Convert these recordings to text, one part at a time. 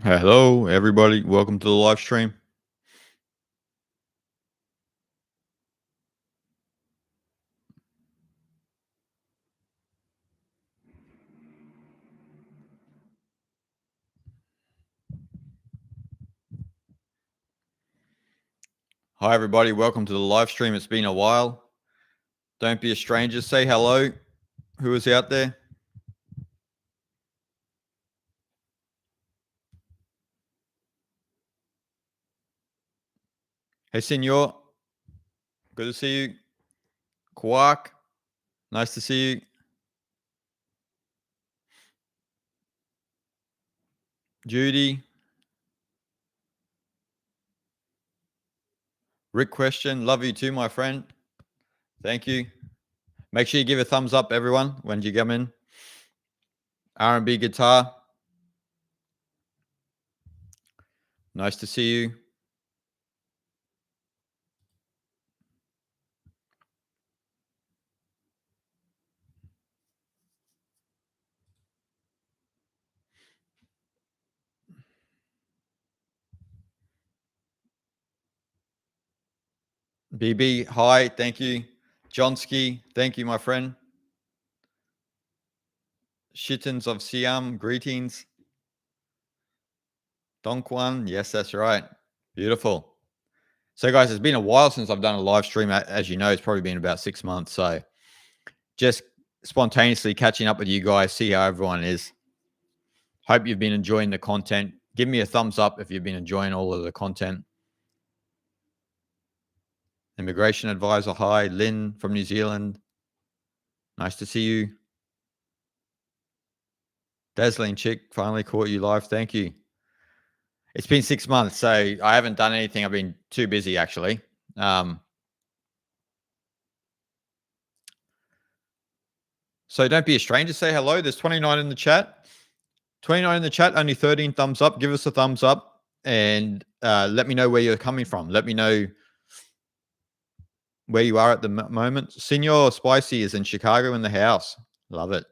Hello, everybody. Welcome to the live stream. Hi, everybody. Welcome to the live stream. It's been a while. Don't be a stranger. Say hello. Who is out there? Hey, Senor. Good to see you. Quark. Nice to see you. Judy. Rick Question. Love you too, my friend. Thank you. Make sure you give a thumbs up, everyone, when you come in. R&B guitar. Nice to see you. BB, hi. Thank you. Johnsky, thank you, my friend. Shittens of Siam, greetings. Dongquan, yes, that's right. Beautiful. So, guys, it's been a while since I've done a live stream. As you know, it's probably been about 6 months. So, just spontaneously catching up with you guys, see how everyone is. Hope you've been enjoying the content. Give me a thumbs up if you've been enjoying all of the content. Immigration advisor, hi. Lynn from New Zealand. Nice to see you. Dazzling chick, finally caught you live. Thank you. It's been 6 months, so I haven't done anything. I've been too busy, actually. So don't be a stranger. Say hello. There's 29 in the chat. 29 in the chat, only 13 thumbs up. Give us a thumbs up and let me know where you're coming from. Let me know where you are at the moment. Senor Spicy is in Chicago in the house. Love it.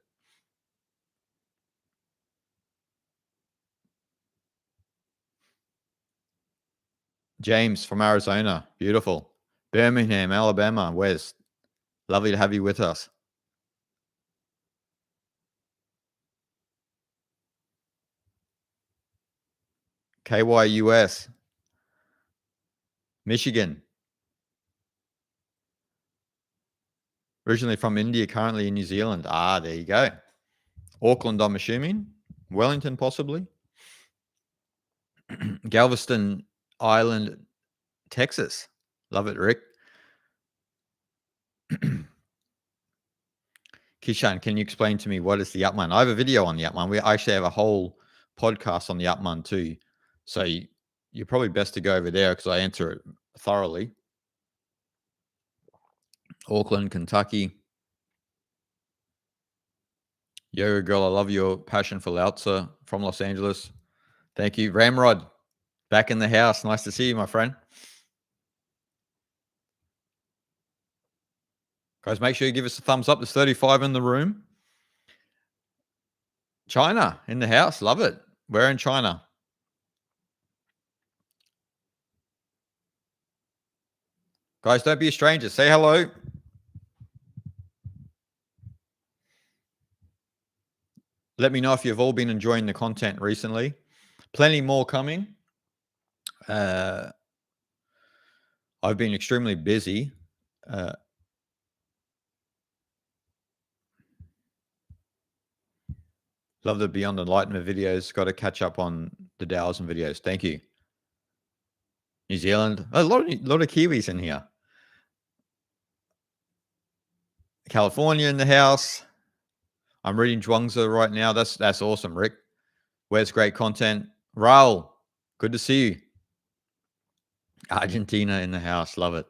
James from Arizona. Beautiful. Birmingham, Alabama. Wes. Lovely to have you with us. KYUS. Michigan. Originally from India, currently in New Zealand. Ah, there you go. Auckland, I'm assuming. Wellington, possibly. Galveston Island, Texas. Love it, Rick. Kishan, can you explain to me what is the Upman? I have a video on the Upman. We actually have a whole podcast on the Upman too. So you're probably best to go over there because I answer it thoroughly. Auckland, Kentucky. Yo, girl, I love your passion for Lautzer from Los Angeles. Thank you. Ramrod, back in the house. Nice to see you, my friend. Guys, make sure you give us a thumbs up. There's 35 in the room. China in the house. Love it. We're in China. Guys, don't be a stranger. Say hello. Let me know if you've all been enjoying the content recently. Plenty more coming. I've been extremely busy. Love the Beyond Enlightenment videos. Got to catch up on the Taoism videos. Thank you. New Zealand. A lot of Kiwis in here. California in the house. I'm reading Zhuangzi right now. That's awesome, Rick. Where's great content? Raul, good to see you. Argentina in the house. Love it.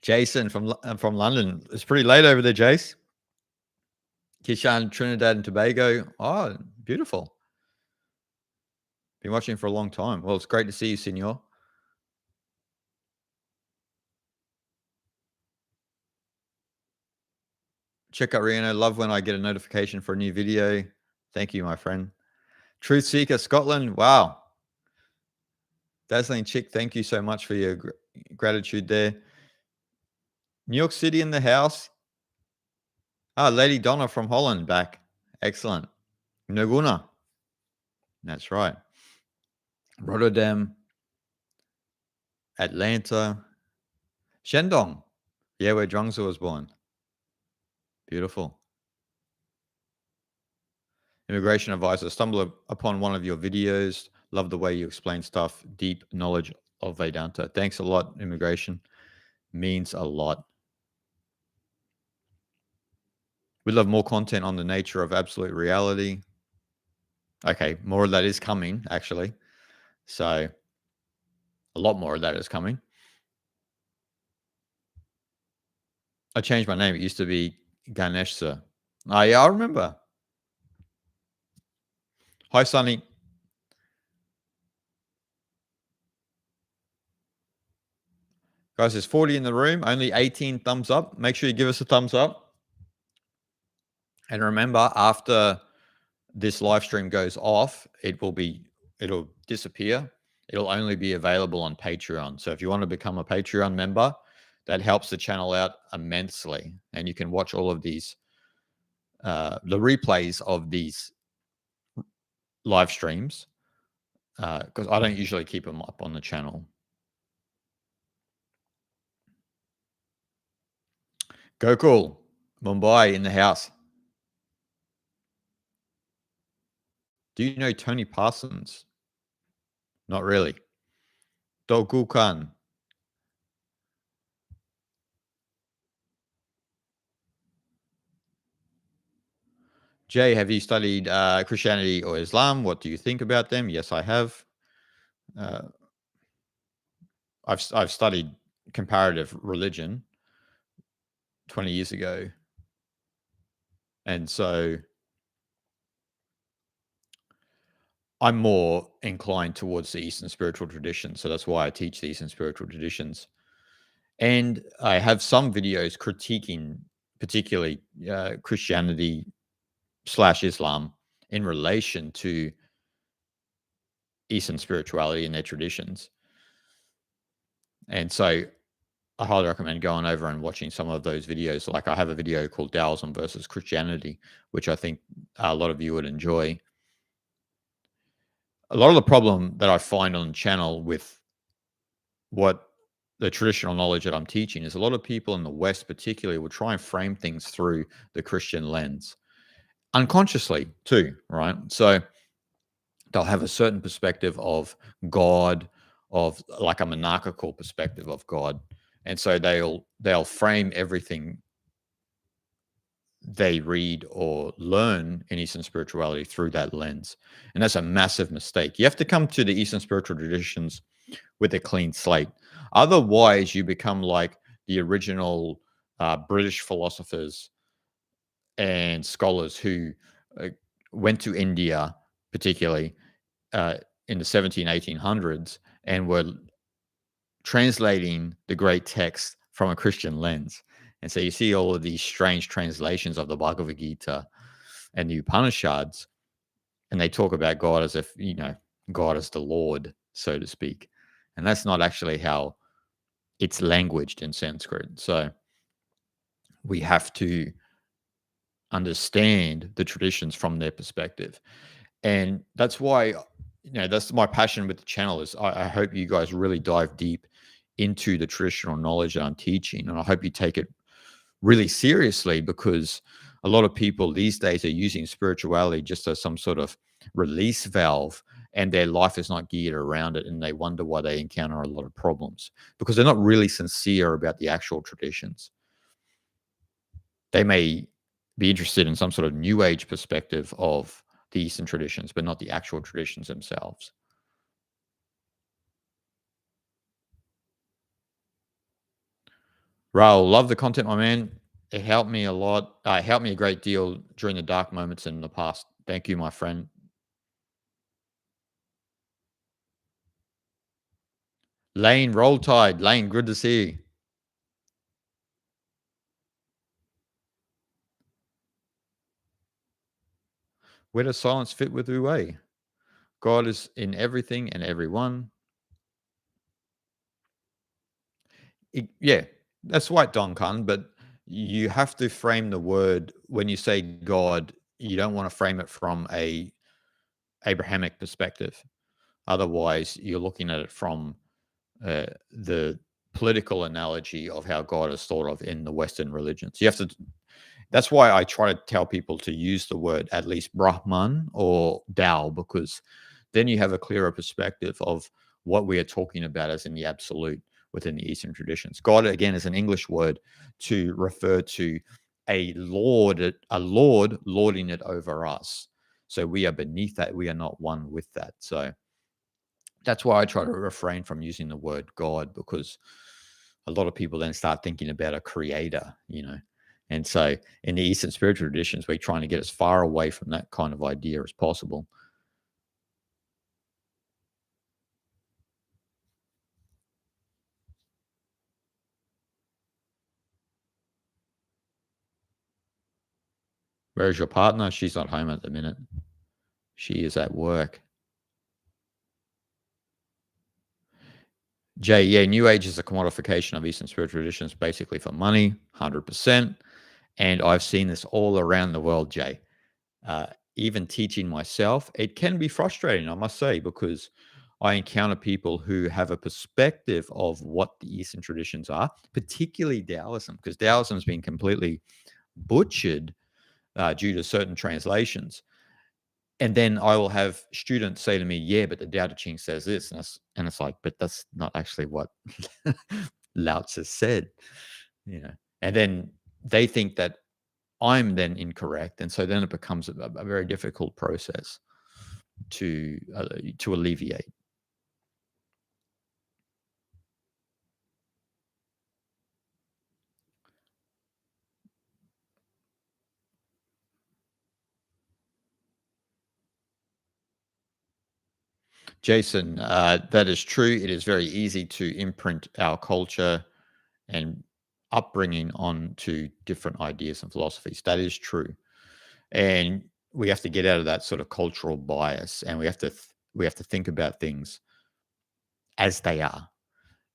Jason from London. It's pretty late over there, Jace. Kishan, Trinidad and Tobago. Oh, beautiful. Been watching for a long time. Well, it's great to see you, Senor. Check out Rihanna. Love when I get a notification for a new video. Thank you, my friend. Truth Seeker Scotland. Wow. Dazzling Chick, thank you so much for your gratitude there. New York City in the house. Ah, Lady Donna from Holland back. Excellent. Naguna. That's right. Rotterdam, Atlanta, Shandong. Yeah, where Zhuangzi was born. Beautiful. Immigration advisor. Stumble upon one of your videos. Love the way you explain stuff. Deep knowledge of Vedanta. Thanks a lot, immigration. Means a lot. We love more content on the nature of absolute reality. Okay, more of that is coming, actually. So a lot more of that is coming. I changed my name. It used to be Ganesh, sir. Oh, yeah, I remember. Hi, Sunny. Guys, there's 40 in the room, only 18 thumbs up. Make sure you give us a thumbs up. And remember, after this live stream goes off, it'll disappear. It'll only be available on Patreon. So if you want to become a Patreon member, that helps the channel out immensely. And you can watch all of these, the replays of these live streams, because I don't usually keep them up on the channel. Gokul, Mumbai in the house. Do you know Tony Parsons? Not really. Dogukan. Jay, have you studied Christianity or Islam? What do you think about them? Yes, I have. I've studied comparative religion 20 years ago, and so I'm more inclined towards the Eastern spiritual tradition. So that's why I teach the Eastern spiritual traditions, and I have some videos critiquing, particularly Christianity / Islam in relation to Eastern spirituality and their traditions. And so I highly recommend going over and watching some of those videos. Like I have a video called Taoism versus Christianity, which I think a lot of you would enjoy. A lot of the problem that I find on the channel with what the traditional knowledge that I'm teaching is a lot of people in the West, particularly, will try and frame things through the Christian lens, unconsciously too, right? So they'll have a certain perspective of God, of like a monarchical perspective of God, and so they'll frame everything they read or learn in Eastern spirituality through that lens. And that's a massive mistake. You have to come to the Eastern spiritual traditions with a clean slate. Otherwise, you become like the original British philosophers and scholars who uh, went to India, particularly in the 1800s, and were translating the great text from a Christian lens. And so you see all of these strange translations of the Bhagavad Gita and the Upanishads, and they talk about God as if, God is the Lord, so to speak. And that's not actually how it's languaged in Sanskrit. So we have to understand the traditions from their perspective. And that's why, that's my passion with the channel is I hope you guys really dive deep into the traditional knowledge that I'm teaching. And I hope you take it really seriously, because a lot of people these days are using spirituality just as some sort of release valve, and their life is not geared around it. And they wonder why they encounter a lot of problems, because they're not really sincere about the actual traditions. They may be interested in some sort of new age perspective of the Eastern traditions, but not the actual traditions themselves. Raul, love the content, my man. It helped me a lot. It helped me a great deal during the dark moments in the past. Thank you, my friend. Lane, roll tide. Lane, good to see you. Where does silence fit with Wu Wei? God is in everything and everyone. Yeah, that's right, Don Khan. But you have to frame the word when you say God. You don't want to frame it from a Abrahamic perspective. Otherwise, you're looking at it from the political analogy of how God is thought of in the Western religions. You have to. That's why I try to tell people to use the word at least Brahman or Tao, because then you have a clearer perspective of what we are talking about as in the absolute within the Eastern traditions. God, again, is an English word to refer to a lord lording it over us. So we are beneath that. We are not one with that. So that's why I try to refrain from using the word God, because a lot of people then start thinking about a creator. And so in the Eastern spiritual traditions, we're trying to get as far away from that kind of idea as possible. Whereas your partner, she's not home at the minute. She is at work. Jay, yeah, New Age is a commodification of Eastern spiritual traditions basically for money, 100%. And I've seen this all around the world, Jay. Uh, Even teaching myself, it can be frustrating, I must say, because I encounter people who have a perspective of what the Eastern traditions are, particularly Taoism, because Taoism has been completely butchered due to certain translations. And then I will have students say to me, "Yeah, but the Tao Te Ching says this," and it's like, but that's not actually what Lao Tzu said. And then they think that I'm then incorrect, and so then it becomes a very difficult process to alleviate. Jason, that is true. It is very easy to imprint our culture and upbringing onto different ideas and philosophies. That is true, and we have to get out of that sort of cultural bias, and we have to think about things as they are,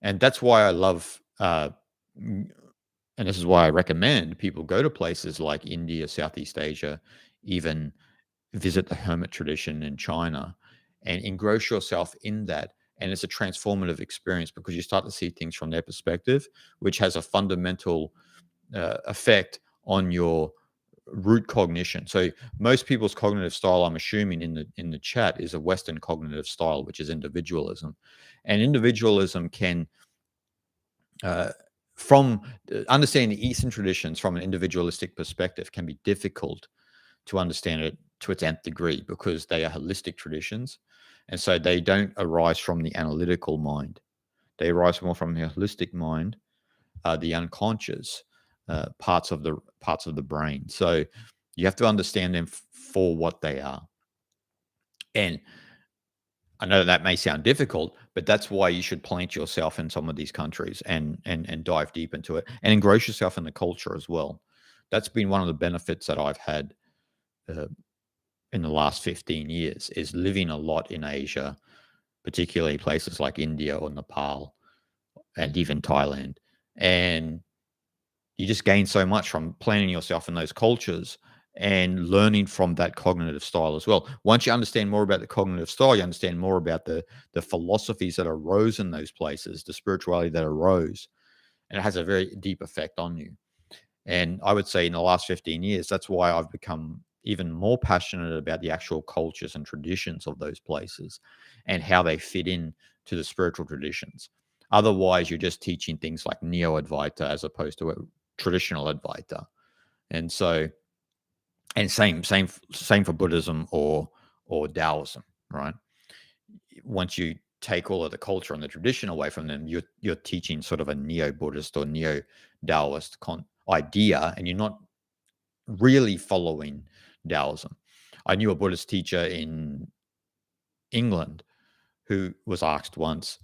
and that's why I love. And this is why I recommend people go to places like India, Southeast Asia, even visit the hermit tradition in China and engross yourself in that. And it's a transformative experience because you start to see things from their perspective, which has a fundamental effect on your root cognition. So most people's cognitive style, I'm assuming in the chat, is a Western cognitive style, which is individualism. And individualism can uh, from understanding the Eastern traditions from an individualistic perspective can be difficult to understand it to its nth degree because they are holistic traditions. And so they don't arise from the analytical mind. They arise more from the holistic mind, the unconscious parts of the brain. So you have to understand them for what they are. And I know that may sound difficult, but that's why you should plant yourself in some of these countries and dive deep into it and engross yourself in the culture as well. That's been one of the benefits that I've had uh, in the last 15 years is living a lot in Asia, particularly places like India or Nepal and even Thailand. And you just gain so much from planting yourself in those cultures and learning from that cognitive style as well. Once you understand more about the cognitive style, you understand more about the philosophies that arose in those places, the spirituality that arose, and it has a very deep effect on you. And I would say in the last 15 years, that's why I've become even more passionate about the actual cultures and traditions of those places and how they fit in to the spiritual traditions. Otherwise, you're just teaching things like Neo Advaita as opposed to a traditional Advaita. And so, and same for Buddhism or Taoism, right? Once you take all of the culture and the tradition away from them, you're teaching sort of a neo-Buddhist or neo-Taoist idea, and you're not really following Taoism. I knew a Buddhist teacher in England who was asked once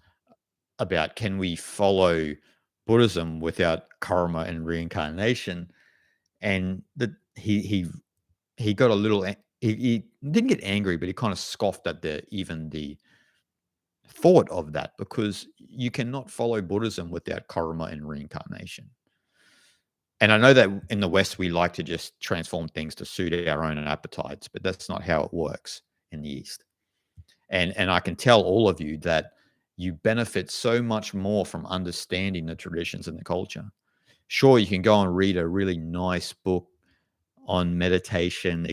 about can we follow Buddhism without karma and reincarnation, and that he got a little he didn't get angry, but he kind of scoffed at the thought of that, because you cannot follow Buddhism without karma and reincarnation. And I know that in the West, we like to just transform things to suit our own appetites, but that's not how it works in the East. And I can tell all of you that you benefit so much more from understanding the traditions and the culture. Sure, you can go and read a really nice book on meditation,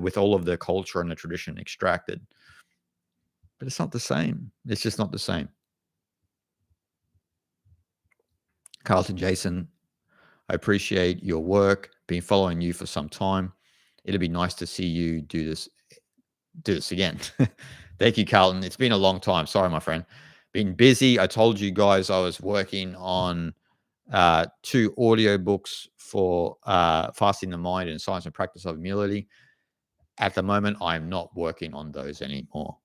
with all of the culture and the tradition extracted, but it's not the same. It's just not the same. Carlton, Jason, I appreciate your work. Been following you for some time. It'll be nice to see you do this again. Thank you, Carlton. It's been a long time. Sorry, my friend. Been busy. I told you guys I was working on 2 audiobooks for Fasting the Mind and Science and Practice of Humility. At the moment, I'm not working on those anymore.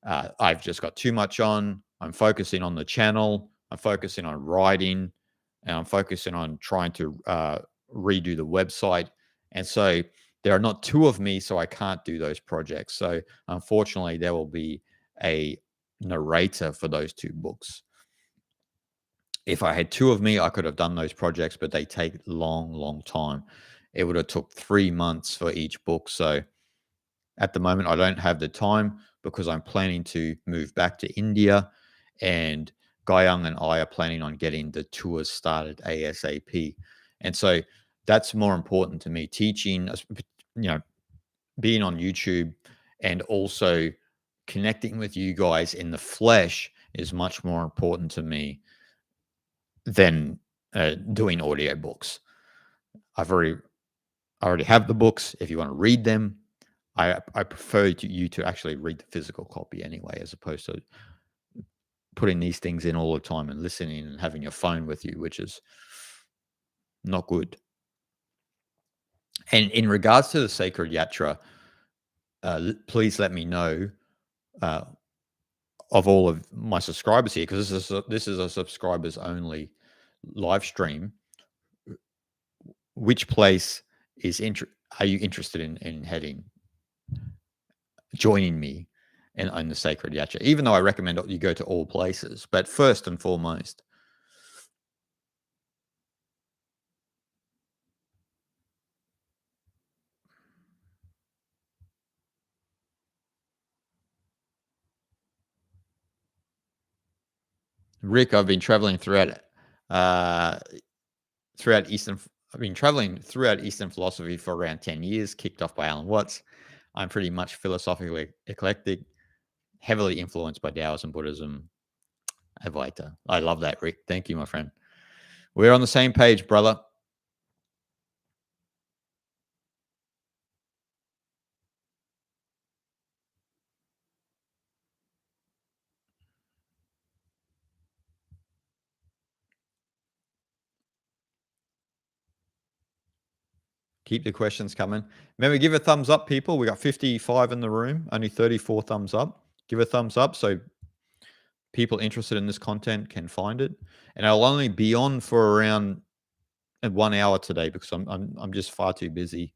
I've just got too much on. I'm focusing on the channel. I'm focusing on writing, and I'm focusing on trying to redo the website. And so there are not 2 of me, so I can't do those projects. So unfortunately, there will be a narrator for those 2 books. If I had 2 of me, I could have done those projects, but they take long time. It would have took 3 months for each book. So at the moment, I don't have the time, because I'm planning to move back to India, and Gayang and I are planning on getting the tours started ASAP. And so that's more important to me. Teaching, being on YouTube, and also connecting with you guys in the flesh is much more important to me than doing audiobooks. I already have the books. If you want to read them, I prefer you to actually read the physical copy anyway, as opposed to putting these things in all the time and listening and having your phone with you, which is not good. And in regards to the sacred yatra, please let me know of all of my subscribers here, because this is a subscribers only live stream. Which place are you interested in heading? Joining me in the sacred yatra, even though I recommend you go to all places, but first and foremost. Rick, I've been traveling throughout Eastern. I've been traveling throughout Eastern philosophy for around 10 years, kicked off by Alan Watts. I'm pretty much philosophically eclectic, heavily influenced by Taoism, Buddhism, Advaita. I love that, Rick. Thank you, my friend. We're on the same page, brother. Keep the questions coming. Remember, give a thumbs up, people. We got 55 in the room, only 34 thumbs up. Give a thumbs up so people interested in this content can find it. And I'll only be on for around 1 hour today, because I'm just far too busy.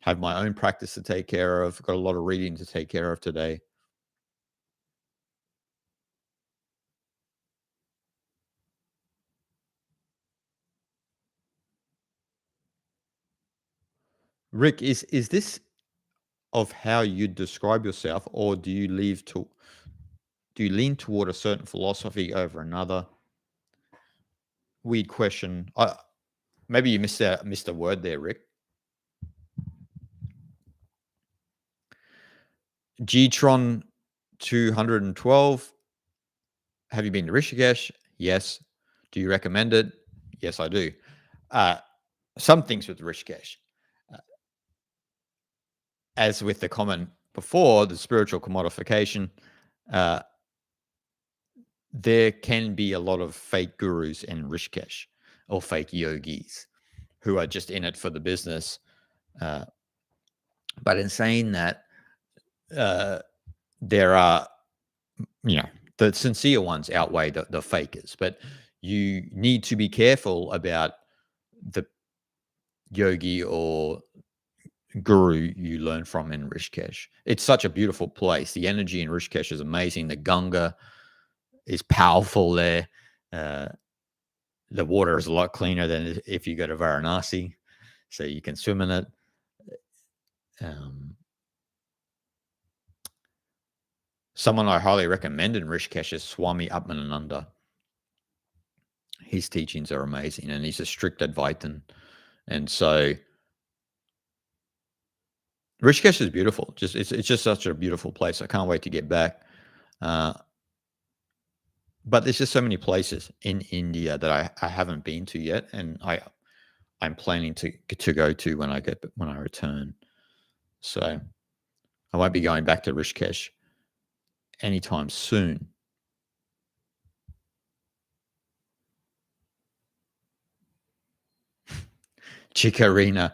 Have my own practice to take care of. Got a lot of reading to take care of today. Rick, is this of how you describe yourself, or do you lean toward a certain philosophy over another? Weird question. Maybe you missed a word there, Rick. Gtron 212. Have you been to Rishikesh? Yes. Do you recommend it? Yes, I do. Some things with Rishikesh. As with the comment before, the spiritual commodification, there can be a lot of fake gurus in Rishikesh, or fake yogis, who are just in it for the business. But in saying that, there are, the sincere ones outweigh the fakers. But you need to be careful about the yogi or guru you learn from in Rishikesh. It's such a beautiful place. The energy in Rishikesh is amazing. The Ganga is powerful there. Uh, the water is a lot cleaner than if you go to Varanasi, so you can swim in it. Um, Someone I highly recommend in Rishikesh is Swami Atmanananda. His teachings are amazing, and he's a strict Advaitin. And so Rishikesh is beautiful. It's just such a beautiful place. I can't wait to get back. But there's just so many places in India that I haven't been to yet, and I'm planning to go to when I return. So I won't be going back to Rishikesh anytime soon. Chikarina.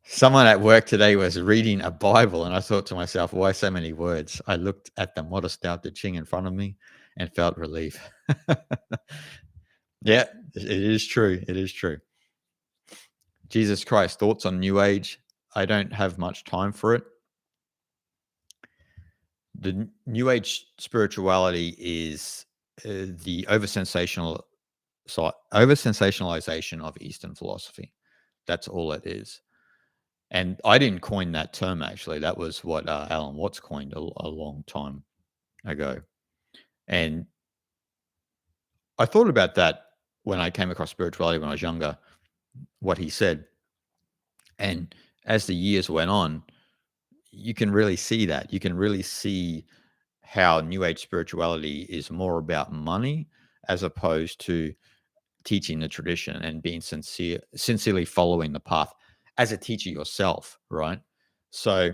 Someone at work today was reading a Bible, and I thought to myself, why so many words? I looked at the modest Tao Te Ching in front of me and felt relief. Yeah, it is true. It is true. Jesus Christ, thoughts on New Age? I don't have much time for it. The New Age spirituality is the over-sensationalization of Eastern philosophy. That's all it is. And I didn't coin that term, actually. That was what Alan Watts coined a long time ago. And I thought about that when I came across spirituality when I was younger, what he said. And as the years went on, you can really see that. You can really see how New Age spirituality is more about money as opposed to teaching the tradition and being sincerely following the path as a teacher yourself, right? So,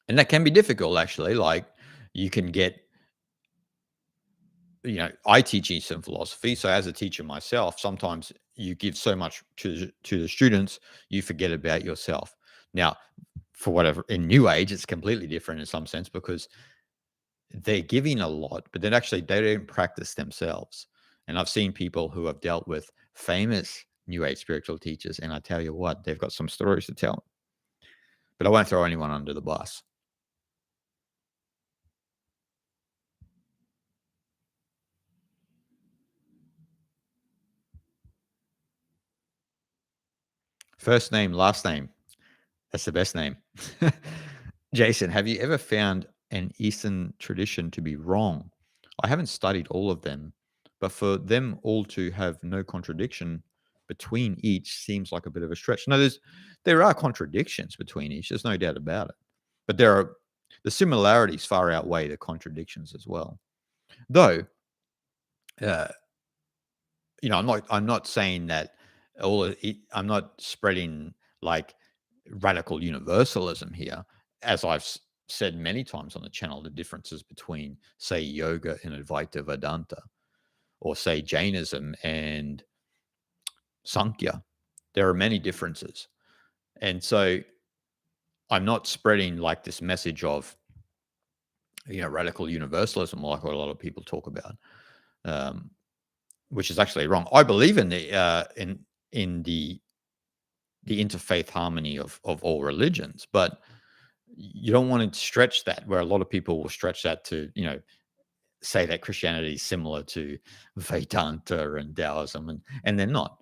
and that can be difficult, actually. Like, you can get, I teach Eastern philosophy. So as a teacher myself, sometimes you give so much to the students, you forget about yourself. Now, for whatever, in New Age, it's completely different in some sense because they're giving a lot, but then actually they don't practice themselves. And I've seen people who have dealt with famous New Age spiritual teachers, and I tell you what, they've got some stories to tell. But I won't throw anyone under the bus. First name, last name. That's the best name. Jason, have you ever found an Eastern tradition to be wrong? I haven't studied all of them, but for them all to have no contradiction between each seems like a bit of a stretch. No, there are contradictions between each. There's no doubt about it. But the similarities far outweigh the contradictions as well. Though, uh, I'm not saying that I'm not spreading like radical universalism here. As I've said many times on the channel, the differences between, say, yoga and Advaita Vedanta, or say Jainism and Sankhya, there are many differences. And so I'm not spreading like this message of, radical universalism, like what a lot of people talk about, which is actually wrong. I believe in the interfaith harmony of all religions, but you don't want to stretch that, where a lot of people will stretch that to, say that Christianity is similar to Vedanta and Taoism, and they're not.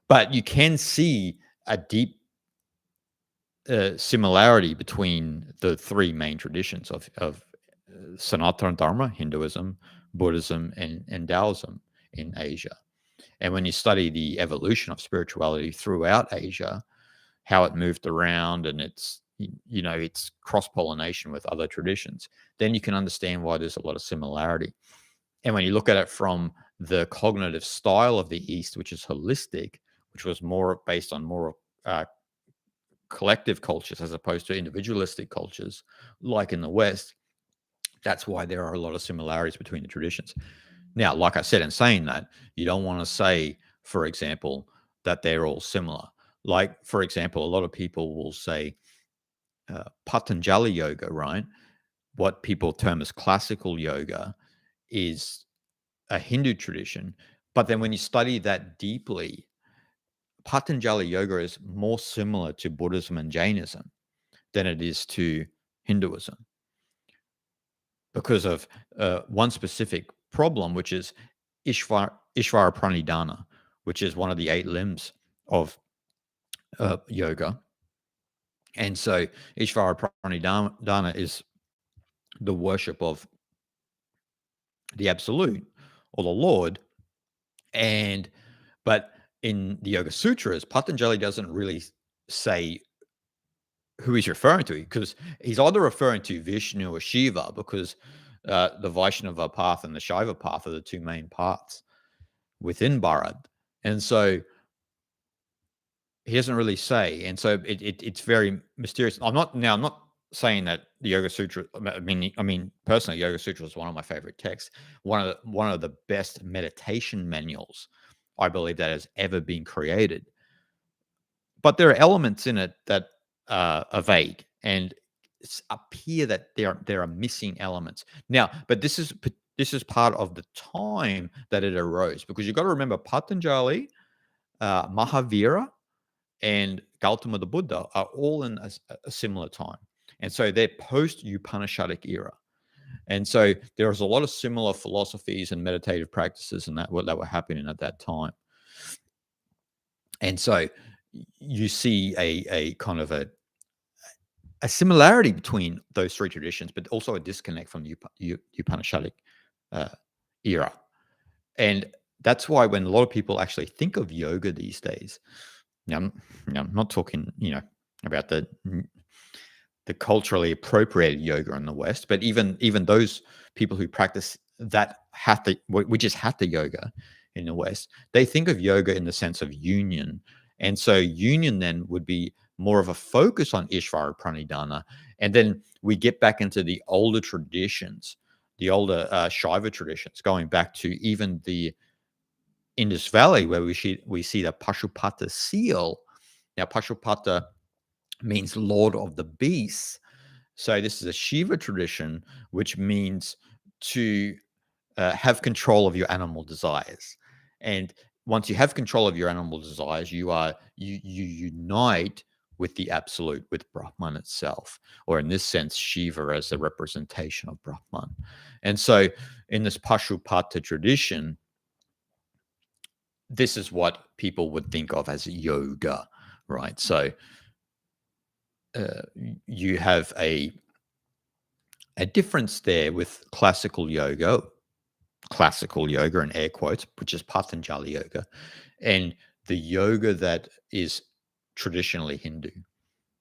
But you can see a deep similarity between the three main traditions of Sanatana Dharma, Hinduism, Buddhism, and Taoism in Asia. And when you study the evolution of spirituality throughout Asia, how it moved around and its cross-pollination with other traditions, then you can understand why there's a lot of similarity. And when you look at it from the cognitive style of the East, which is holistic, which was more based on more collective cultures as opposed to individualistic cultures, like in the West, that's why there are a lot of similarities between the traditions. Now, like I said, in saying that, you don't want to say, for example, that they're all similar. Like, for example, a lot of people will say Patanjali yoga, right? What people term as classical yoga is a Hindu tradition. But then when you study that deeply, Patanjali yoga is more similar to Buddhism and Jainism than it is to Hinduism because of one specific problem, which is Ishvara Pranidhana, which is one of the 8 limbs of yoga. And so Ishvara Pranidhana is the worship of the absolute or the Lord. But in the Yoga Sutras, Patanjali doesn't really say who he's referring to, because he's either referring to Vishnu or Shiva, because the Vaishnava path and the Shaiva path are the 2 main paths within Bharat. And so he doesn't really say. And so it's very mysterious. I'm not saying that the Yoga Sutra, I mean, personally, Yoga Sutra is one of my favorite texts, one of the best meditation manuals I believe that has ever been created. But there are elements in it that are vague, and it's appear that there are missing elements. Now, but this is part of the time that it arose, because you've got to remember Patanjali, Mahavira, and Gautama the Buddha are all in a similar time. And so they're post-Upanishadic era. And so there was a lot of similar philosophies and meditative practices and that were happening at that time. And so you see a kind of a similarity between those 3 traditions, but also a disconnect from the Upanishadic era. And that's why when a lot of people actually think of yoga these days, I'm not talking, about the culturally appropriated yoga in the West, but even those people who practice that which is hatha yoga in the West, they think of yoga in the sense of union. And so union then would be more of a focus on Ishvara Pranidhana. And then we get back into the older traditions, the older Shaiva traditions, going back to even the Indus Valley, where we see the Pashupata seal. Now, Pashupata means Lord of the Beasts. So this is a Shiva tradition, which means to have control of your animal desires. And once you have control of your animal desires, you unite with the absolute, with Brahman itself, or in this sense, Shiva as a representation of Brahman. And so in this Pashupata tradition, this is what people would think of as yoga, right? So you have a difference there with classical yoga in air quotes, which is Patanjali yoga, and the yoga that is traditionally Hindu.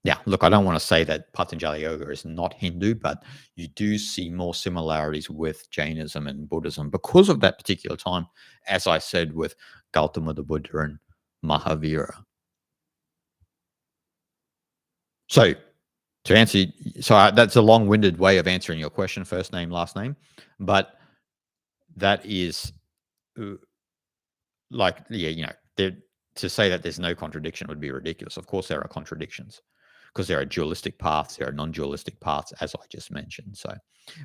Now, look, I don't want to say that Patanjali yoga is not Hindu, but you do see more similarities with Jainism and Buddhism because of that particular time, as I said, with Gautama the Buddha and Mahavira. So to answer, that's a long-winded way of answering your question, first name, last name, but that is to say that there's no contradiction would be ridiculous. Of course, there are contradictions because there are dualistic paths, there are non-dualistic paths, as I just mentioned. So,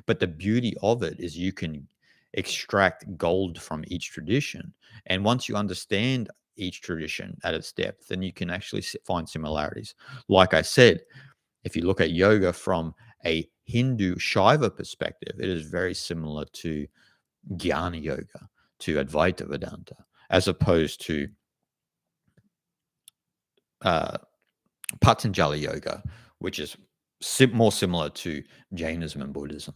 but the beauty of it is you can extract gold from each tradition, and once you understand each tradition at its depth, then you can actually find similarities. Like I said, if you look at yoga from a Hindu Shaiva perspective, it is very similar to Jnana Yoga, to Advaita Vedanta, as opposed to Patanjali Yoga, which is more similar to Jainism and Buddhism.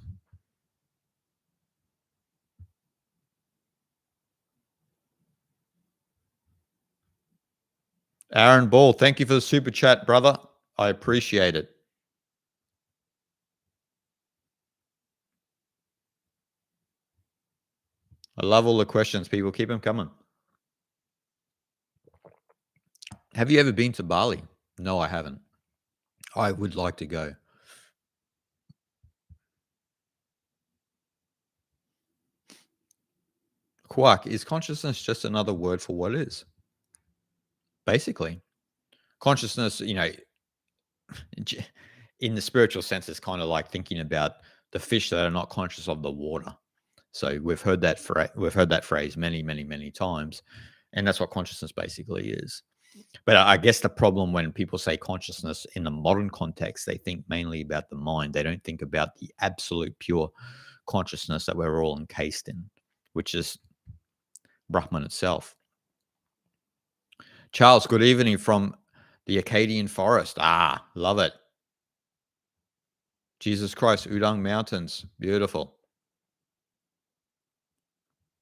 Aaron Ball, thank you for the super chat, brother. I appreciate it. I love all the questions, people. Keep them coming. Have you ever been to Bali? No, I haven't. I would like to go. Quark, is consciousness just another word for what is? Basically, consciousness, in the spiritual sense, is kind of like thinking about the fish that are not conscious of the water. So we've heard that phrase many, many, many times, and that's what consciousness basically is. But I guess the problem when people say consciousness in the modern context, they think mainly about the mind. They don't think about the absolute pure consciousness that we're all encased in, which is Brahman itself. Charles, good evening from the Acadian forest. Ah, love it. Jesus Christ, Udang Mountains. Beautiful.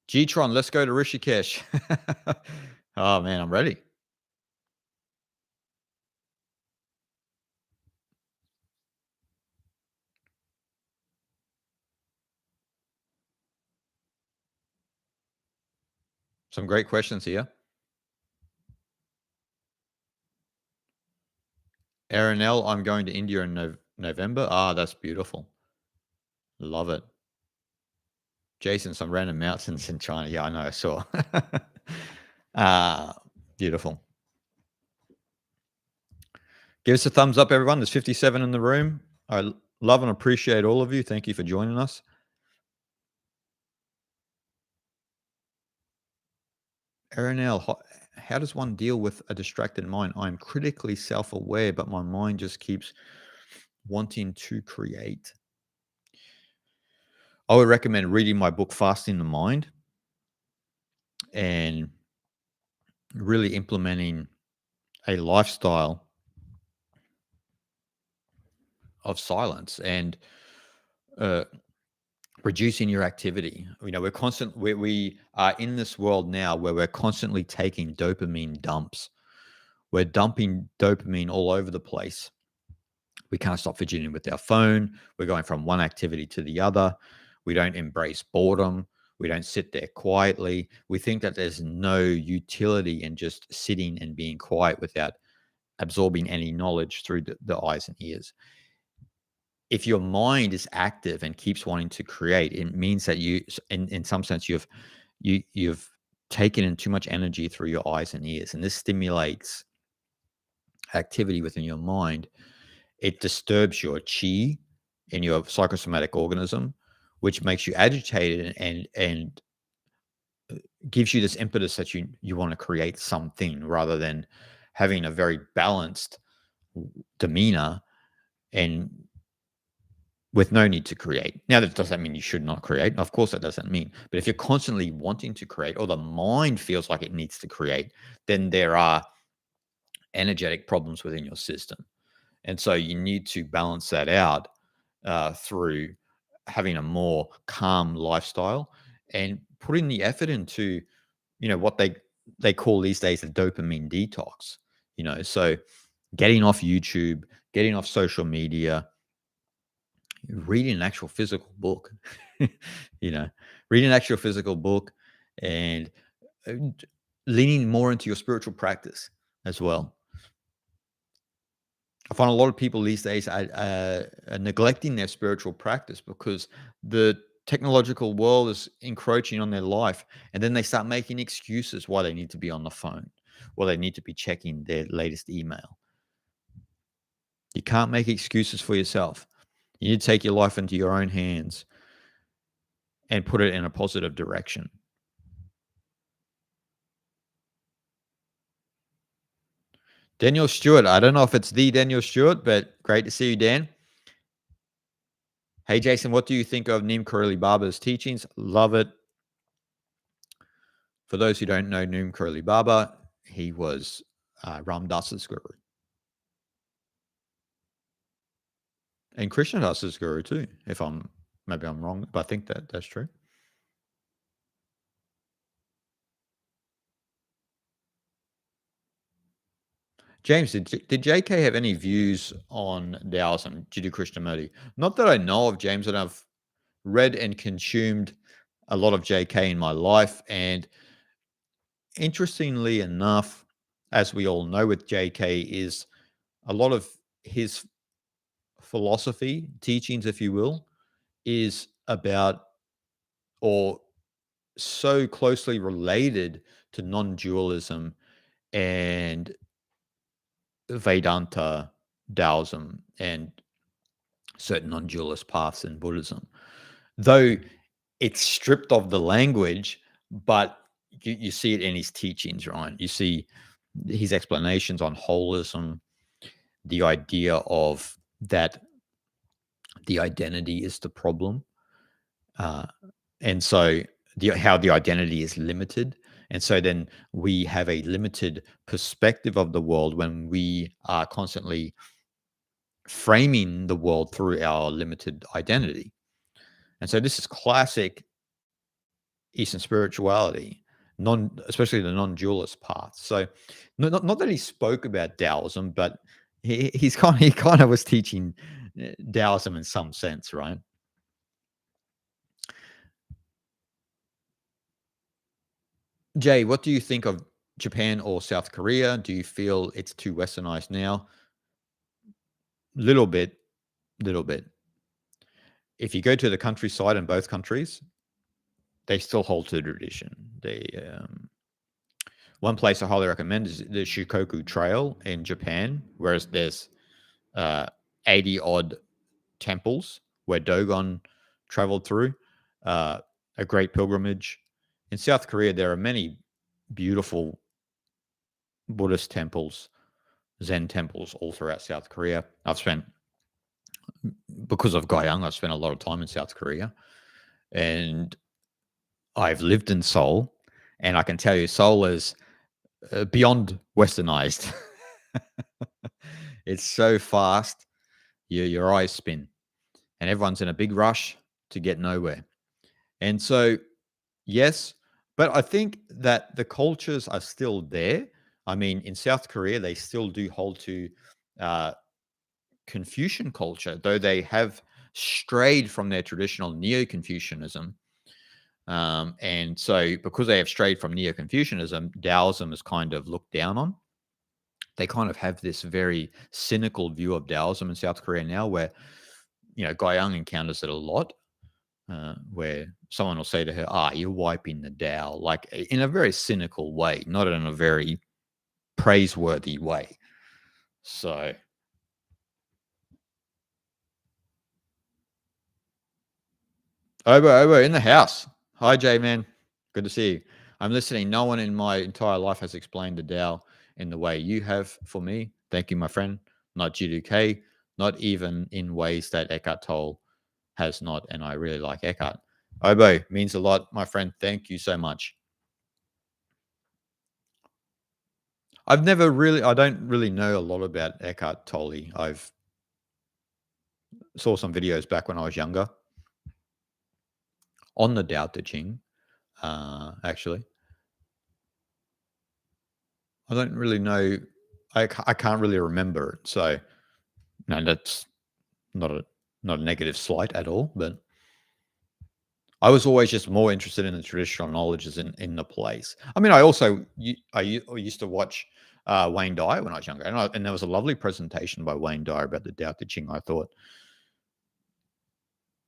G-Tron, let's go to Rishikesh. Oh, man, I'm ready. Some great questions here. Aaron L, I'm going to India in November. Ah, that's beautiful. Love it. Jason, some random mountains in China. Yeah, I know. I saw. Beautiful. Give us a thumbs up, everyone. There's 57 in the room. I love and appreciate all of you. Thank you for joining us. Aaron L, how does one deal with a distracted mind? I'm critically self-aware, but my mind just keeps wanting to create. I would recommend reading my book, Fasting the Mind, and really implementing a lifestyle of silence and reducing your activity. You know, we are in this world now where we're constantly taking dopamine dumps. We're dumping dopamine all over the place. We can't stop fidgeting with our phone. We're going from one activity to the other. We don't embrace boredom. We don't sit there quietly. We think that there's no utility in just sitting and being quiet without absorbing any knowledge through the eyes and ears. If your mind is active and keeps wanting to create, it means that you, in some sense, you've taken in too much energy through your eyes and ears, and this stimulates activity within your mind. It disturbs your chi in your psychosomatic organism, which makes you agitated and gives you this impetus that you want to create something rather than having a very balanced demeanor and with no need to create. Now, that doesn't mean you should not create. Of course, that doesn't mean. But if you're constantly wanting to create or the mind feels like it needs to create, then there are energetic problems within your system. And so you need to balance that out through having a more calm lifestyle and putting the effort into, what they call these days a dopamine detox. So getting off YouTube, getting off social media, reading an actual physical book, reading an actual physical book and leaning more into your spiritual practice as well. I find a lot of people these days are neglecting their spiritual practice because the technological world is encroaching on their life. And then they start making excuses why they need to be on the phone, or they need to be checking their latest email. You can't make excuses for yourself. You need to take your life into your own hands and put it in a positive direction. Daniel Stewart. I don't know if it's the Daniel Stewart, but great to see you, Dan. Hey, Jason, what do you think of Neem Karoli Baba's teachings? Love it. For those who don't know Neem Karoli Baba, he was Ram Dass's guru. And Krishna Dass's guru too, maybe I'm wrong, but I think that's true. James, did JK have any views on Taoism, Jiddu Krishnamurti? Not that I know of, James, and I've read and consumed a lot of JK in my life. And interestingly enough, as we all know with JK, is a lot of his philosophy, teachings, if you will, is about or so closely related to non-dualism and Vedanta, Taoism, and certain non-dualist paths in Buddhism. Though it's stripped of the language, but you see it in his teachings, right? You see his explanations on holism, the idea of that the identity is the problem, uh, and so how the identity is limited, and so then we have a limited perspective of the world when we are constantly framing the world through our limited identity. And so this is classic Eastern spirituality, especially the non-dualist path. So not that he spoke about Taoism, but he kind of was teaching Taoism in some sense, right? Jay, what do you think of Japan or South Korea? Do you feel it's too westernized now? Little bit, little bit. If you go to the countryside in both countries, they still hold to the tradition. One place I highly recommend is the Shikoku Trail in Japan, whereas there's 80 odd temples where Dogon traveled through, a great pilgrimage. In South Korea, there are many beautiful Buddhist temples, Zen temples all throughout South Korea. Because of Guyang, I've spent a lot of time in South Korea, and I've lived in Seoul, and I can tell you, Seoul is beyond westernized. It's so fast, your eyes spin, and everyone's in a big rush to get nowhere. And so, yes, but I think that the cultures are still there. I mean, in South Korea, they still do hold to uh, Confucian culture, though they have strayed from their traditional Neo Confucianism. And so, because they have strayed from Neo Confucianism, Taoism is kind of looked down on. They kind of have this very cynical view of Taoism in South Korea now, where Guiyang encounters it a lot, where someone will say to her, you're wiping the Tao, like in a very cynical way, not in a very praiseworthy way. So, Obo in the house. Hi, Jay, man. Good to see you. I'm listening. No one in my entire life has explained the Tao in the way you have for me. Thank you, my friend. Not GDK, not even in ways that Eckhart Tolle has not. And I really like Eckhart. Obo means a lot, my friend. Thank you so much. I don't really know a lot about Eckhart Tolle. I've saw some videos back when I was younger on the Tao Te Ching, actually. I don't really know. I can't really remember it. So, no, that's not a not a negative slight at all. But I was always just more interested in the traditional knowledges in the place. I mean, I used to watch Wayne Dyer when I was younger, and there was a lovely presentation by Wayne Dyer about the Tao Te Ching, I thought.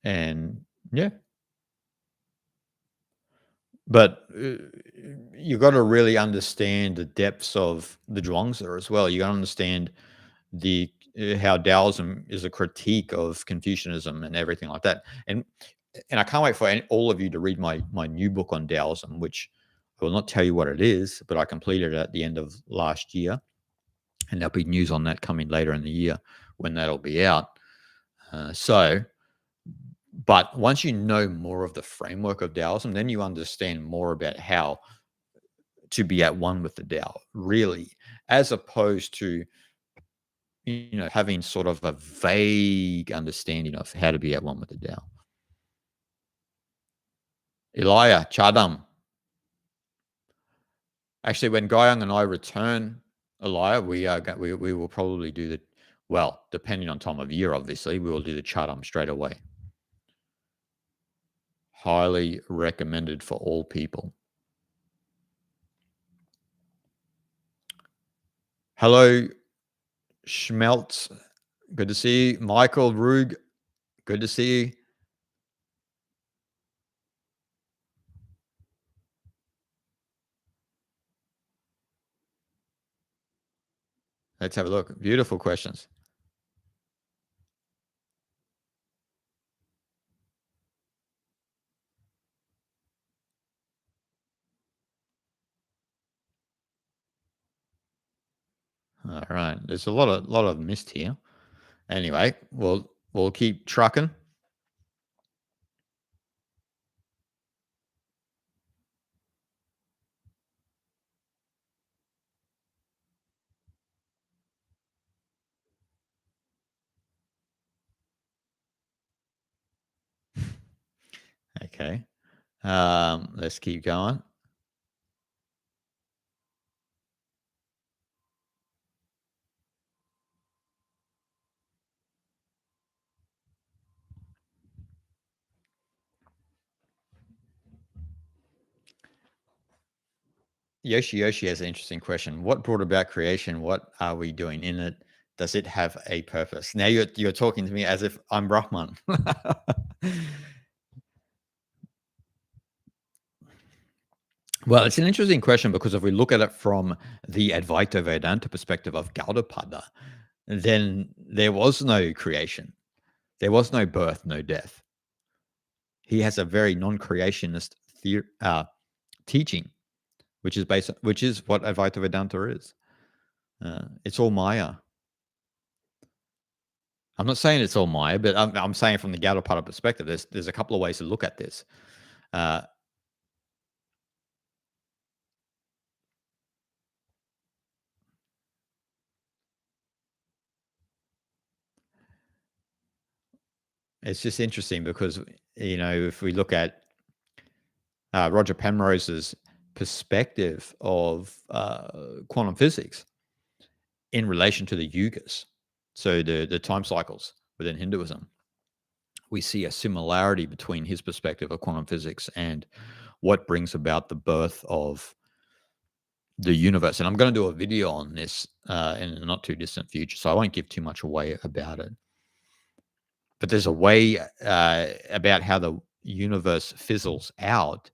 And yeah, but you got to really understand the depths of the Zhuangzi as well. You got to understand the how Taoism is a critique of Confucianism and everything like that. And I can't wait for all of you to read my new book on Taoism, which I will not tell you what it is, but I completed it at the end of last year, and there'll be news on that coming later in the year when that'll be out. But once you know more of the framework of Taoism, then you understand more about how to be at one with the Tao, really, as opposed to having sort of a vague understanding of how to be at one with the Tao. Elia, Chadam. Actually, when Guyang and I return, Elia, we will probably do depending on time of year, obviously, we will do the Chadam straight away. Highly recommended for all people. Hello, Schmeltz. Good to see you. Michael Rug. Good to see you. Let's have a look. Beautiful questions. All right. There's a lot of mist here. Anyway, we'll keep trucking. Okay. Let's keep going. Yoshi has an interesting question. What brought about creation? What are we doing in it? Does it have a purpose? Now you're talking to me as if I'm Brahman. Well, it's an interesting question because if we look at it from the Advaita Vedanta perspective of Gaudapada, then there was no creation. There was no birth, no death. He has a very non-creationist teaching, which is what Advaita Vedanta is. It's all Maya. I'm not saying it's all Maya, but I'm saying from the Gaudapada perspective, there's a couple of ways to look at this. Uh, it's just interesting because if we look at Roger Penrose's perspective of quantum physics in relation to the yugas, so the time cycles within Hinduism, we see a similarity between his perspective of quantum physics and what brings about the birth of the universe. And I'm going to do a video on this in a not too distant future, so I won't give too much away about it. But there's a way about how the universe fizzles out,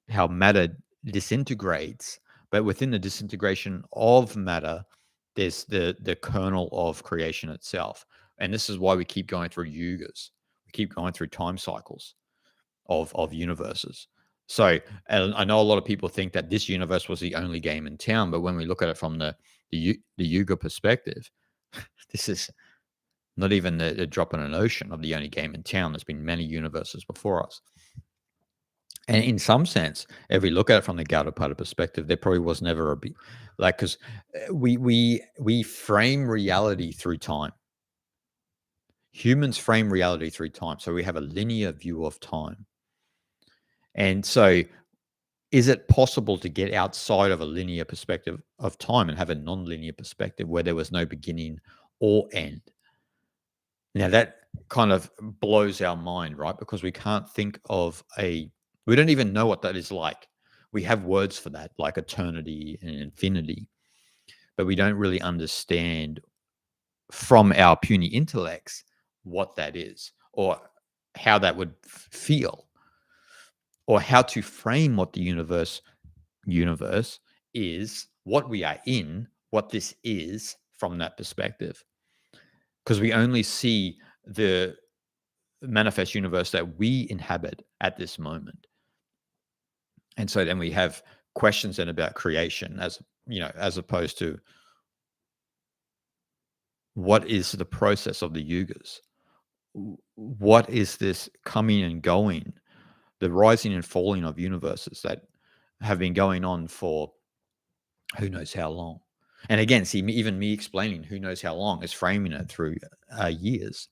how matter disintegrates, but within the disintegration of matter, there's the kernel of creation itself. And this is why we keep going through yugas. We keep going through time cycles of universes. So, and I know a lot of people think that this universe was the only game in town, but when we look at it from the yuga perspective, this is not even the drop in an ocean of the only game in town. There's been many universes before us. And in some sense, if we look at it from the Gaudapada perspective, there probably was never because we frame reality through time. Humans frame reality through time, so we have a linear view of time. And so, is it possible to get outside of a linear perspective of time and have a non-linear perspective where there was no beginning or end? Now that kind of blows our mind, right? Because we can't think of we don't even know what that is like. We have words for that, like eternity and infinity, but we don't really understand from our puny intellects what that is or how that would feel or how to frame what the universe is, what we are in, what this is from that perspective. Because we only see the manifest universe that we inhabit at this moment. And so then we have questions then about creation as opposed to what is the process of the yugas? What is this coming and going, the rising and falling of universes that have been going on for who knows how long? And again, see, even me explaining who knows how long is framing it through years.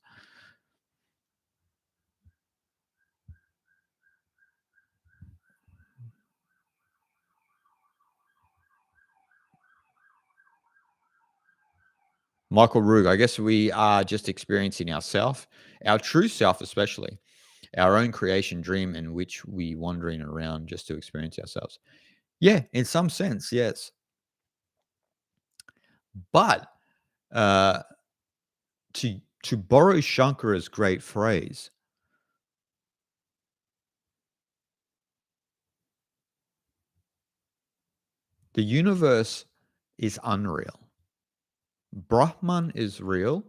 Michael Rug, I guess we are just experiencing ourself, our true self, especially our own creation dream in which we wandering around just to experience ourselves. Yeah, in some sense, yes. But uh, to borrow Shankara's great phrase, the universe is unreal. Brahman is real,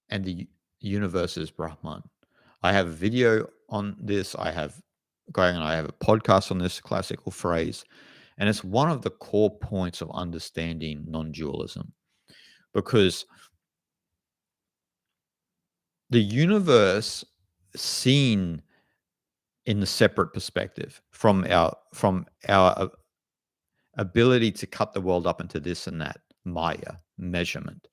and the universe is Brahman. I have a video on this. I have a podcast on this classical phrase. And it's one of the core points of understanding non-dualism, because the universe seen in the separate perspective from our ability to cut the world up into this and that Maya measurement,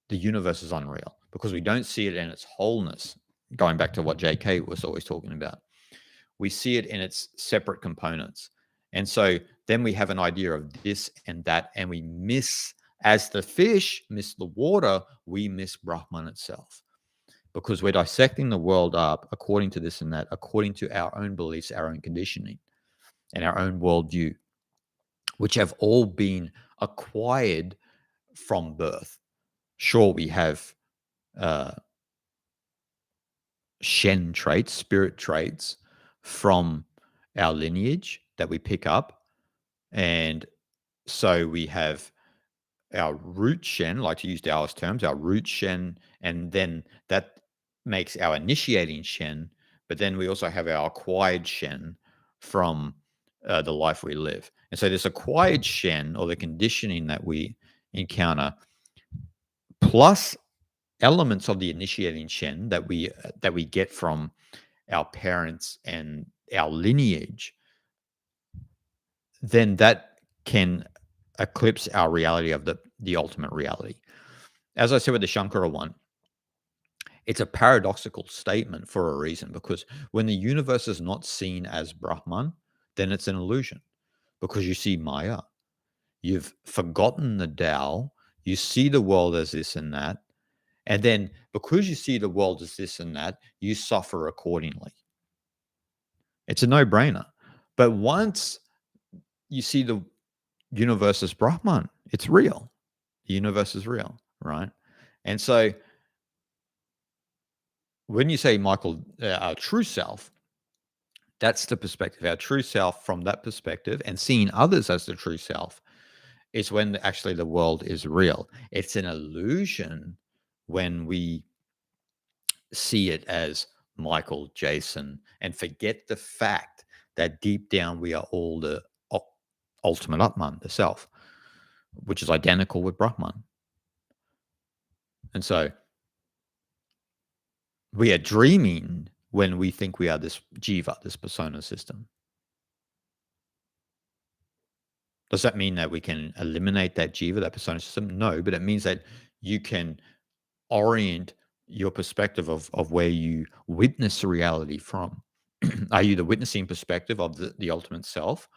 the universe is unreal because we don't see it in its wholeness. Going back to what JK was always talking about, we see it in its separate components. And so then we have an idea of this and that, and we miss, as the fish miss the water, we miss Brahman itself, because we're dissecting the world up according to this and that, according to our own beliefs, our own conditioning, and our own worldview, which have all been acquired from birth. Sure, we have uh, Shen traits, spirit traits from our lineage that we pick up. And so we have our root Shen, like to use Taoist terms, our root Shen, and then that makes our initiating Shen. But then we also have our acquired Shen from the life we live. And so this acquired Shen, or the conditioning that we encounter, plus elements of the initiating Shen that we get from our parents and our lineage, then that can eclipse our reality of the ultimate reality. As I said with the Shankara one, it's a paradoxical statement for a reason, because when the universe is not seen as Brahman, then it's an illusion, because you see Maya. You've forgotten the Tao. You see the world as this and that. And then because you see the world as this and that, you suffer accordingly. It's a no-brainer. But once you see the universe as Brahman, it's real. The universe is real, right? And so when you say, Michael, our true self, that's the perspective. Our true self, from that perspective, and seeing others as the true self, is when actually the world is real. It's an illusion when we see it as Michael, Jason, and forget the fact that deep down we are all the ultimate Atman, the self, which is identical with Brahman. And so we are dreaming when we think we are this jiva, this persona system. Does that mean that we can eliminate that jiva, that persona system? No, but it means that you can orient your perspective of where you witness reality from. Are you the witnessing perspective of the ultimate self,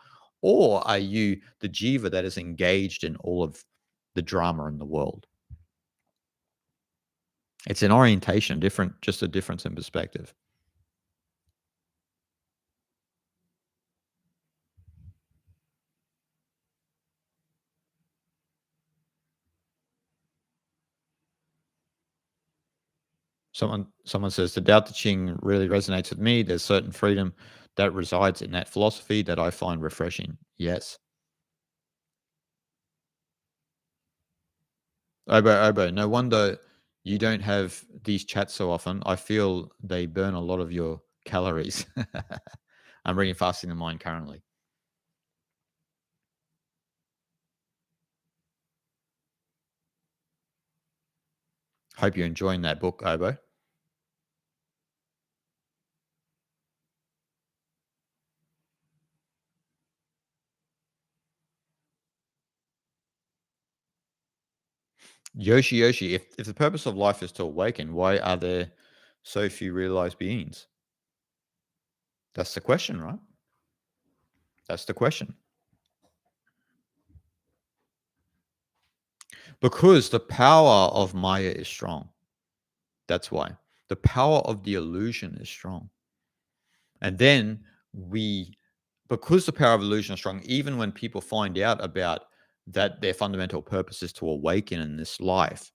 or are you the jiva that is engaged in all of the drama in the world? It's an orientation, just a difference in perspective. Someone says the Tao Te Ching really resonates with me. There's certain freedom that resides in that philosophy that I find refreshing. Yes. Obo, no wonder you don't have these chats so often. I feel they burn a lot of your calories. I'm reading Fasting the Mind currently. Hope you're enjoying that book, Obo. Yoshi, if the purpose of life is to awaken, why are there so few realized beings? That's the question, right? That's the question. Because the power of Maya is strong. That's why. The power of the illusion is strong. And then because the power of illusion is strong, even when people find out about that their fundamental purpose is to awaken in this life,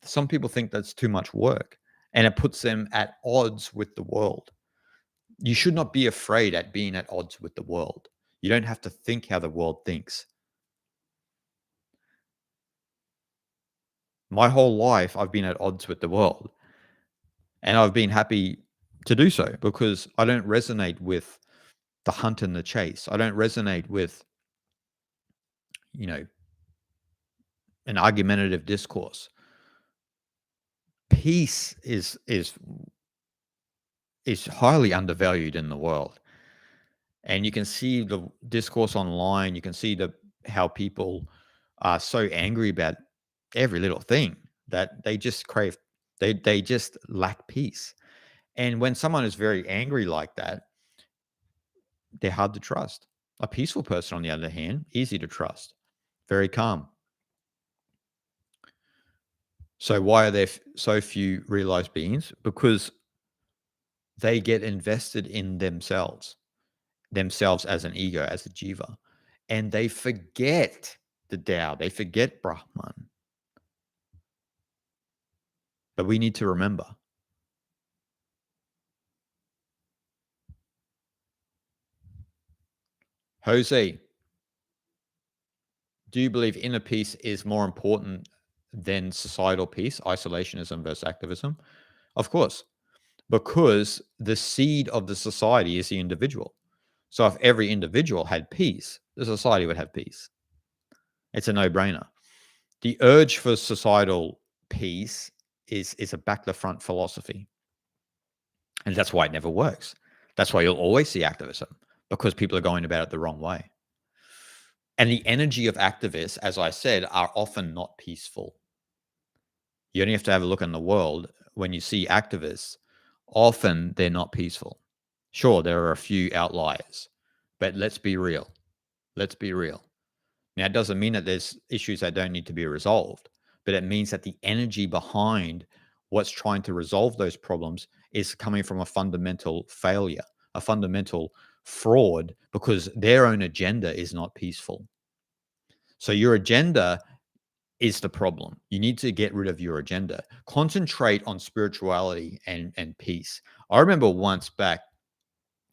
some people think that's too much work, and it puts them at odds with the world. You should not be afraid at being at odds with the world. You don't have to think how the world thinks. My whole life, I've been at odds with the world, and I've been happy to do so, because I don't resonate with the hunt and the chase. I don't resonate with, you know, an argumentative discourse. Peace is highly undervalued in the world. And you can see the discourse online, you can see how people are so angry about every little thing that they just crave, they just lack peace. And when someone is very angry like that, they're hard to trust. A peaceful person, on the other hand, easy to trust, very calm. So why are there so few realized beings? Because they get invested in themselves as an ego, as a jiva, and they forget the Tao, they forget Brahman. But we need to remember. Jose, do you believe inner peace is more important than societal peace, isolationism versus activism? Of course, because the seed of the society is the individual. So if every individual had peace, the society would have peace. It's a no-brainer. The urge for societal peace is a back to front philosophy. And that's why it never works. That's why you'll always see activism, because people are going about it the wrong way. And the energy of activists, as I said, are often not peaceful. You only have to have a look in the world. When you see activists, often they're not peaceful. Sure, there are a few outliers, but let's be real. Let's be real. Now, it doesn't mean that there's issues that don't need to be resolved, but it means that the energy behind what's trying to resolve those problems is coming from a fundamental failure, a fundamental fraud, because their own agenda is not peaceful. So your agenda is the problem. You need to get rid of your agenda. Concentrate on spirituality and peace. I remember once back,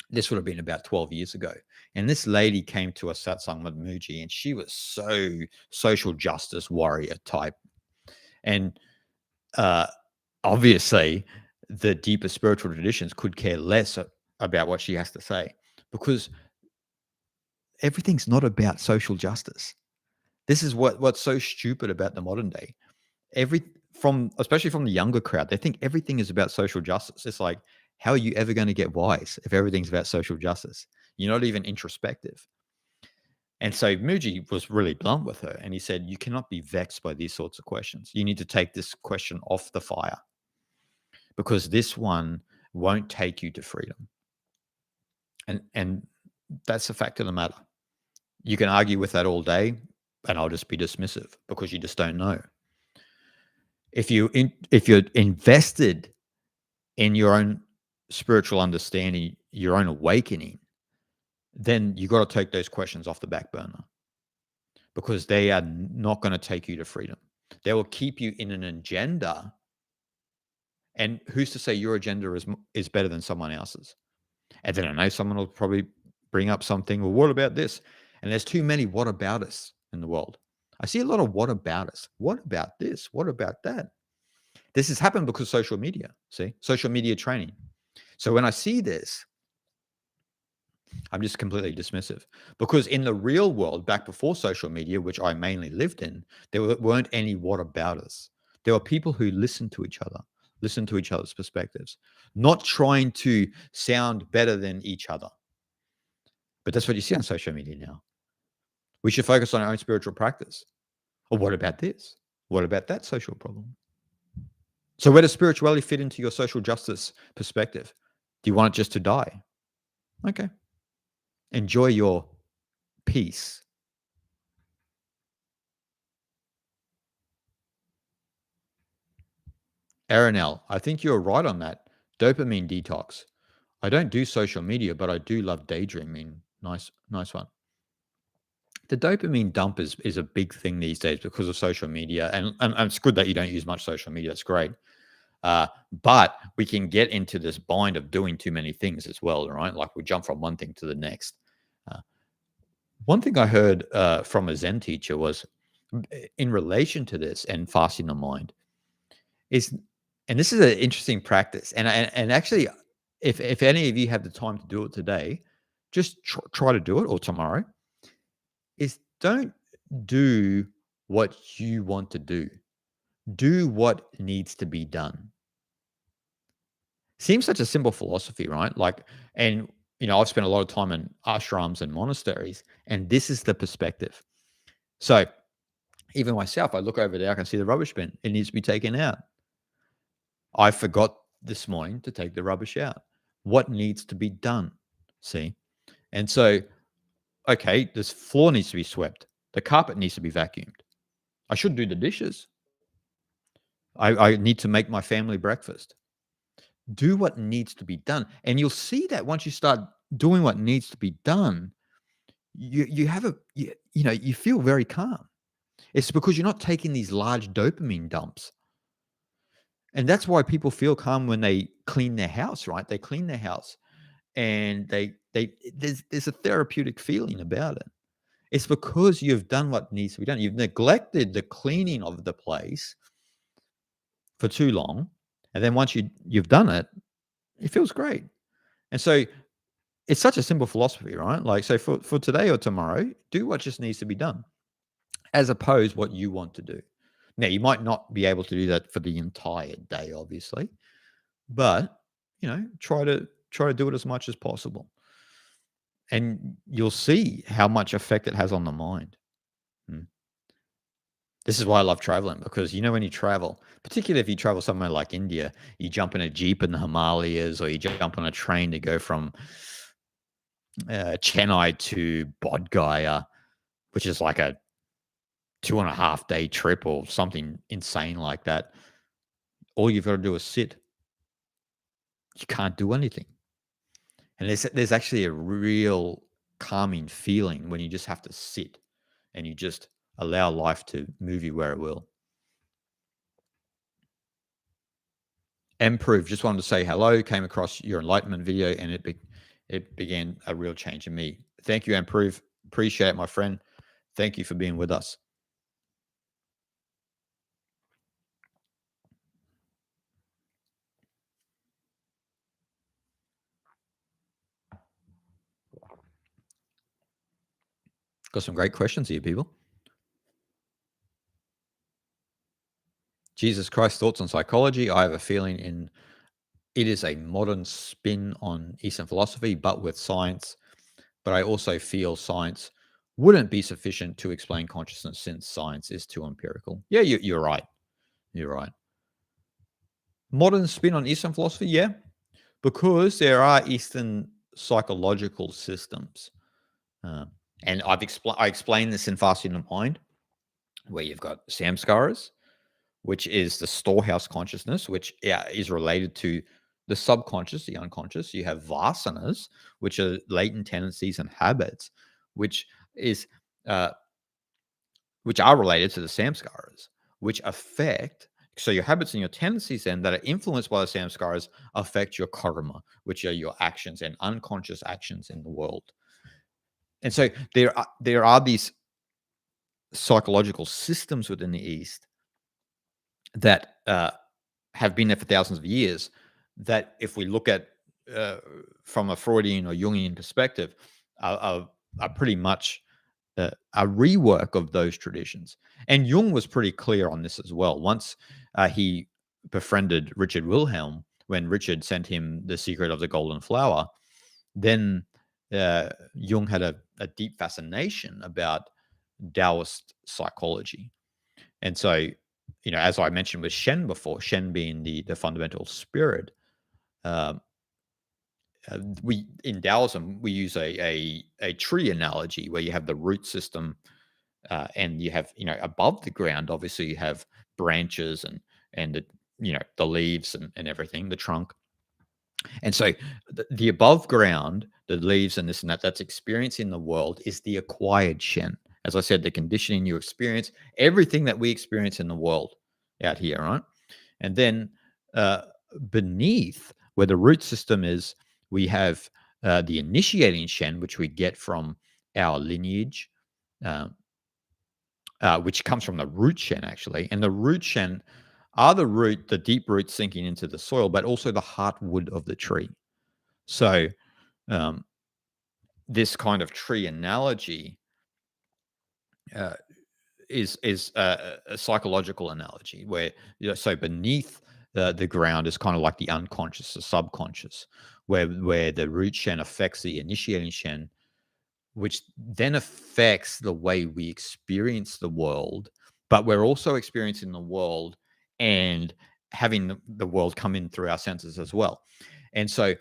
this would have been about 12 years ago, and this lady came to a satsang with Muji, and she was so social justice warrior type. And obviously, the deeper spiritual traditions could care less about what she has to say, because everything's not about social justice. This is what's so stupid about the modern day. Especially from the younger crowd, they think everything is about social justice. It's like, how are you ever going to get wise if everything's about social justice? You're not even introspective. And so Muji was really blunt with her, and he said, you cannot be vexed by these sorts of questions. You need to take this question off the fire, because this one won't take you to freedom. And that's the fact of the matter. You can argue with that all day, and I'll just be dismissive, because you just don't know. If you're invested in your own spiritual understanding, your own awakening, then you got to take those questions off the back burner, because they are not going to take you to freedom. They will keep you in an agenda. And who's to say your agenda is better than someone else's? And then I know someone will probably bring up something, well, what about this? And there's too many what about us in the world. I see a lot of what about us. What about this? What about that? This has happened because social media, social media training. So when I see this, I'm just completely dismissive, because in the real world, back before social media, which I mainly lived in, there weren't any what about us. There were people who listened to each other, listened to each other's perspectives, not trying to sound better than each other. But that's what you see on social media now. We should focus on our own spiritual practice. Or what about this? What about that social problem? So where does spirituality fit into your social justice perspective? Do you want it just to die? Okay. Enjoy your peace. Aranel, I think you're right on that. Dopamine detox. I don't do social media, but I do love daydreaming. Nice one. The dopamine dump is a big thing these days because of social media. And it's good that you don't use much social media. That's great. But we can get into this bind of doing too many things as well, right? Like we jump from one thing to the next. One thing I heard from a Zen teacher was, in relation to this and fasting the mind, is, and this is an interesting practice. And actually, if any of you have the time to do it today, just try to do it, or tomorrow, is don't do what you want to do. Do what needs to be done. Seems such a simple philosophy, right? Like, and I've spent a lot of time in ashrams and monasteries, and this is the perspective. So even myself, I look over there, I can see the rubbish bin. It needs to be taken out. I forgot this morning to take the rubbish out. What needs to be done? See? And so, okay, this floor needs to be swept. The carpet needs to be vacuumed. I should do the dishes. I need to make my family breakfast. Do what needs to be done. And you'll see that once you start doing what needs to be done, you have you feel very calm. It's because you're not taking these large dopamine dumps. And that's why people feel calm when they clean their house, right? They clean their house and there's a therapeutic feeling about it. It's because you've done what needs to be done. You've neglected the cleaning of the place for too long. And then once you've done it, it feels great. And so it's such a simple philosophy, right? Like, so for today or tomorrow, do what just needs to be done, as opposed what you want to do. Now, you might not be able to do that for the entire day, obviously, but try to do it as much as possible, and you'll see how much effect it has on the mind. This is why I love traveling, because when you travel, particularly if you travel somewhere like India, you jump in a jeep in the Himalayas, or you jump on a train to go from Chennai to Bodh Gaya, which is like a 2.5-day trip or something insane like that. All you've got to do is sit. You can't do anything. And there's actually a real calming feeling when you just have to sit and you just allow life to move you where it will. Improve, just wanted to say hello. Came across your enlightenment video, and it began a real change in me. Thank you, Improve. Appreciate it, my friend. Thank you for being with us. Got some great questions here, people. Jesus Christ, thoughts on psychology. I have a feeling it is a modern spin on Eastern philosophy, but with science. But I also feel science wouldn't be sufficient to explain consciousness, since science is too empirical. Yeah, you're right. You're right. Modern spin on Eastern philosophy, yeah, because there are Eastern psychological systems. And I explained this in Fasting the Mind, where you've got samskaras, which is the storehouse consciousness, which is related to the subconscious, the unconscious. You have vasanas, which are latent tendencies and habits, which are related to the samskaras, which affect. So your habits and your tendencies then that are influenced by the samskaras affect your karma, which are your actions and unconscious actions in the world. And so there are these psychological systems within the East that have been there for thousands of years, that if we look at from a Freudian or Jungian perspective, are pretty much a rework of those traditions. And Jung was pretty clear on this as well. Once he befriended Richard Wilhelm, when Richard sent him The Secret of the Golden Flower, then Jung had a deep fascination about Taoist psychology. And so, as I mentioned with Shen before, Shen being the fundamental spirit, we in Taoism we use a tree analogy, where you have the root system, and you have above the ground. Obviously, you have branches and the leaves and everything, the trunk. And so the above ground, the leaves and this and that's experiencing the world, is the acquired Shen. As I said, the conditioning you experience, everything that we experience in the world out here, right? And then beneath, where the root system is, we have the initiating Shen, which we get from our lineage, which comes from the root Shen, actually. And the root Shen are the deep roots sinking into the soil, but also the heartwood of the tree. So this kind of tree analogy uh, is a psychological analogy where, so beneath the ground is kind of like the unconscious, the subconscious, where the root shen affects the initiating shen, which then affects the way we experience the world, but we're also experiencing the world and having the world come in through our senses as well. And so,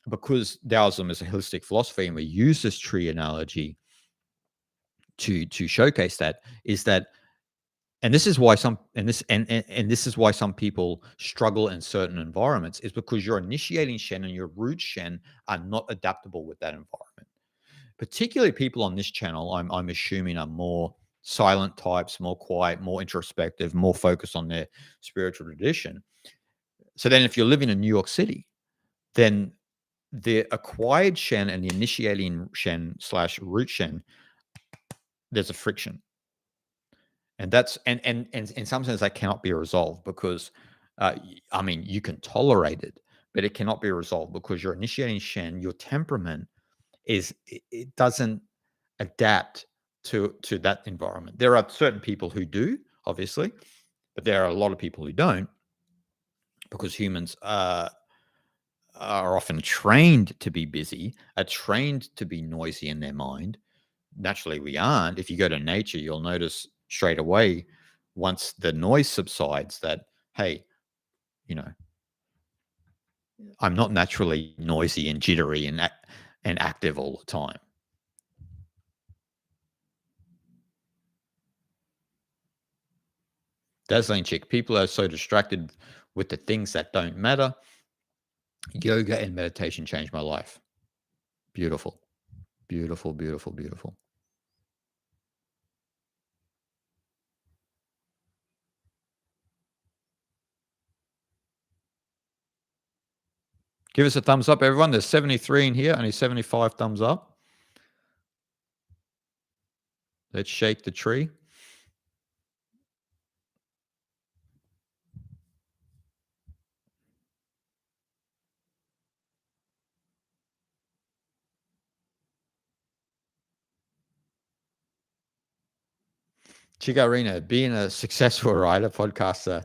because Taoism is a holistic philosophy, and we use this tree analogy to showcase that, is that, and this is why some and this is why some people struggle in certain environments, is because your initiating shen and your root shen are not adaptable with that environment. Particularly people on this channel, I'm assuming, are more silent types, more quiet, more introspective, more focused on their spiritual tradition. So then if you're living in New York City, then the acquired shen and the initiating shen slash root shen, there's a friction. And that's and in some sense that cannot be resolved because I mean, you can tolerate it, but it cannot be resolved because your initiating shen, your temperament, it doesn't adapt to that environment. There are certain people who do, obviously, but there are a lot of people who don't, because humans are often trained to be busy, are trained to be noisy in their mind. Naturally, we aren't. If you go to nature, you'll notice straight away, once the noise subsides, that, hey, you know, I'm not naturally noisy and jittery and active all the time. Dazzling chick. People are so distracted with the things that don't matter. Yoga and meditation changed my life. Beautiful. Beautiful, beautiful, beautiful. Give us a thumbs up, everyone. There's 73 in here, only 75 thumbs up. Let's shake the tree. Chigarina, being a successful writer, podcaster,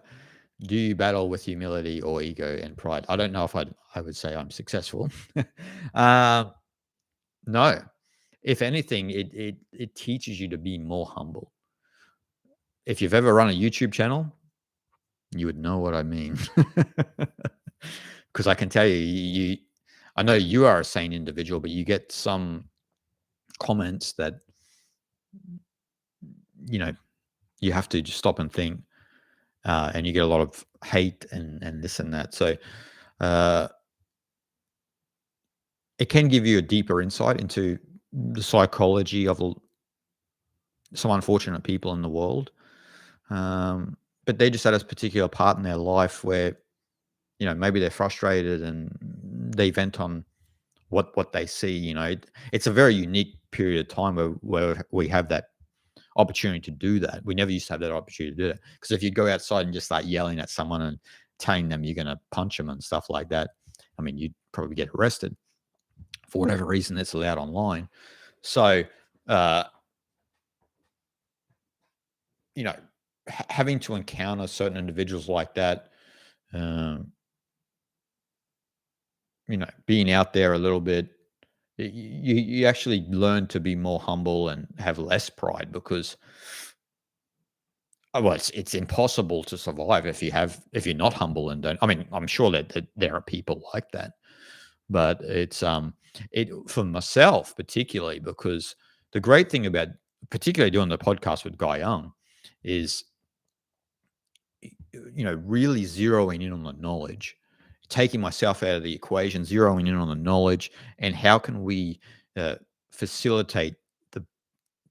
do you battle with humility or ego and pride? I don't know if I would say I'm successful. um, no. If anything, it teaches you to be more humble. If you've ever run a YouTube channel, you would know what I mean. Because I can tell you, I know you are a sane individual, but you get some comments that, you know, you have to just stop and think, and you get a lot of hate and this and that. So uh, it can give you a deeper insight into the psychology of some unfortunate people in the world. But they just had a particular part in their life where, maybe they're frustrated and they vent on what they see. It's a very unique period of time where we have that opportunity to do that. We never used to have that opportunity to do that, because if you go outside and just start yelling at someone and telling them you're going to punch them and stuff like that, I mean, you'd probably get arrested for whatever reason that's allowed online. So, uh, having to encounter certain individuals like that, um, being out there a little bit, you actually learn to be more humble and have less pride, because well, it's impossible to survive if you're not humble and don't. I mean, I'm sure that there are people like that, but it's it for myself particularly, because the great thing about particularly doing the podcast with Guy Young is, really zeroing in on the knowledge, taking myself out of the equation, zeroing in on the knowledge, and how can we uh, facilitate the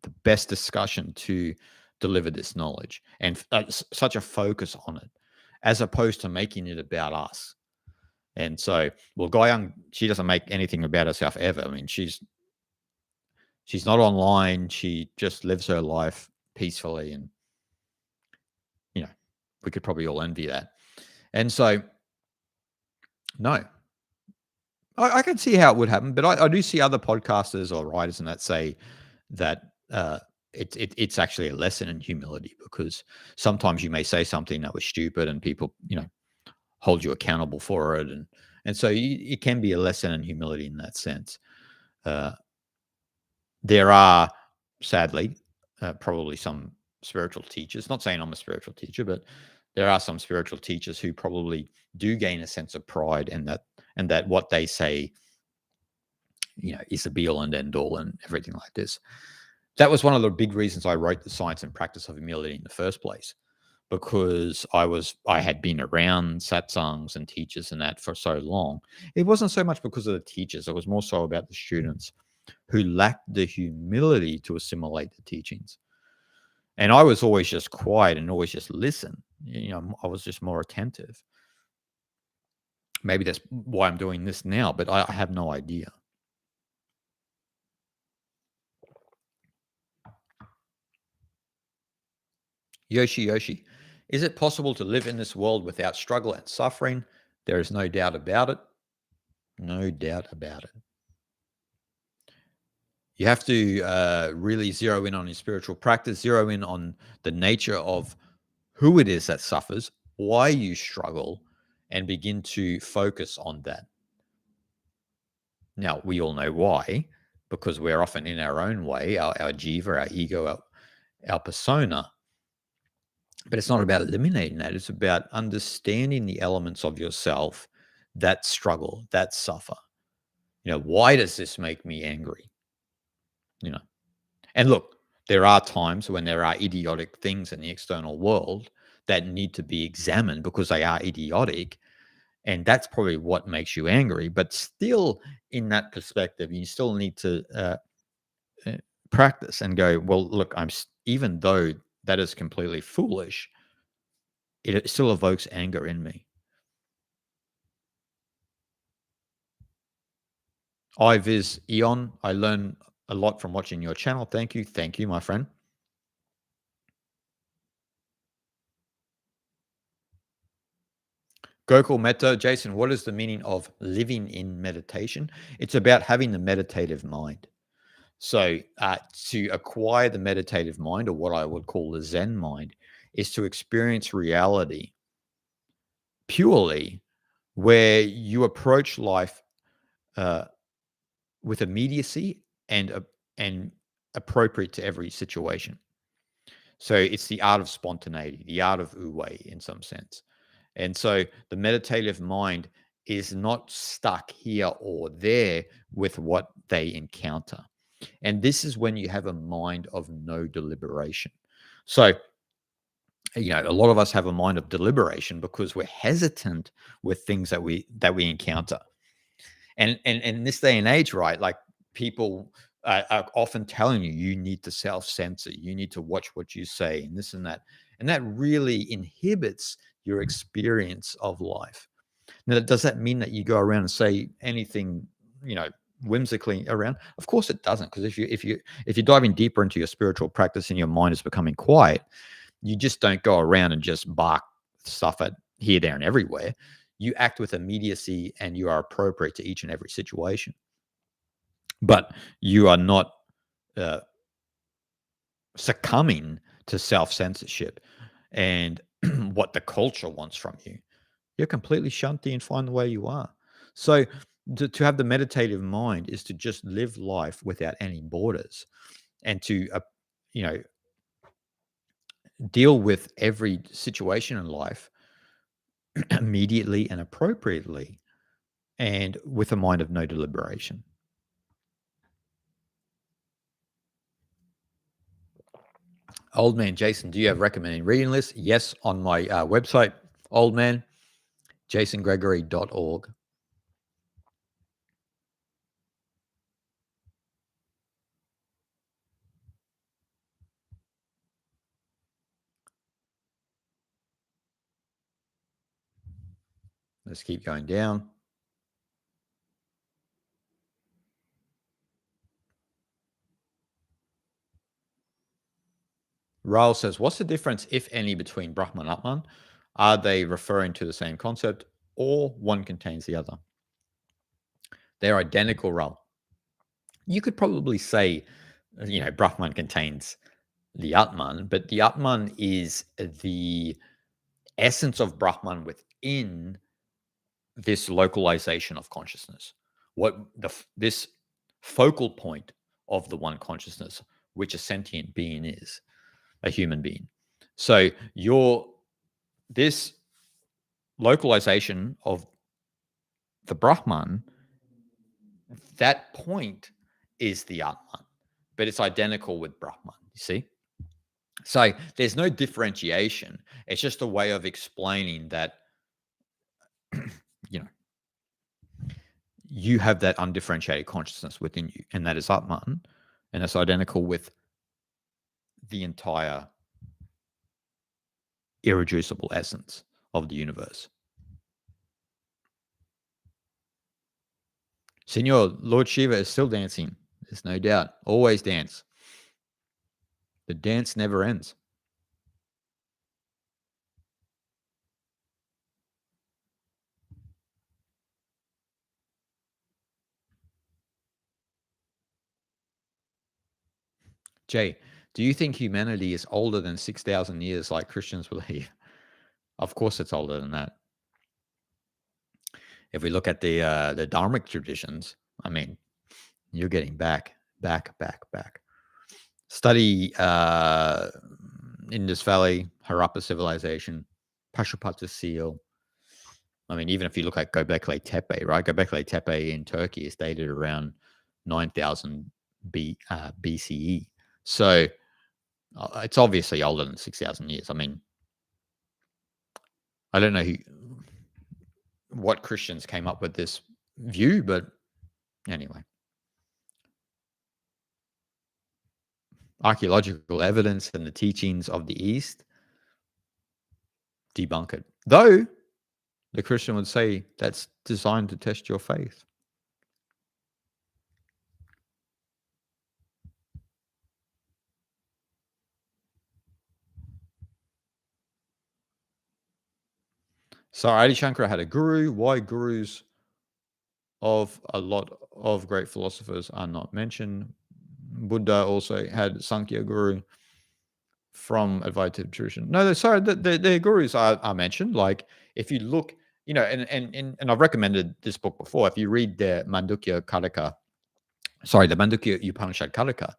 the best discussion to deliver this knowledge, and such a focus on it, as opposed to making it about us. And so, well, Guy Young, she doesn't make anything about herself ever. I mean, she's not online. She just lives her life peacefully, and you know, we could probably all envy that. And so, no, I can see how it would happen, but I do see other podcasters or writers and that say that it's actually a lesson in humility, because sometimes you may say something that was stupid and people, hold you accountable for it, and so it can be a lesson in humility in that sense. Uh, there are, sadly, probably some spiritual teachers. Not saying I'm a spiritual teacher, but there are some spiritual teachers who probably do gain a sense of pride, and that what they say, is the be all and end all and everything like this. That was one of the big reasons I wrote The Science and Practice of Humility in the first place, because I had been around satsangs and teachers and that for so long. It wasn't so much because of the teachers, it was more so about the students who lacked the humility to assimilate the teachings. And I was always just quiet and always just listen. I was just more attentive. Maybe that's why I'm doing this now, but I have no idea. Yoshi, is it possible to live in this world without struggle and suffering? There is no doubt about it. No doubt about it. You have to really zero in on your spiritual practice, zero in on the nature of who it is that suffers, why you struggle, and begin to focus on that. Now, we all know why, because we're often in our own way, our jiva, our ego, our persona. But it's not about eliminating that. It's about understanding the elements of yourself that struggle, that suffer. Why does this make me angry? And look, there are times when there are idiotic things in the external world that need to be examined because they are idiotic. And that's probably what makes you angry. But still, in that perspective, you still need to practice and go, well, look, even though that is completely foolish, it still evokes anger in me. Viz Eon, I learn a lot from watching your channel. Thank you. Thank you, my friend. Gokul Metta, Jason, what is the meaning of living in meditation? It's about having the meditative mind. So to acquire the meditative mind, or what I would call the Zen mind, is to experience reality purely, where you approach life with immediacy and appropriate to every situation. So it's the art of spontaneity, the art of wu-wei in some sense. And so the meditative mind is not stuck here or there with what they encounter. And this is when you have a mind of no deliberation. So, a lot of us have a mind of deliberation because we're hesitant with things that we encounter. And in this day and age, right, like people are often telling you need to self-censor, you need to watch what you say, and this and that. And that really inhibits your experience of life. Now, does that mean that you go around and say anything, whimsically around? Of course it doesn't, because if you're diving deeper into your spiritual practice and your mind is becoming quiet, you just don't go around and just bark stuff at here, there, and everywhere. You act with immediacy and you are appropriate to each and every situation. But you are not succumbing to self-censorship and what the culture wants from you. You're completely shanti and fine the way you are. So to have the meditative mind is to just live life without any borders, and to deal with every situation in life immediately and appropriately, and with a mind of no deliberation. Old Man Jason, do you have recommended reading lists? Yes, on my website, oldmanjasongregory.org. Let's keep going down. Raul says, what's the difference, if any, between Brahman and Atman? Are they referring to the same concept, or one contains the other? They're identical role. You could probably say, Brahman contains the Atman, but the Atman is the essence of Brahman within this localization of consciousness. This focal point of the one consciousness, which a sentient being is, a human being. So this localization of the Brahman, that point is the Atman, but it's identical with Brahman, you see? So there's no differentiation. It's just a way of explaining that, you have that undifferentiated consciousness within you, and that is Atman, and it's identical with the entire irreducible essence of the universe. Senor, Lord Shiva is still dancing. There's no doubt. Always dance. The dance never ends. Jay, do you think humanity is older than 6,000 years like Christians believe? Of course it's older than that. If we look at the Dharmic traditions, I mean, you're getting back. Study Indus Valley, Harappa civilization, Pashupata seal. I mean, even if you look at Göbekli Tepe, right? Göbekli Tepe in Turkey is dated around 9,000 BCE. So it's obviously older than 6,000 years. I mean, I don't know what Christians came up with this view, but anyway. Archaeological evidence and the teachings of the East debunk it. Though the Christian would say that's designed to test your faith. So Adi Shankara had a guru. Why gurus of a lot of great philosophers are not mentioned? Buddha also had Sankhya guru from Advaita tradition. No, sorry, the gurus are mentioned. Like if you look, and I've recommended this book before. If you read the Mandukya Upanishad Karika,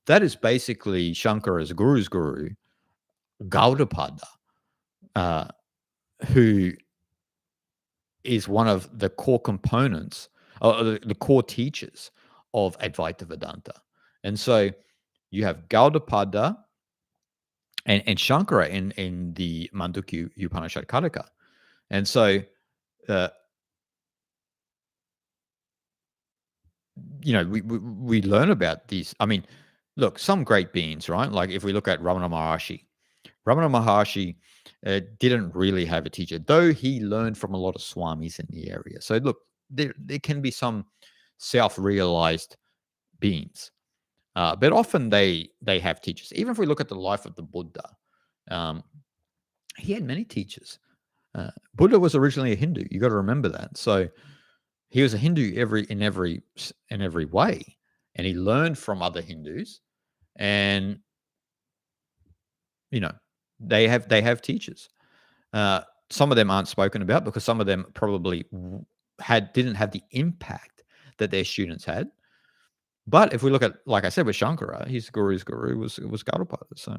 that is basically Shankara's guru's guru, Gaudapada, who is one of the core components, the core teachers of Advaita Vedanta. And so you have Gaudapada and Shankara in the Mandukya Upanishad Karika. And so, we learn about these. I mean, look, some great beings, right? Like if we look at Ramana Maharshi didn't really have a teacher, though he learned from a lot of swamis in the area. So look, there can be some self-realized beings, but often they have teachers. Even if we look at the life of the Buddha, he had many teachers. Buddha was originally a Hindu. You got to remember that. So he was a Hindu in every way, and he learned from other Hindus, and they have teachers. Some of them aren't spoken about because some of them probably didn't have the impact that their students had. But if we look at, like I said, with Shankara, his guru's guru was Gaudapada. So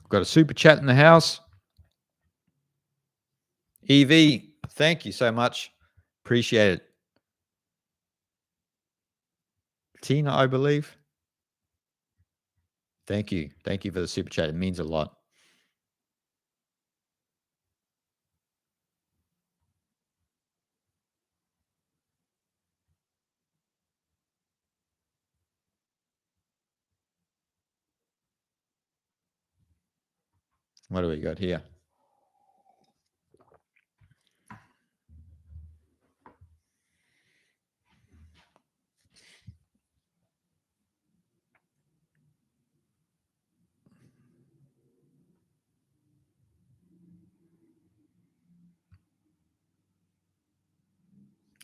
we've got a super chat in the house. EV, thank you so much. Appreciate it. Tina, I believe. Thank you. Thank you for the super chat. It means a lot. What do we got here?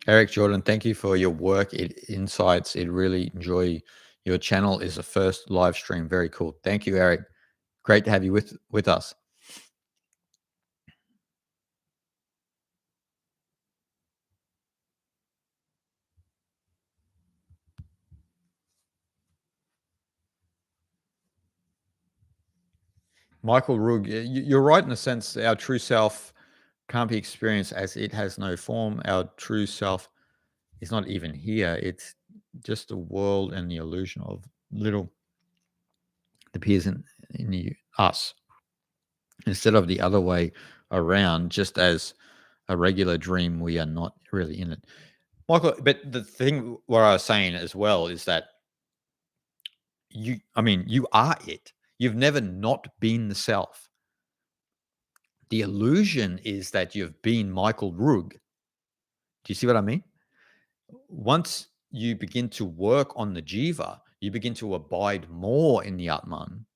Eric Jordan, thank you for your work, insights. It really enjoy your channel is the first live stream. Very cool. Thank you, Eric. Great to have you with us. Michael Rugg, you're right in the sense our true self can't be experienced as it has no form. Our true self is not even here. It's just the world and the illusion of little appears in us instead of the other way around, just as a regular dream, we are not really in it. Michael, but the thing what I was saying as well is that you are it. You've never not been the self. The illusion is that you've been Michael Rugg. Do you see what I mean? Once you begin to work on the jiva, you begin to abide more in the Atman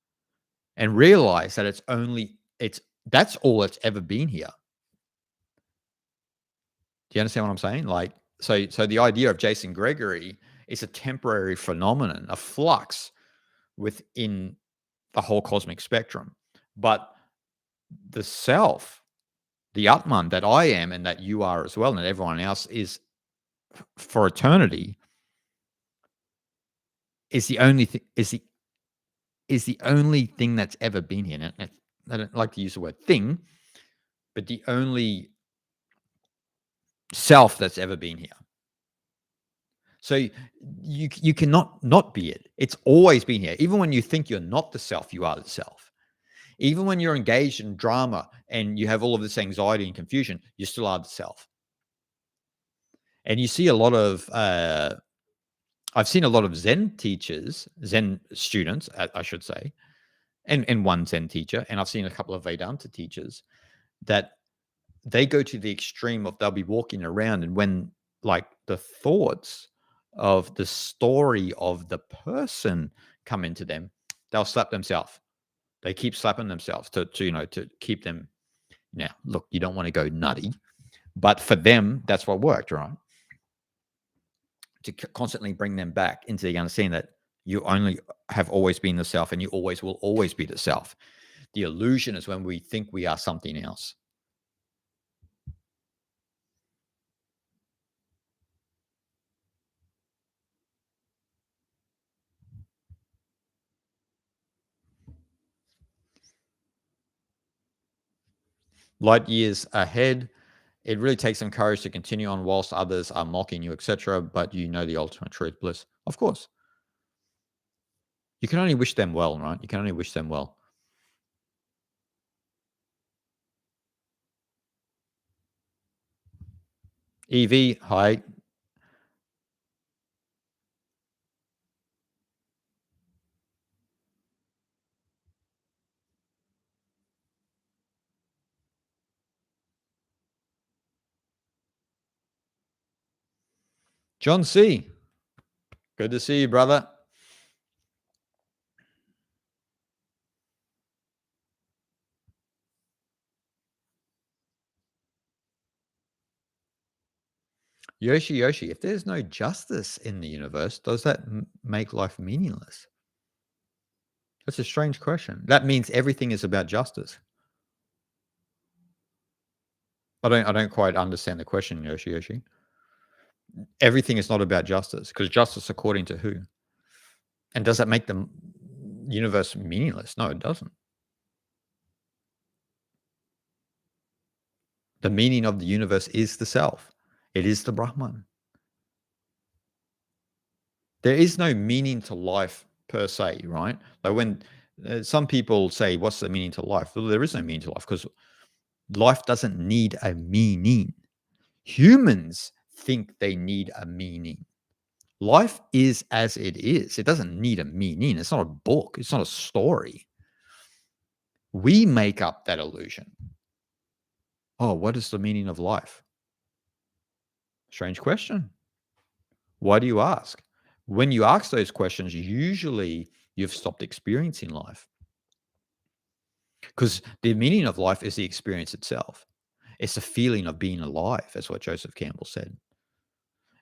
and realize that that's all that's ever been here. Do you understand what I'm saying? Like, so the idea of Jason Gregory is a temporary phenomenon, a flux within the whole cosmic spectrum. But the self, the Atman that I am and that you are as well, and that everyone else is for eternity, is the only thing is the only thing that's ever been here. And I don't like to use the word thing, but the only self that's ever been here. So you cannot not be it. It's always been here. Even when you think you're not the self, you are the self. Even when you're engaged in drama and you have all of this anxiety and confusion, you still are the self. And you see a lot of, I've seen a lot of Zen teachers, Zen students, I should say, and one Zen teacher, and I've seen a couple of Vedanta teachers that they go to the extreme of they'll be walking around, and when like the thoughts of the story of the person come into them, they'll slap themselves. They keep slapping themselves to keep them. Now, look, you don't want to go nutty, but for them, that's what worked, right? To constantly bring them back into the understanding that you only have always been the self and you always will always be the self. The illusion is when we think we are something else. Light years ahead, it really takes some courage to continue on whilst others are mocking you, etc. But you know the ultimate truth, bliss. Of course. You can only wish them well, right? You can only wish them well. EV, hi. John C. Good to see you, brother. Yoshi, if there's no justice in the universe, does that make life meaningless? That's a strange question. That means everything is about justice. I don't quite understand the question, Yoshi. Everything is not about justice, because justice according to who? And does that make the universe meaningless? No, it doesn't. The meaning of the universe is the self. It is the Brahman. There is no meaning to life per se, right? Like when some people say, what's the meaning to life? Well, there is no meaning to life because life doesn't need a meaning. Humans think they need a meaning. Life is as it is. It doesn't need a meaning. It's not a book. It's not a story. We make up that illusion. Oh, what is the meaning of life? Strange question. Why do you ask? When you ask those questions, usually you've stopped experiencing life. Because the meaning of life is the experience itself. It's the feeling of being alive. That's what Joseph Campbell said.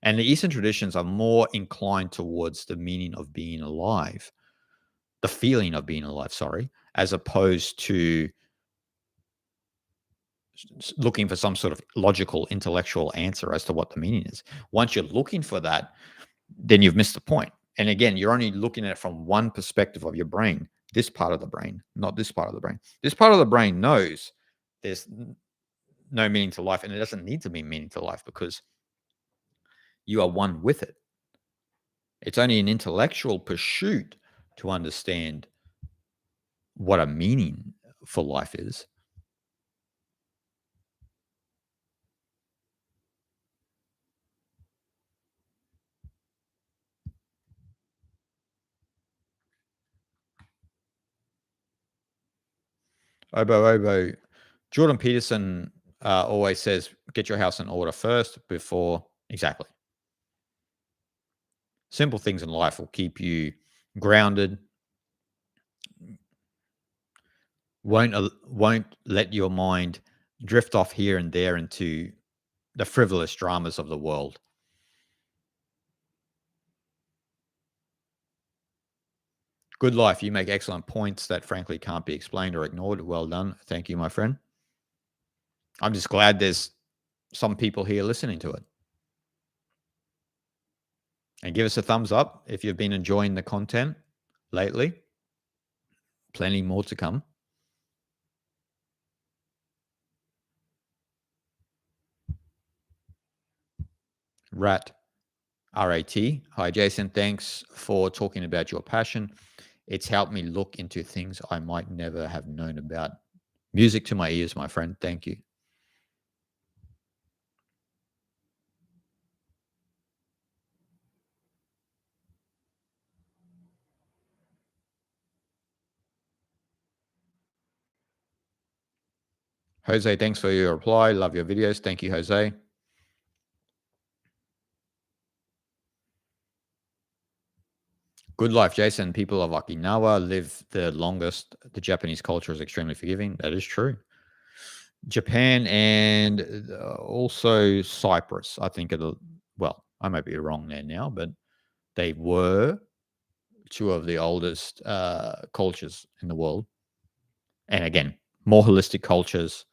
And the Eastern traditions are more inclined towards the meaning of being alive, the feeling of being alive, sorry, as opposed to looking for some sort of logical, intellectual answer as to what the meaning is. Once you're looking for that, then you've missed the point. And again, you're only looking at it from one perspective of your brain, this part of the brain, not this part of the brain. This part of the brain knows there's no meaning to life, and it doesn't need to be meaning to life because you are one with it. It's only an intellectual pursuit to understand what a meaning for life is. Obo, obo. Jordan Peterson always says, get your house in order first before. Exactly. Simple things in life will keep you grounded. Won't let your mind drift off here and there into the frivolous dramas of the world. Good life. You make excellent points that frankly can't be explained or ignored. Well done. Thank you, my friend. I'm just glad there's some people here listening to it. And give us a thumbs up if you've been enjoying the content lately. Plenty more to come. Rat, R-A-T. Hi, Jason. Thanks for talking about your passion. It's helped me look into things I might never have known about. Music to my ears, my friend. Thank you. Jose, thanks for your reply. Love your videos. Thank you, Jose. Good life, Jason. People of Okinawa live the longest. The Japanese culture is extremely forgiving. That is true. Japan and also Cyprus, I think, well, I might be wrong there now, but they were two of the oldest cultures in the world. And again, more holistic cultures.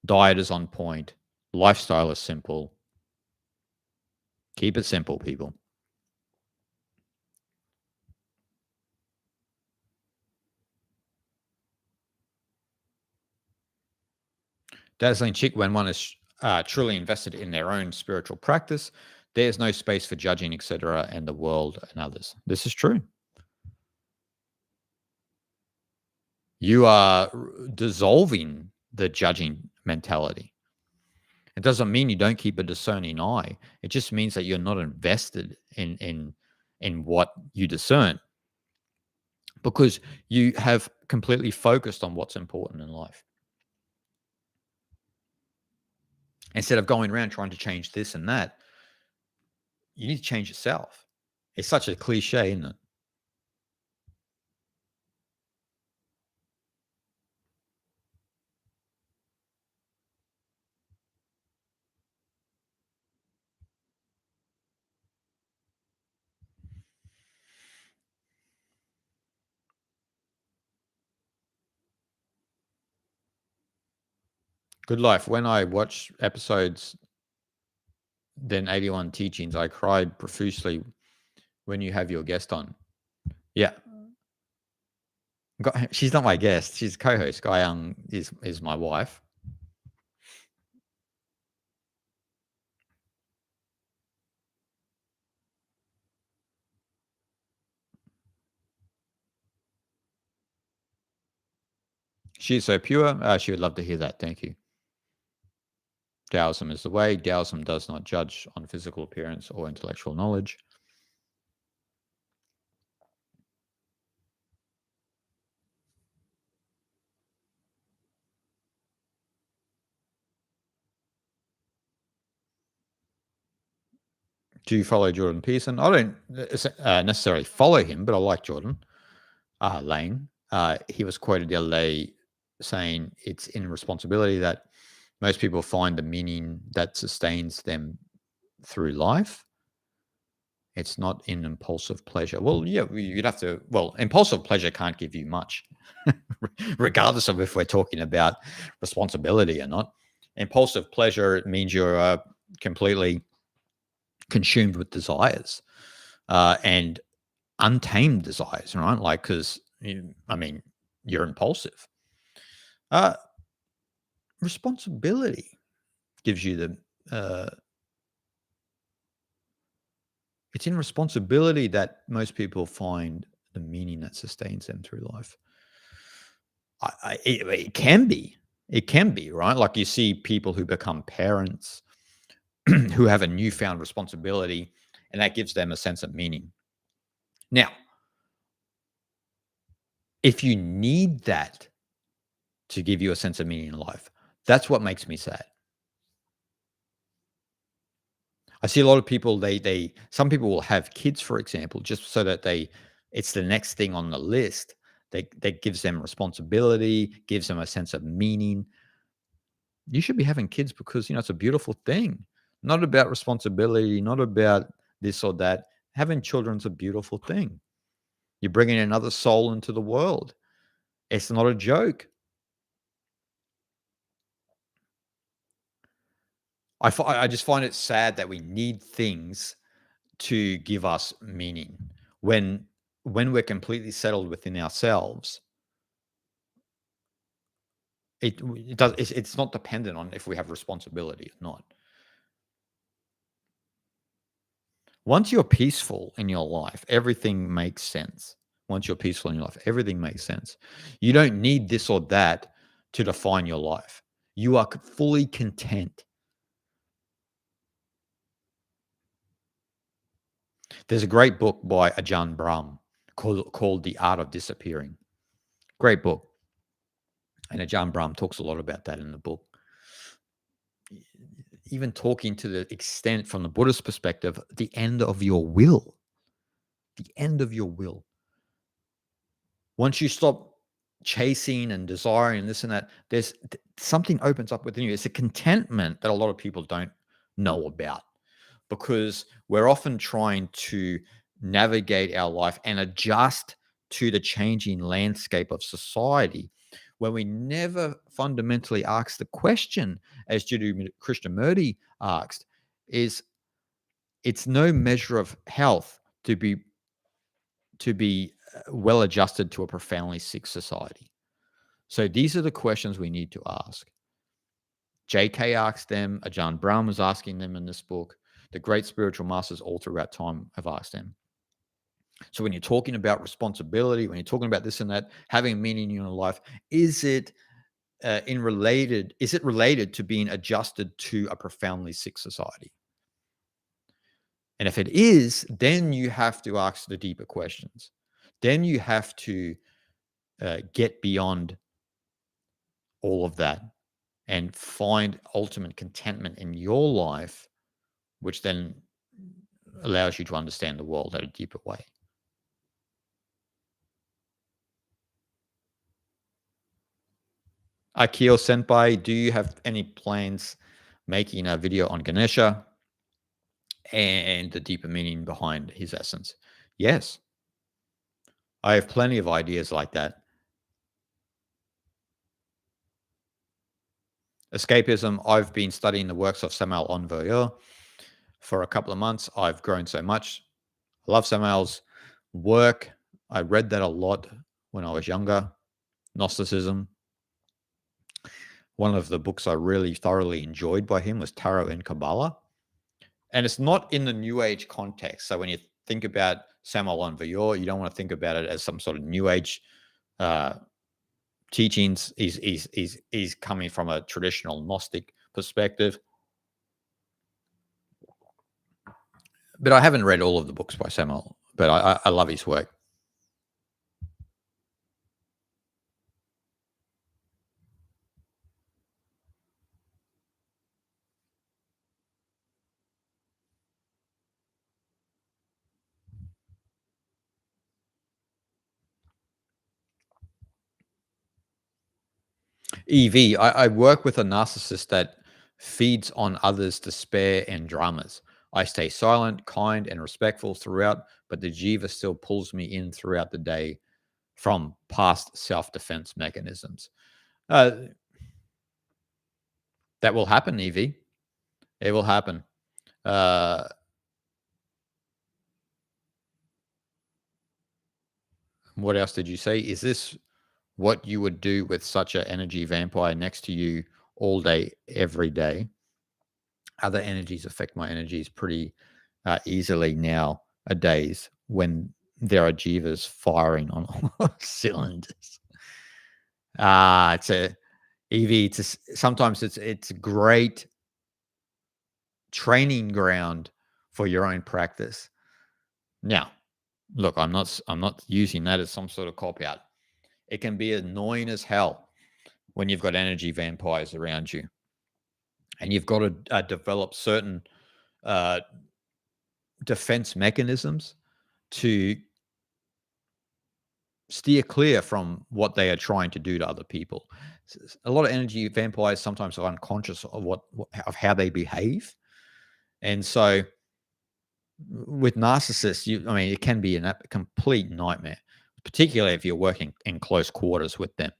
Diet is on point. Lifestyle is simple. Keep it simple, people. Dazzling chick, when one is truly invested in their own spiritual practice, there's no space for judging, etc., and the world and others. This is true. You are dissolving the judging mentality. It doesn't mean you don't keep a discerning eye. It just means that you're not invested in what you discern because you have completely focused on what's important in life. Instead of going around trying to change this and that, you need to change yourself. It's such a cliche, isn't it? Good life. When I watch episodes, then 81 teachings, I cried profusely when you have your guest on. Yeah. She's not my guest. She's co-host. Guyang is my wife. She's so pure. She would love to hear that. Thank you. Taoism is the way. Taoism does not judge on physical appearance or intellectual knowledge. Do you follow Jordan Peterson? I don't necessarily follow him, but I like Jordan Lane. He was quoted the other day saying it's in responsibility that most people find the meaning that sustains them through life. It's not in impulsive pleasure. Well, yeah, you'd have to. Well, impulsive pleasure can't give you much, regardless of if we're talking about responsibility or not. Impulsive pleasure, it means you're completely consumed with desires and untamed desires, right? Like, because, I mean, you're impulsive. Uh, Responsibility gives you the, it's in responsibility that most people find the meaning that sustains them through life. It can be. It can be, right? Like you see people who become parents who have a newfound responsibility, and that gives them a sense of meaning. Now, if you need that to give you a sense of meaning in life, that's what makes me sad. I see a lot of people, some people will have kids, for example, just so that it's the next thing on the list. That gives them responsibility, gives them a sense of meaning. You should be having kids because, it's a beautiful thing. Not about responsibility, not about this or that. Having children's a beautiful thing. You're bringing another soul into the world. It's not a joke. I just find it sad that we need things to give us meaning when we're completely settled within ourselves. It's not dependent on if we have responsibility or not. Once you're peaceful in your life, everything makes sense. Once you're peaceful in your life, everything makes sense. You don't need this or that to define your life. You are fully content. There's a great book by Ajahn Brahm called The Art of Disappearing. Great book. And Ajahn Brahm talks a lot about that in the book. Even talking to the extent from the Buddhist perspective, the end of your will. The end of your will. Once you stop chasing and desiring this and that, there's something opens up within you. It's a contentment that a lot of people don't know about, because we're often trying to navigate our life and adjust to the changing landscape of society, when we never fundamentally ask the question, as Jiddu Krishnamurti asked, is it's no measure of health to be well adjusted to a profoundly sick society. So these are the questions we need to ask. JK asked them, Ajahn Brahm was asking them in this book. The great spiritual masters all throughout time have asked them. So when you're talking about responsibility, when you're talking about this and that, having meaning in your life, is it related to being adjusted to a profoundly sick society? And if it is, then you have to ask the deeper questions. Then you have to get beyond all of that and find ultimate contentment in your life, which then allows you to understand the world at a deeper way. Akio Senpai, do you have any plans making a video on Ganesha and the deeper meaning behind his essence? Yes. I have plenty of ideas like that. Escapism, I've been studying the works of Samael Aun Weor for a couple of months. I've grown so much. I love Samael's work. I read that a lot when I was younger. Gnosticism. One of the books I really thoroughly enjoyed by him was Tarot and Kabbalah. And it's not in the New Age context. So when you think about Samael Aun Weor, you don't want to think about it as some sort of New Age teachings. He's coming from a traditional Gnostic perspective. But I haven't read all of the books by Samael, but I love his work. I work with a narcissist that feeds on others' despair and dramas. I stay silent, kind, and respectful throughout, but the jiva still pulls me in throughout the day from past self-defense mechanisms. Uh, that will happen, Evie. It will happen. Uh, what else did you say? Is this what you would do with such an energy vampire next to you all day, every day? Other energies affect my energies pretty easily nowadays when there are jivas firing on all cylinders. It's a EV. Sometimes it's a great training ground for your own practice. Now, look, I'm not using that as some sort of cop out. It can be annoying as hell when you've got energy vampires around you, and you've got to develop certain uh, defense mechanisms to steer clear from what they are trying to do to other people. A lot of energy vampires sometimes are unconscious of of how they behave, and so with narcissists, I mean, it can be a complete nightmare, particularly if you're working in close quarters with them.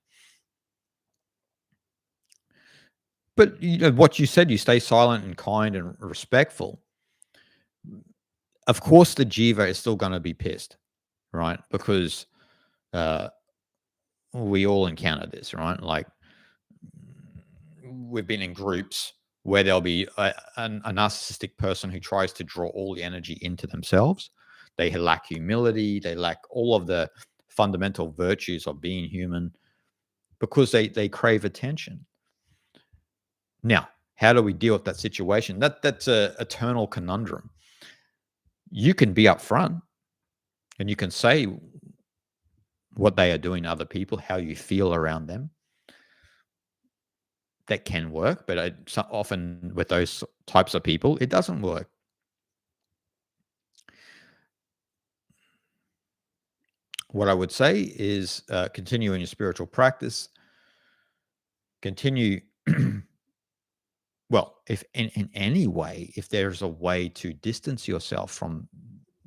But what you said, you stay silent and kind and respectful. Of course, the jiva is still going to be pissed, right? Because uh, we all encounter this, right? Like we've been in groups where there'll be a narcissistic person who tries to draw all the energy into themselves. They lack humility. They lack all of the fundamental virtues of being human because they crave attention. Now, how do we deal with that situation? That's a eternal conundrum. You can be upfront and you can say what they are doing to other people, how you feel around them. That can work, but often with those types of people, it doesn't work. What I would say is continue in your spiritual practice. Continue, well, if in any way, if there's a way to distance yourself from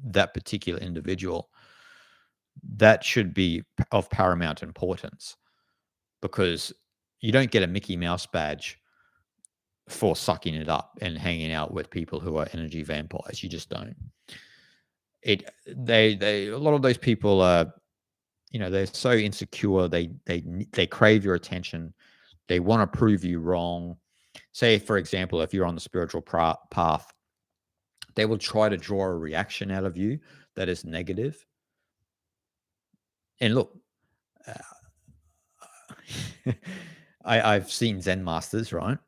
that particular individual, that should be of paramount importance because you don't get a Mickey Mouse badge for sucking it up and hanging out with people who are energy vampires. You just don't. A lot of those people are, they're so insecure. They crave your attention. They want to prove you wrong. Say, for example, if you're on the spiritual path, they will try to draw a reaction out of you that is negative. And look, I've seen Zen masters, right?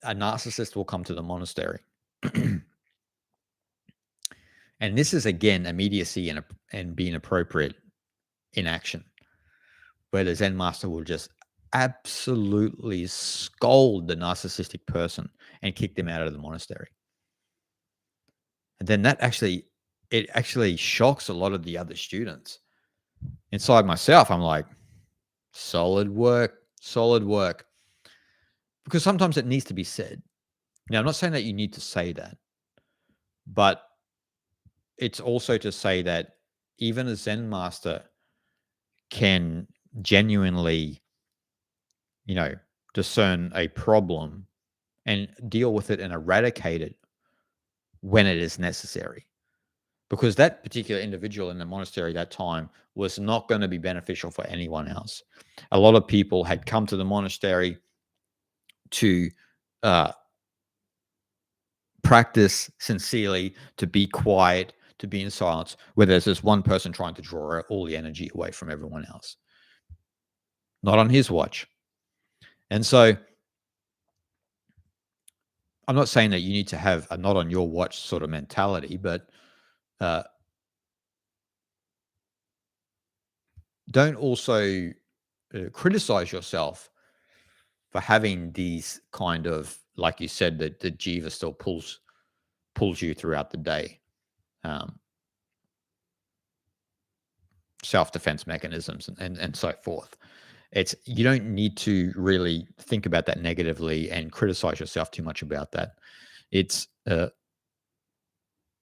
A narcissist will come to the monastery. And this is, again, immediacy and being appropriate in action, where the Zen master will just absolutely scold the narcissistic person and kick them out of the monastery. And then it actually shocks a lot of the other students. Inside myself, I'm like, solid work. Because sometimes it needs to be said. Now, I'm not saying that you need to say that, but it's also to say that even a Zen master can genuinely, discern a problem and deal with it and eradicate it when it is necessary. Because that particular individual in the monastery that time was not going to be beneficial for anyone else. A lot of people had come to the monastery to practice sincerely, to be quiet, to be in silence, where there's this one person trying to draw all the energy away from everyone else. Not on his watch. And so I'm not saying that you need to have a not on your watch sort of mentality, but don't also criticize yourself for having these kind of, like you said, that the jiva still pulls you throughout the day. Self-defense mechanisms and so forth. You don't need to really think about that negatively and criticize yourself too much about that. It's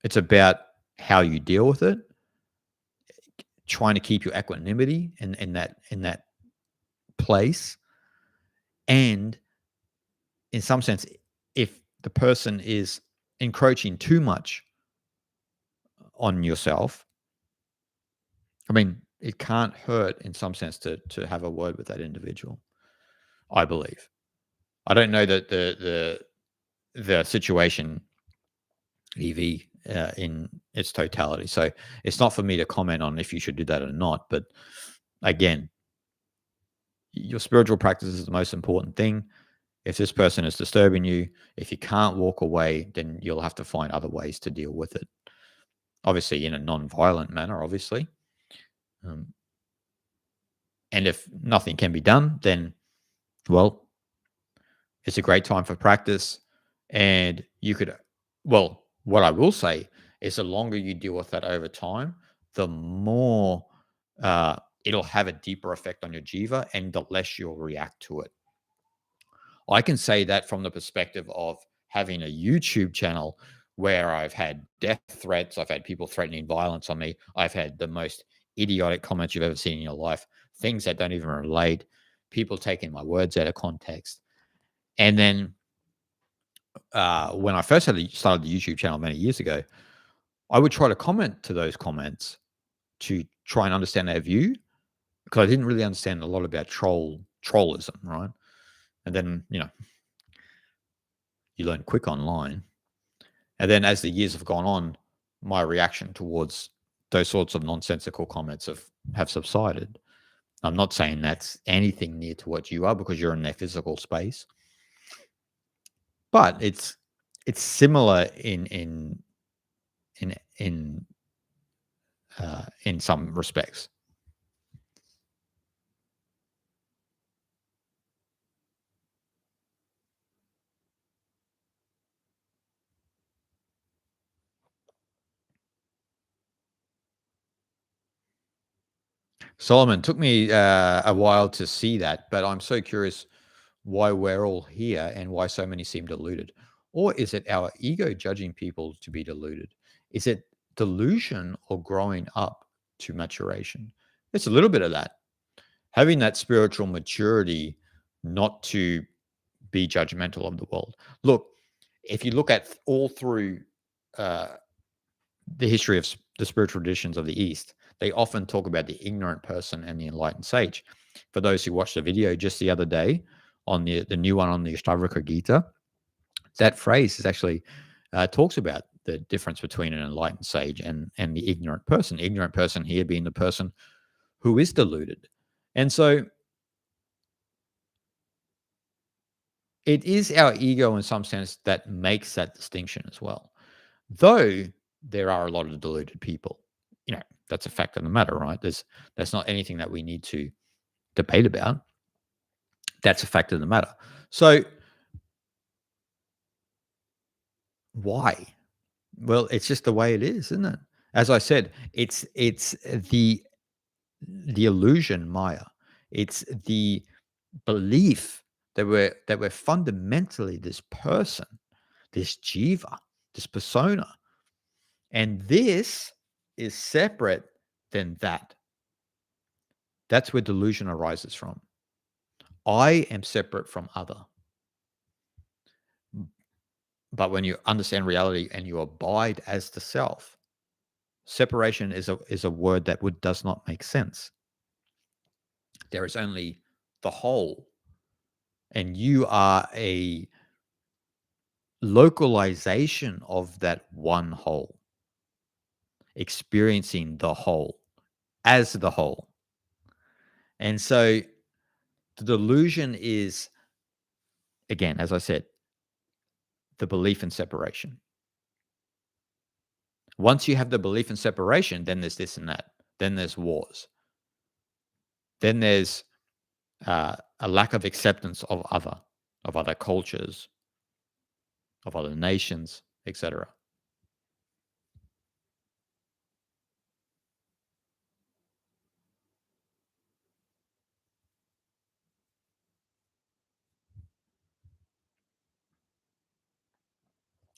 It's about how you deal with it, trying to keep your equanimity in that place, and in some sense, if the person is encroaching too much on yourself, I mean, it can't hurt in some sense to have a word with that individual. I believe. I don't know that the situation EV in its totality. So it's not for me to comment on if you should do that or not. But again, your spiritual practice is the most important thing. If this person is disturbing you, if you can't walk away, then you'll have to find other ways to deal with it. Obviously, in a non-violent manner, obviously. Um, and if nothing can be done, then, well, it's a great time for practice. And you could, well, what I will say is the longer you deal with that over time, the more uh, it'll have a deeper effect on your jiva and the less you'll react to it. I can say that from the perspective of having a YouTube channel where I've had death threats, I've had people threatening violence on me, I've had the most idiotic comments you've ever seen in your life, things that don't even relate, people taking my words out of context. And then when I first started the YouTube channel many years ago, I would try to comment to those comments to try and understand their view because I didn't really understand a lot about trollism, right? And then you learn quick online, and then as the years have gone on, my reaction towards those sorts of nonsensical comments have subsided. I'm not saying that's anything near to what you are because you're in their physical space, but it's similar in in some respects. Solomon, took me a while to see that, but I'm so curious why we're all here and why so many seem deluded. Or is it our ego judging people to be deluded? Is it delusion or growing up to maturation? It's a little bit of that. Having that spiritual maturity not to be judgmental of the world. Look, if you look at all through uh, the history of the spiritual traditions of the East, they often talk about the ignorant person and the enlightened sage. For those who watched the video just the other day on the new one on the Ashtavakra Gita, that phrase is actually talks about the difference between an enlightened sage and the ignorant person. Ignorant person here being the person who is deluded. And so it is our ego in some sense that makes that distinction as well. Though there are a lot of deluded people, that's a fact of the matter, right? That's not anything that we need to debate about. That's a fact of the matter. So why? Well, it's just the way it is, isn't it? As I said, it's the illusion, Maya. It's the belief that we're fundamentally this person, this jiva, this persona, and this is separate than that. That's where delusion arises from. I am separate from other. But when you understand reality and you abide as the self, separation is a word that does not make sense. There is only the whole, and you are a localization of that one whole, experiencing the whole as the whole. And so the delusion is, again, as I said, the belief in separation. Once you have the belief in separation, then there's this and that. Then there's wars. Then there's a lack of acceptance of other cultures, of other nations, etc.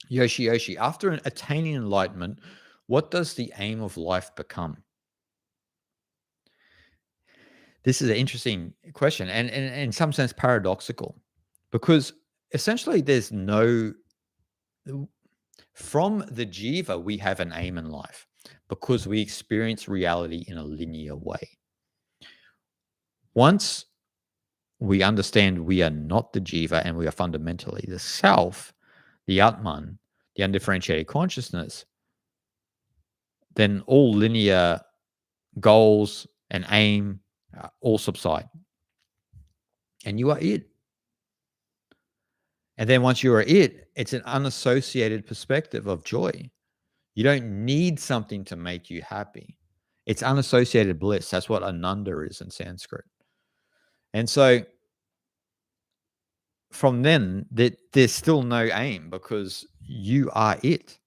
Yoshi, after attaining enlightenment, what does the aim of life become? This is an interesting question and in some sense paradoxical because essentially there's no from the jiva we have an aim in life because we experience reality in a linear way. Once we understand we are not the jiva and we are fundamentally the self, the Atman, the undifferentiated consciousness, then all linear goals and aim all subside. And you are it. And then once you are it, it's an unassociated perspective of joy. You don't need something to make you happy. It's unassociated bliss. That's what ananda is in Sanskrit. And so from then, there's still no aim because you are it.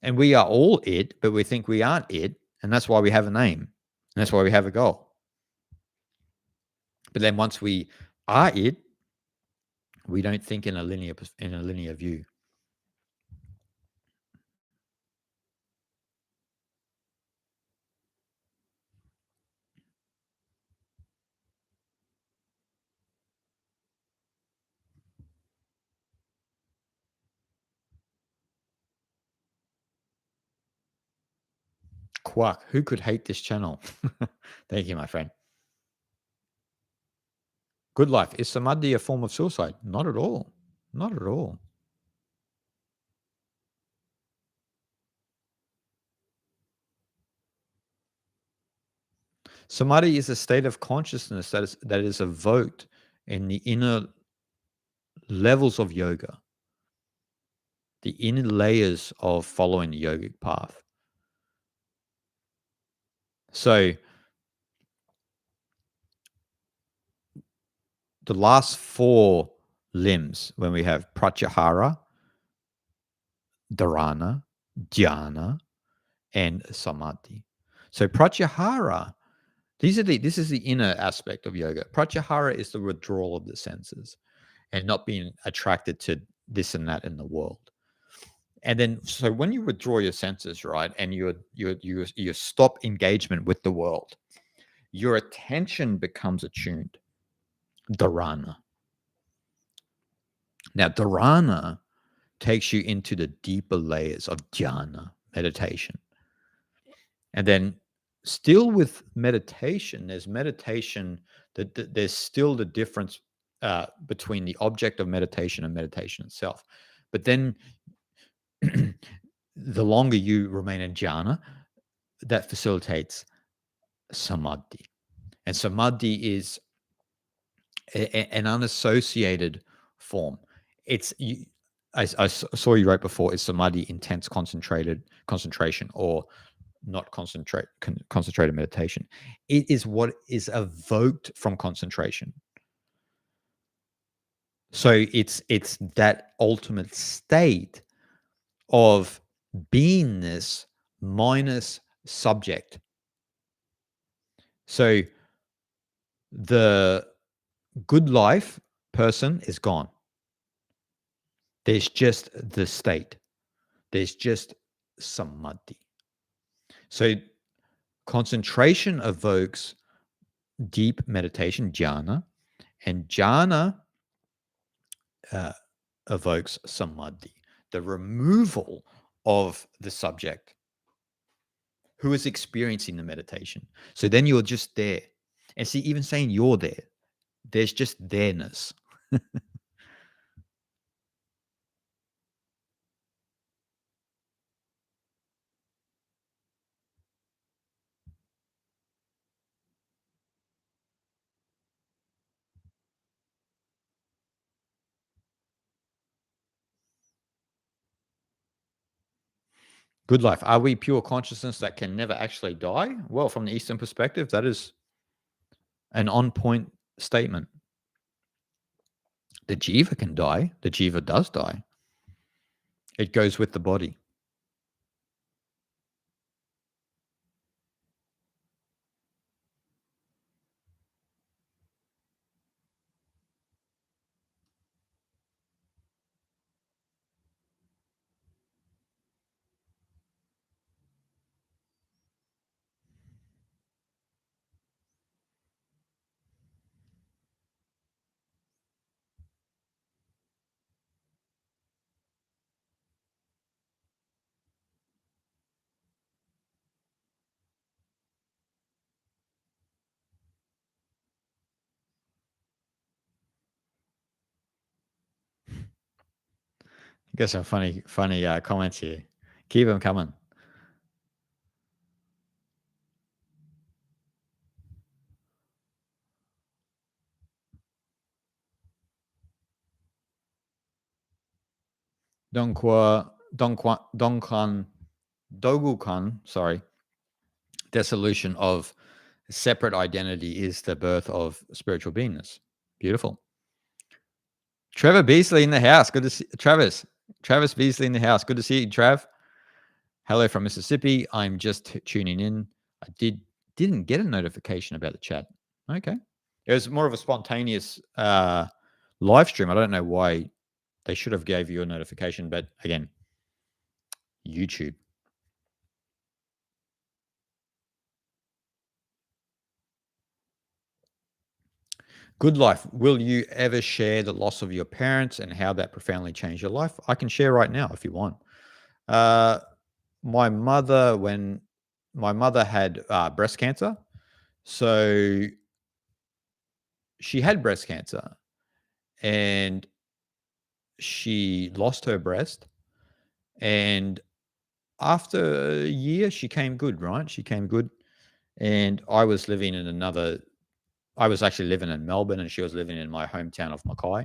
And we are all it, but we think we aren't it. And that's why we have a name. And that's why we have a goal. But then once we are it, we don't think in a linear view. Quack, who could hate this channel? Thank you, my friend. Good life. Is samadhi a form of suicide? Not at all. Not at all. Samadhi is a state of consciousness that is evoked in the inner levels of yoga, the inner layers of following the yogic path. So the last four limbs, when we have pratyahara, dharana, dhyana, and samadhi. So pratyahara, this is the inner aspect of yoga. Pratyahara is the withdrawal of the senses and not being attracted to this and that in the world. And then, so when you withdraw your senses, right, and you stop engagement with the world, your attention becomes attuned. Dharana. Now, dharana takes you into the deeper layers of dhyana, meditation. And then, still with meditation, there's still the difference between the object of meditation and meditation itself. But then, the longer you remain in jhana, that facilitates samadhi. And samadhi is an unassociated form. I saw you right before, is samadhi intense concentration or not concentrated meditation? It is what is evoked from concentration. So it's that ultimate state of beingness minus subject. So the good life person is gone. There's just the state. There's just samadhi. So concentration evokes deep meditation, jhana, and jhana evokes samadhi, the removal of the subject who is experiencing the meditation. So then you're just there. And see, even saying you're there, there's just there-ness. Good life. Are we pure consciousness that can never actually die? Well, from the Eastern perspective, that is an on-point statement. The jiva can die. The jiva does die. It goes with the body. Get some funny comments here. Keep them coming. Donkan Dogukan, sorry, dissolution of separate identity is the birth of spiritual beingness. Beautiful. Trevor Beasley in the house. Good to see Travis. Travis Beasley in the house. Good to see you, Trav. Hello from Mississippi. I'm just tuning in. I didn't get a notification about the chat. Okay. It was more of a spontaneous live stream. I don't know why they should have gave you a notification, but again, YouTube. Good life. Will you ever share the loss of your parents and how that profoundly changed your life? I can share right now if you want. My mother, when my mother had breast cancer, so she had breast cancer and she lost her breast. And after a year, she came good, right? She came good. And I was living in I was actually living in Melbourne and she was living in my hometown of Mackay.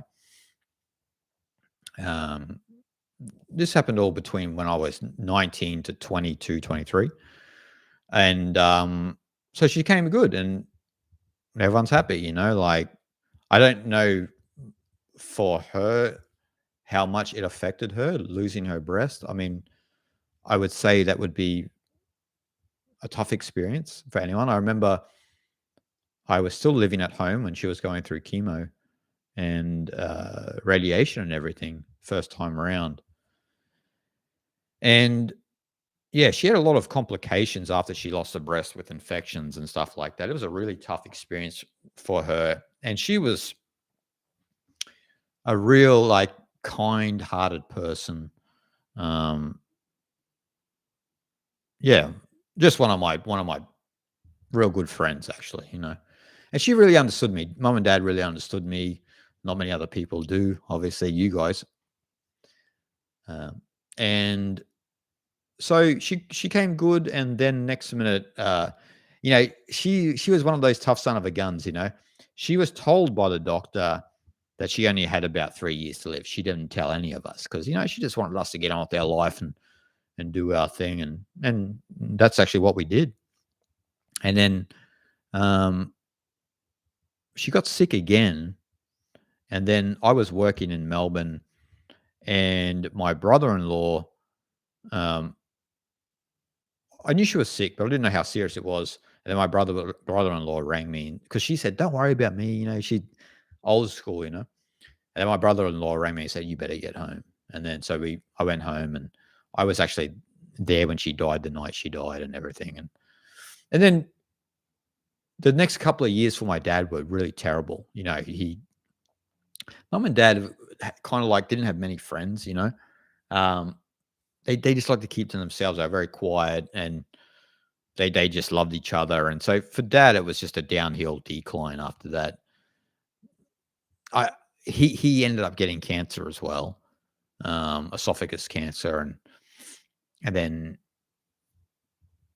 This happened all between when I was 19 to 22, 23. And so she came good and everyone's happy, you know, like I don't know for her how much it affected her losing her breast. I mean, I would say that would be a tough experience for anyone. I remember I was still living at home when she was going through chemo and radiation and everything first time around. And yeah, she had a lot of complications after she lost her breast with infections and stuff like that. It was a really tough experience for her. And she was a real, like, kind-hearted person. Yeah, just one of my real good friends, actually, you know. And she really understood me. Mom and dad really understood me. Not many other people do. Obviously, you guys. And so she came good, and then next minute, you know, she was one of those tough son of a guns. You know, she was told by the doctor that she only had about 3 years to live. She didn't tell any of us because you know she just wanted us to get on with our life and do our thing, and that's actually what we did. And then she got sick again, and then I was working in Melbourne, and my brother-in-law, um, I knew she was sick, but I didn't know how serious it was. And then my brother-in-law rang me because she said, "Don't worry about me." You know, she old school, you know. And then my brother-in-law rang me and said, "You better get home." And then so I went home, and I was actually there when she died, the night she died, and everything. And then the next couple of years for my dad were really terrible. You know, mom and dad kind of like didn't have many friends. You know, um, they just like to keep to themselves. They're very quiet and they just loved each other. And so for dad, it was just a downhill decline after that. I he ended up getting cancer as well, esophagus cancer, and then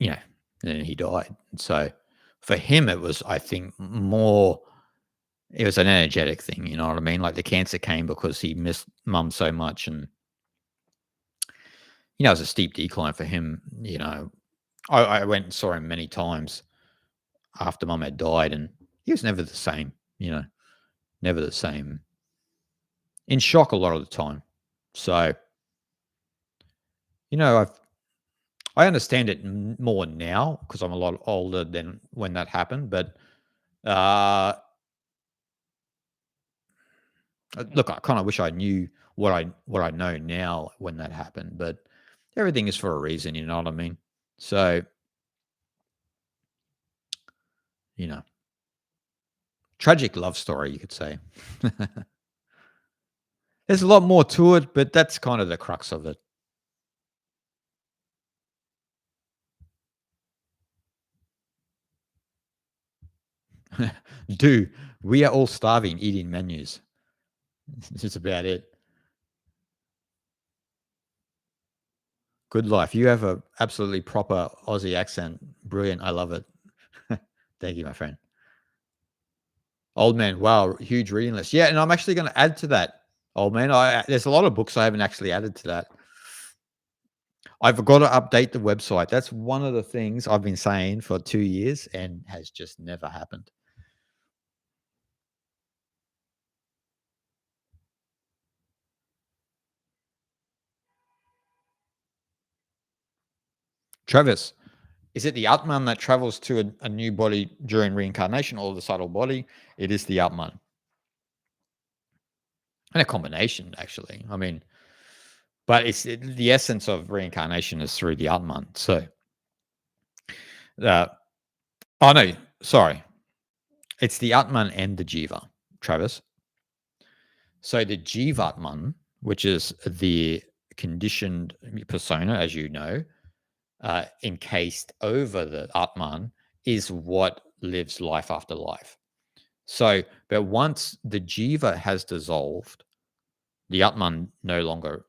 you know, and then he died. And so for him, it was I think more. It was an energetic thing, you know what I mean? Like the cancer came because he missed mum so much, and you know, it was a steep decline for him. You know, I went and saw him many times after mum had died, and he was never the same. You know, never the same. In shock a lot of the time. So you know, I understand it more now because I'm a lot older than when that happened. But uh, look, I kind of wish I knew what I know now when that happened. But everything is for a reason. You know what I mean? So you know, tragic love story, you could say. There's a lot more to it, but that's kind of the crux of it. Do we are all starving eating menus. That's about it. Good life. You have a absolutely proper Aussie accent. Brilliant. I love it. Thank you, my friend. Old man. Wow, huge reading list. Yeah, and I'm actually going to add to that. Old man. There's a lot of books I haven't actually added to that. I've got to update the website. That's one of the things I've been saying for 2 years and has just never happened. Travis, is it the Atman that travels to a new body during reincarnation or the subtle body? It is the Atman. And a combination, actually. I mean, but the essence of reincarnation is through the Atman. So, oh no, sorry. It's the Atman and the Jiva, Travis. So the Jivatman, which is the conditioned persona, as you know, encased over the Atman, is what lives life after life. So, but once the Jiva has dissolved, the Atman no longer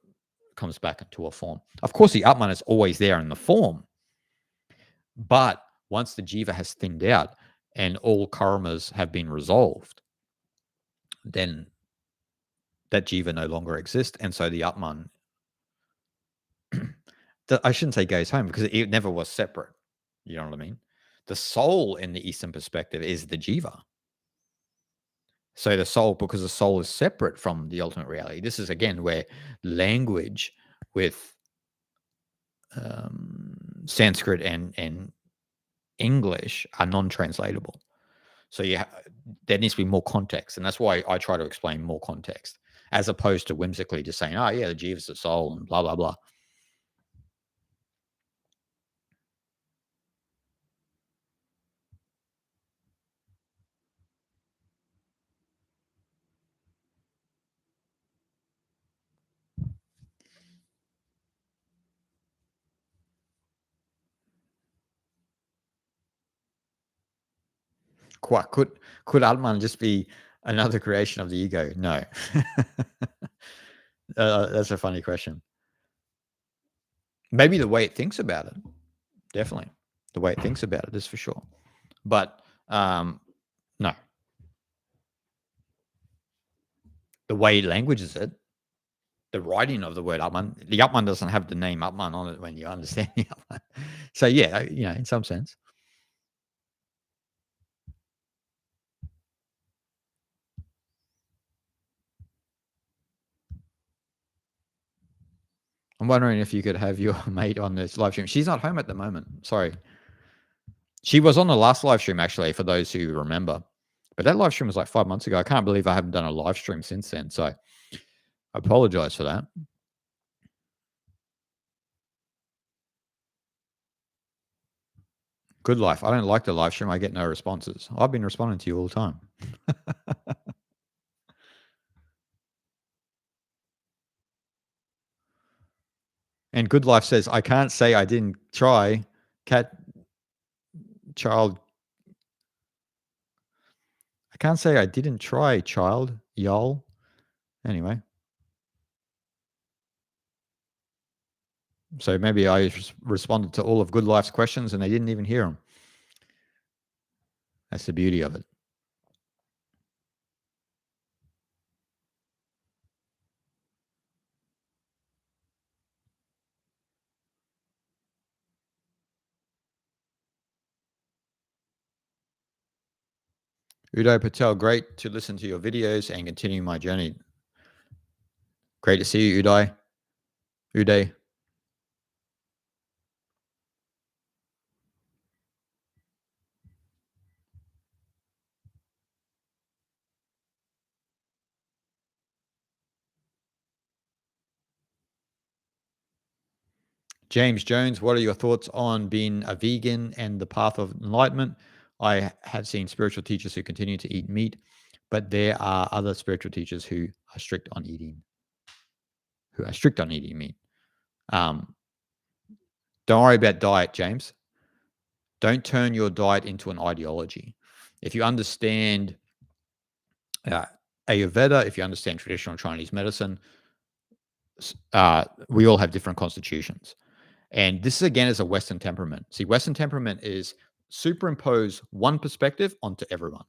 comes back into a form. Of course, the Atman is always there in the form, but once the Jiva has thinned out and all karmas have been resolved, then that Jiva no longer exists. And so the Atman, I shouldn't say goes home because it never was separate. You know what I mean? The soul in the Eastern perspective is the Jiva. So the soul, because the soul is separate from the ultimate reality. This is again where language with Sanskrit and English are non-translatable. So there needs to be more context, and that's why I try to explain more context, as opposed to whimsically just saying, "Oh yeah, the Jiva is the soul," and blah blah blah. Quite could Atman just be another creation of the ego? No. That's a funny question. Maybe the way it thinks about it, definitely. The way it thinks about it is for sure. But no. The way it languages it, the writing of the word Atman, the Atman doesn't have the name Atman on it when you understand the Atman. So yeah, in some sense. I'm wondering if you could have your mate on this live stream. She's not home at the moment. Sorry. She was on the last live stream, actually, for those who remember. But that live stream was like 5 months ago. I can't believe I haven't done a live stream since then. So I apologize for that. Good life. I don't like the live stream. I get no responses. I've been responding to you all the time. And Good Life says, I can't say I didn't try. Child. I can't say I didn't try, child. Y'all. Anyway. So maybe I responded to all of Good Life's questions and they didn't even hear them. That's the beauty of it. Uday Patel, great to listen to your videos and continue my journey. Great to see you, Uday. Uday. James Jones, what are your thoughts on being a vegan and the path of enlightenment? I have seen spiritual teachers who continue to eat meat, but there are other spiritual teachers who are strict on eating meat. Don't worry about diet, James. Don't turn your diet into an ideology. If you understand Ayurveda, if you understand traditional Chinese medicine, we all have different constitutions. And this again is a Western temperament. See, Western temperament is superimpose one perspective onto everyone.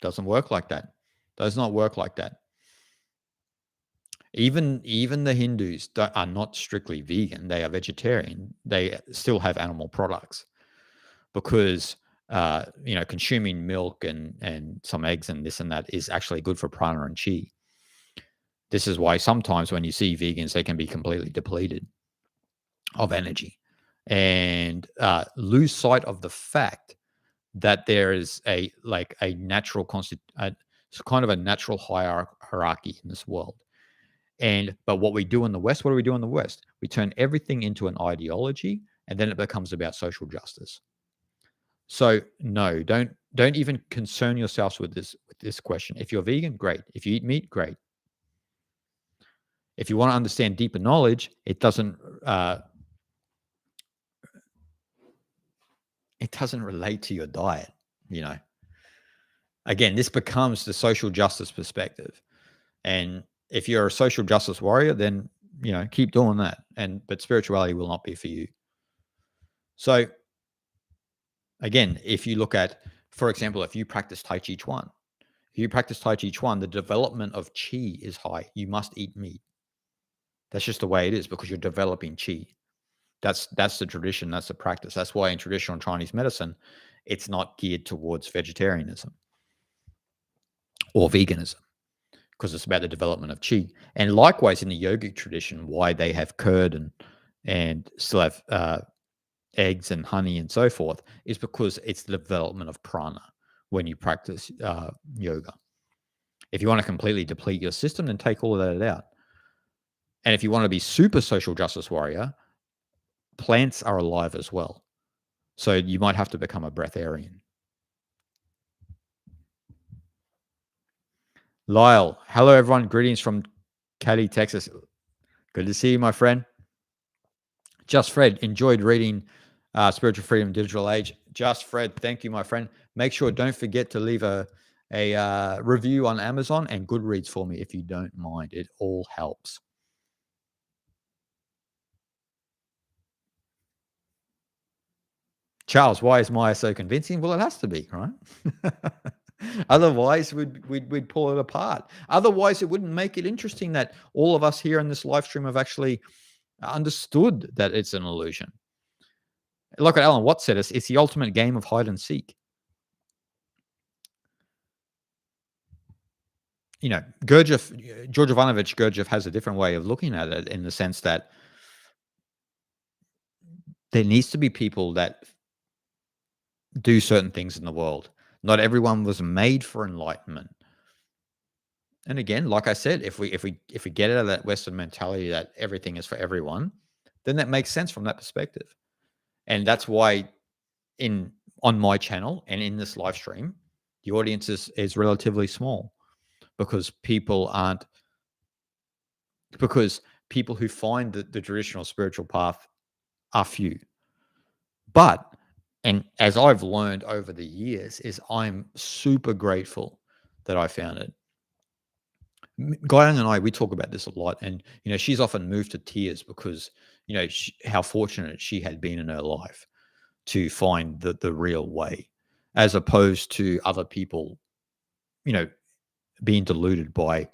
Doesn't work like that. Does not work like that. Even the Hindus are not strictly vegan. They are vegetarian. They still have animal products because consuming milk and some eggs and this and that is actually good for prana and chi. This is why sometimes when you see vegans, they can be completely depleted of energy and lose sight of the fact that there is a natural it's kind of a natural hierarchy in this world. But what we do in the West, what do we do in the West? We turn everything into an ideology, and then it becomes about social justice. So no, don't even concern yourselves with this question. If you're vegan, great. If you eat meat, great. If you want to understand deeper knowledge, it doesn't relate to your diet. Again, this becomes the social justice perspective. And if you're a social justice warrior, then keep doing that. But spirituality will not be for you. So again, if you look at, for example, if you practice Tai Chi Chuan, the development of Qi is high. You must eat meat. That's just the way it is because you're developing Qi. That's the tradition. That's the practice. That's why in traditional Chinese medicine, it's not geared towards vegetarianism or veganism because it's about the development of Qi. And likewise, in the yogic tradition, why they have curd and still have eggs and honey and so forth is because it's the development of prana when you practice yoga. If you want to completely deplete your system, then take all of that out. And if you want to be super social justice warrior, plants are alive as well. So you might have to become a breatharian. Lyle, hello everyone. Greetings from Katy, Texas. Good to see you, my friend. Just Fred, enjoyed reading Spiritual Freedom Digital Age. Just Fred, thank you, my friend. Make sure, don't forget to leave a review on Amazon and Goodreads for me if you don't mind. It all helps. Charles, why is Maya so convincing? Well, it has to be, right? Otherwise, we'd pull it apart. Otherwise, it wouldn't make it interesting that all of us here in this live stream have actually understood that it's an illusion. Look at Alan Watts said, it's the ultimate game of hide and seek. George Ivanovich Gurdjieff has a different way of looking at it in the sense that there needs to be people that do certain things in the world. Not everyone was made for enlightenment. And again, like I said, if we get out of that Western mentality that everything is for everyone, then that makes sense from that perspective. And that's why on my channel and in this live stream, the audience is relatively small because people who find the traditional spiritual path are few. But, and as I've learned over the years, is I'm super grateful that I found it. Guyang and I, we talk about this a lot, and she's often moved to tears because how fortunate she had been in her life to find the real way, as opposed to other people, being deluded by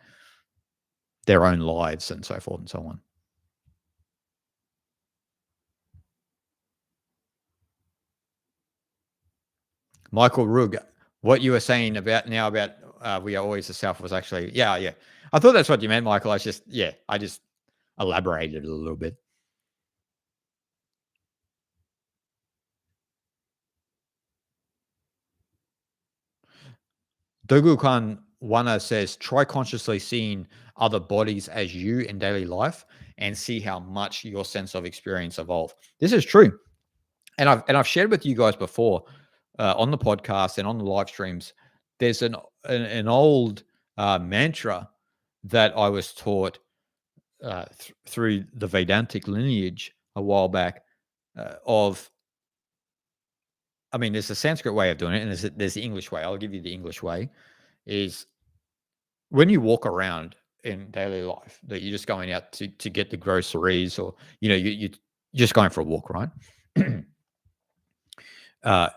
their own lives and so forth and so on. Michael Rugg, what you were saying about we are always the South was actually, yeah. I thought that's what you meant, Michael. I just elaborated a little bit. Dogu-kan Wana says, try consciously seeing other bodies as you in daily life and see how much your sense of experience evolve. This is true. And I've shared with you guys before on the podcast and on the live streams. There's an old mantra that I was taught through the Vedantic lineage a while back there's a Sanskrit way of doing it, and there's the English way. I'll give you the English way. Is when you walk around, in daily life, that you're just going out to get the groceries, or you're just going for a walk, right? uh,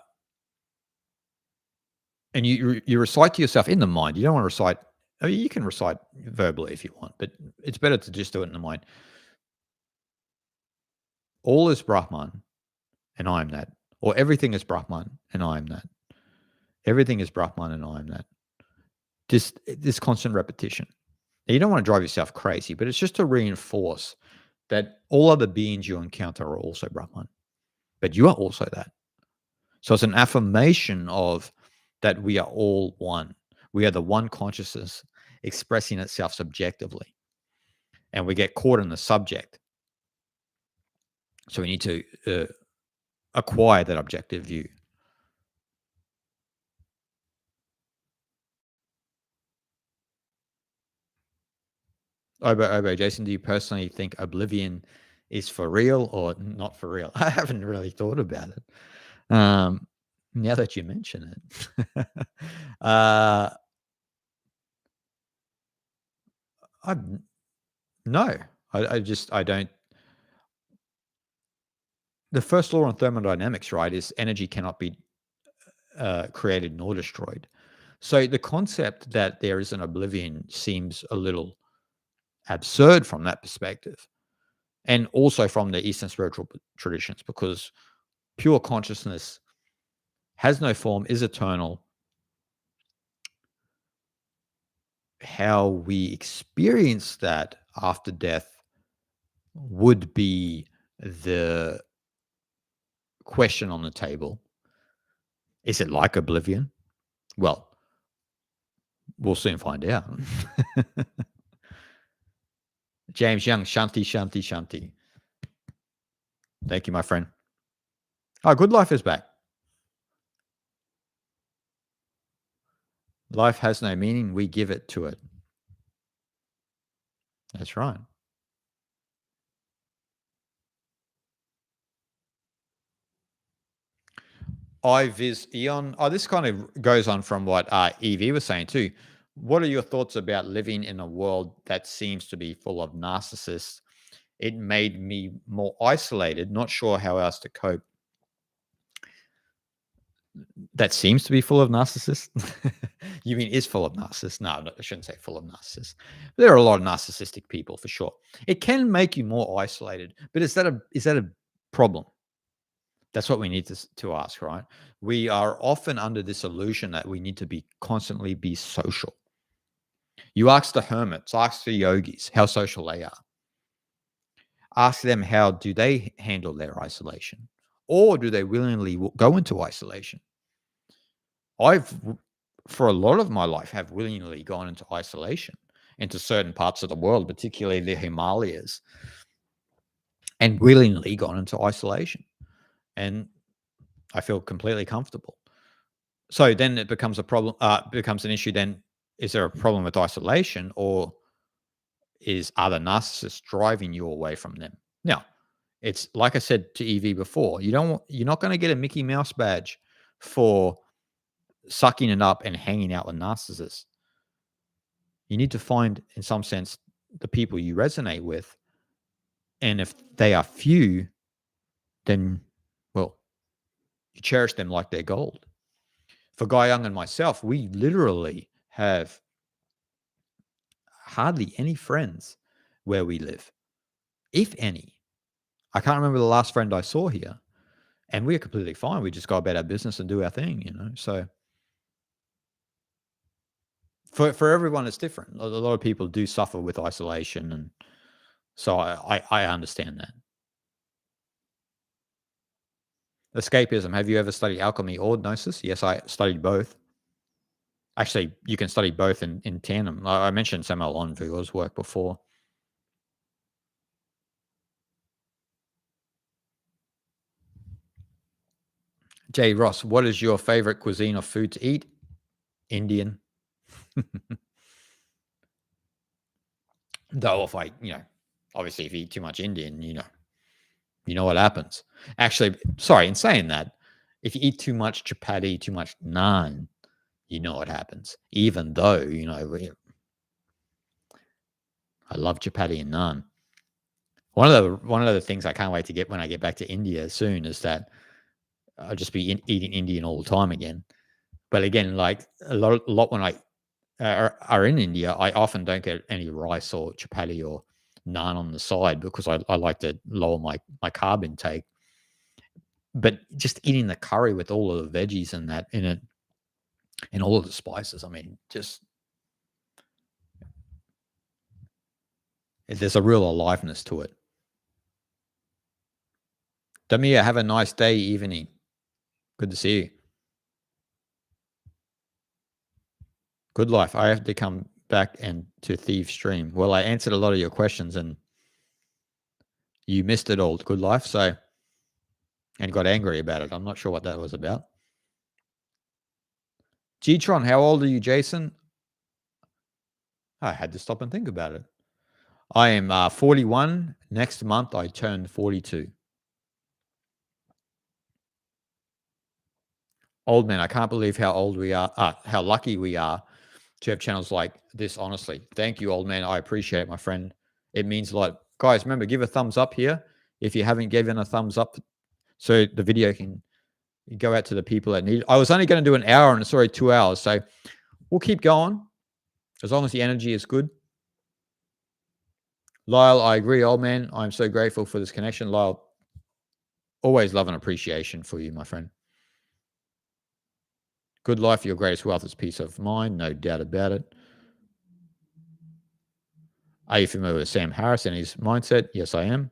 and you recite to yourself in the mind. You don't want to recite. I mean, you can recite verbally if you want, but it's better to just do it in the mind. All is Brahman, and I am that. Or everything is Brahman, and I am that. Everything is Brahman, and I am that. Just this constant repetition. Now, you don't want to drive yourself crazy, but it's just to reinforce that all other beings you encounter are also Brahman, but you are also that. So it's an affirmation of that we are all one. We are the one consciousness expressing itself subjectively, and we get caught in the subject. So we need to acquire that objective view. Obo, Jason, do you personally think oblivion is for real or not for real? I haven't really thought about it. Now that you mention it, I no, I don't. The first law on thermodynamics, right, is energy cannot be created nor destroyed. So the concept that there is an oblivion seems a little absurd from that perspective, and also from the Eastern spiritual traditions, because pure consciousness has no form, is eternal. How we experience that after death would be the question on the table. Is it like oblivion? Well, we'll soon find out. James Young, Shanti, Shanti, Shanti. Thank you, my friend. Oh, good life is back. Life has no meaning. We give it to it. That's right. Ivis Eon. Oh, this kind of goes on from what Evie was saying too. What are your thoughts about living in a world that seems to be full of narcissists? It made me more isolated, not sure how else to cope. That seems to be full of narcissists? You mean is full of narcissists? No, I shouldn't say full of narcissists. There are a lot of narcissistic people for sure. It can make you more isolated, but is that a problem? That's what we need to ask, right? We are often under this illusion that we need to be constantly be social. You ask the hermits, ask the yogis how social they are. Ask them how do they handle their isolation, or do they willingly go into isolation? I've, for a lot of my life, have willingly gone into isolation into certain parts of the world, particularly the Himalayas, and willingly gone into isolation. And I feel completely comfortable. So then it becomes a problem, becomes an issue. Then is there a problem with isolation, or are the narcissists driving you away from them? Now, it's like I said to Evie before, you're not going to get a Mickey Mouse badge for sucking it up and hanging out with narcissists. You need to find, in some sense, the people you resonate with. And if they are few, then, well, you cherish them like they're gold. For Guy Young and myself, we literally have hardly any friends where we live, if any. I can't remember the last friend I saw here, and we're completely fine. We just go about our business and do our thing. So for everyone, it's different. A lot of people do suffer with isolation, and so I understand that. Escapism. Have you ever studied alchemy or gnosis? Yes, I studied both. Actually, you can study both in tandem. I mentioned Samuel Onvu's work before. Jay Ross, what is your favorite cuisine or food to eat? Indian. Though if obviously if you eat too much Indian, you know what happens. Actually, sorry, in saying that, if you eat too much chapati, too much naan, you know what happens. Even though, I love chapati and naan. One of the things I can't wait to get when I get back to India soon is that I'll just be eating Indian all the time again. But again, like a lot when I are in India, I often don't get any rice or chapati or naan on the side because I like to lower my carb intake. But just eating the curry with all of the veggies and that in it and all of the spices, I mean, just there's a real aliveness to it. Damia, have a nice day, evening. Good to see you. Good life. I have to come back and to Thief Stream. Well, I answered a lot of your questions and you missed it all. Good life. So, and got angry about it. I'm not sure what that was about. G-Tron, how old are you, Jason? I had to stop and think about it. I am 41. Next month, I turn 42. Old man, I can't believe how old we are, how lucky we are to have channels like this, honestly. Thank you, old man. I appreciate it, my friend. It means a lot. Guys, remember, give a thumbs up here if you haven't given a thumbs up so the video can go out to the people that need it. I was only going to do an hour and it's already 2 hours. So we'll keep going as long as the energy is good. Lyle, I agree, old man. I'm so grateful for this connection. Lyle, always love and appreciation for you, my friend. Good life, your greatest wealth is peace of mind, no doubt about it. Are you familiar with Sam Harris and his mindset? Yes, I am.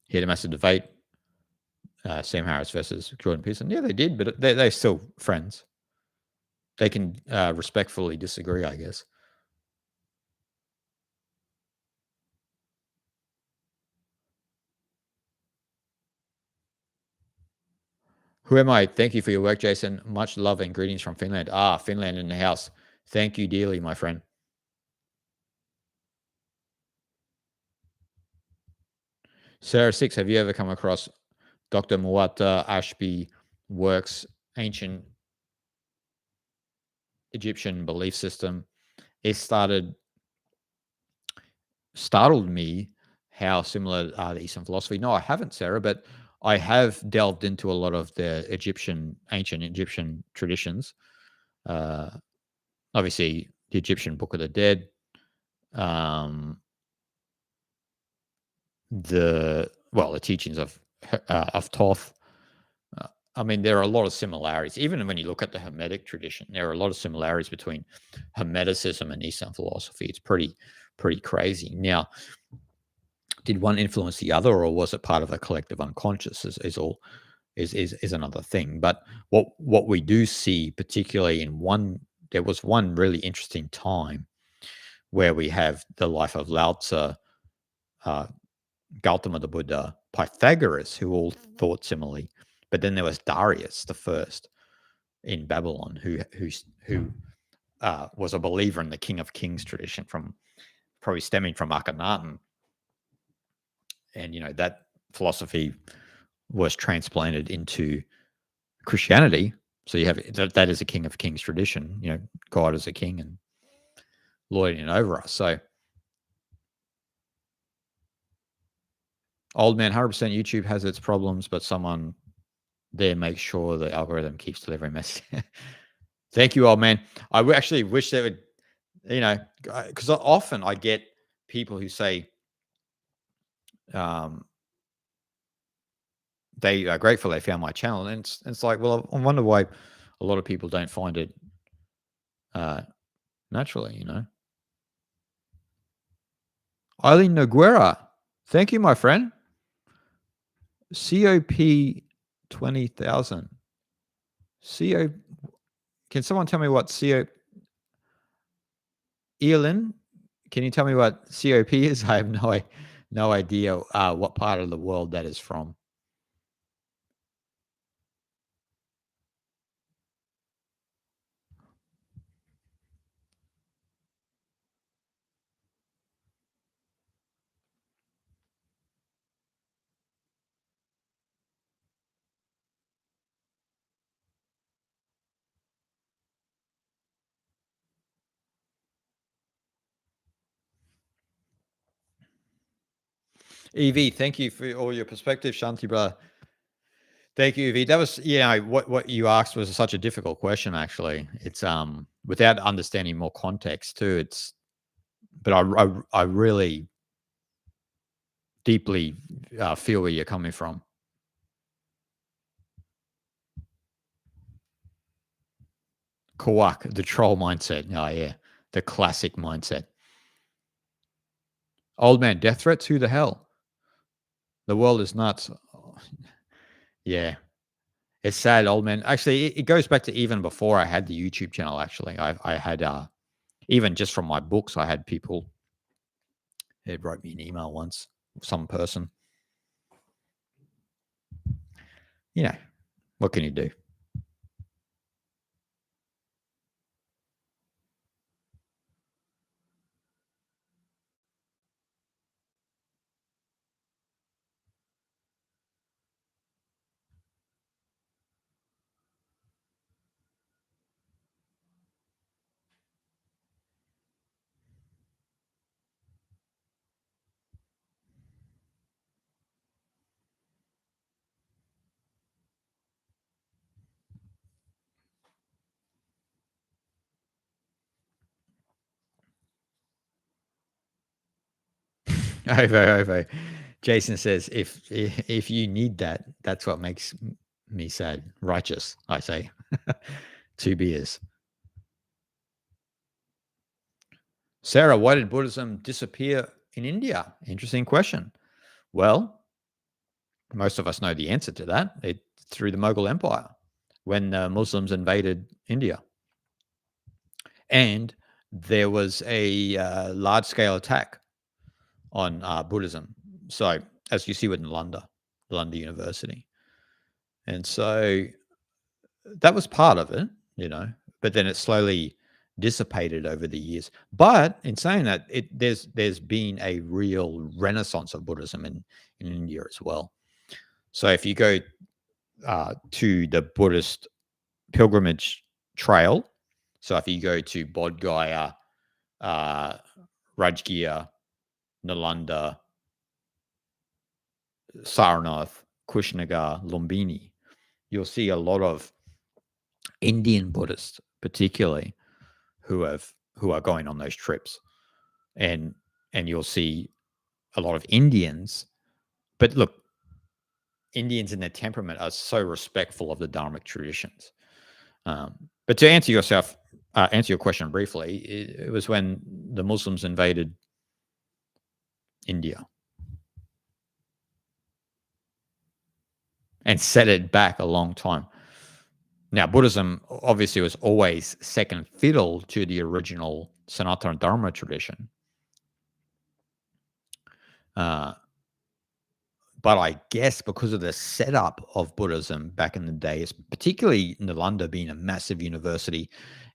He had a massive debate, Sam Harris versus Jordan Peterson. Yeah, they did, but they're still friends. They can respectfully disagree, I guess. Who am I? Thank you for your work, Jason. Much love and greetings from Finland. Finland in the house. Thank you dearly, my friend. Sarah Six, have you ever come across Dr. Muwatta Ashby works ancient Egyptian belief system? It startled me how similar are the Eastern philosophy. No, I haven't, Sarah, but I have delved into a lot of the ancient Egyptian traditions. Obviously, the Egyptian Book of the Dead, the teachings of Thoth. I mean, there are a lot of similarities. Even when you look at the Hermetic tradition, there are a lot of similarities between Hermeticism and Eastern philosophy. It's pretty crazy. Now, did one influence the other, or was it part of a collective unconscious? Is another thing. But what we do see, particularly there was one really interesting time where we have the life of Lao Tzu, Gautama the Buddha, Pythagoras, who all thought similarly. But then there was Darius the First in Babylon, who was a believer in the King of Kings tradition, from probably stemming from Akhenaten, and that philosophy was transplanted into Christianity. So you have that is a King of Kings tradition. God is a king and lording over us. So, old man, 100% YouTube has its problems, but someone there makes sure the algorithm keeps delivering messages. Thank you, old man. I actually wish they would, because often I get people who say they are grateful they found my channel, and it's like, well, I wonder why a lot of people don't find it naturally. Eileen Noguera, thank you, my friend. COP 20,000. Can someone tell me what Eileen, can you tell me what COP is? I have no idea what part of the world that is from. Ev, thank you for all your perspective, Shanti, brother. Thank you, Ev. That was, what you asked was such a difficult question. Actually, it's without understanding more context too. But I really deeply feel where you're coming from. Kawak, the troll mindset. Oh yeah, the classic mindset. Old man, death threats. Who the hell? The world is nuts. Yeah, it's sad, old man. Actually, it goes back to even before I had the YouTube channel. Actually, I had even just from my books, I had people. It wrote me an email once. Some person. What can you do? Over. Jason says, if you need that, that's what makes me sad. Righteous, I say. 2 beers. Sarah, why did Buddhism disappear in India? Interesting question. Well, most of us know the answer to that. It through the Mughal Empire when the Muslims invaded India, and there was a large-scale attack on Buddhism. So, as you see with Nalanda University, and so that was part of it, but then it slowly dissipated over the years. But in saying that, there's been a real renaissance of Buddhism in India as well. So if you go to the Buddhist pilgrimage trail, so if you go to Bodh Gaya, Rajgir, Nalanda, Sarnath, Kushinagar, Lumbini, you'll see a lot of Indian Buddhists, particularly, who are going on those trips, and you'll see a lot of Indians. But look, Indians in their temperament are so respectful of the Dharmic traditions. But to answer your question briefly, it was when the Muslims invaded India and set it back a long time. Now, Buddhism obviously was always second fiddle to the original Sanatana Dharma tradition. But I guess because of the setup of Buddhism back in the days, particularly Nalanda being a massive university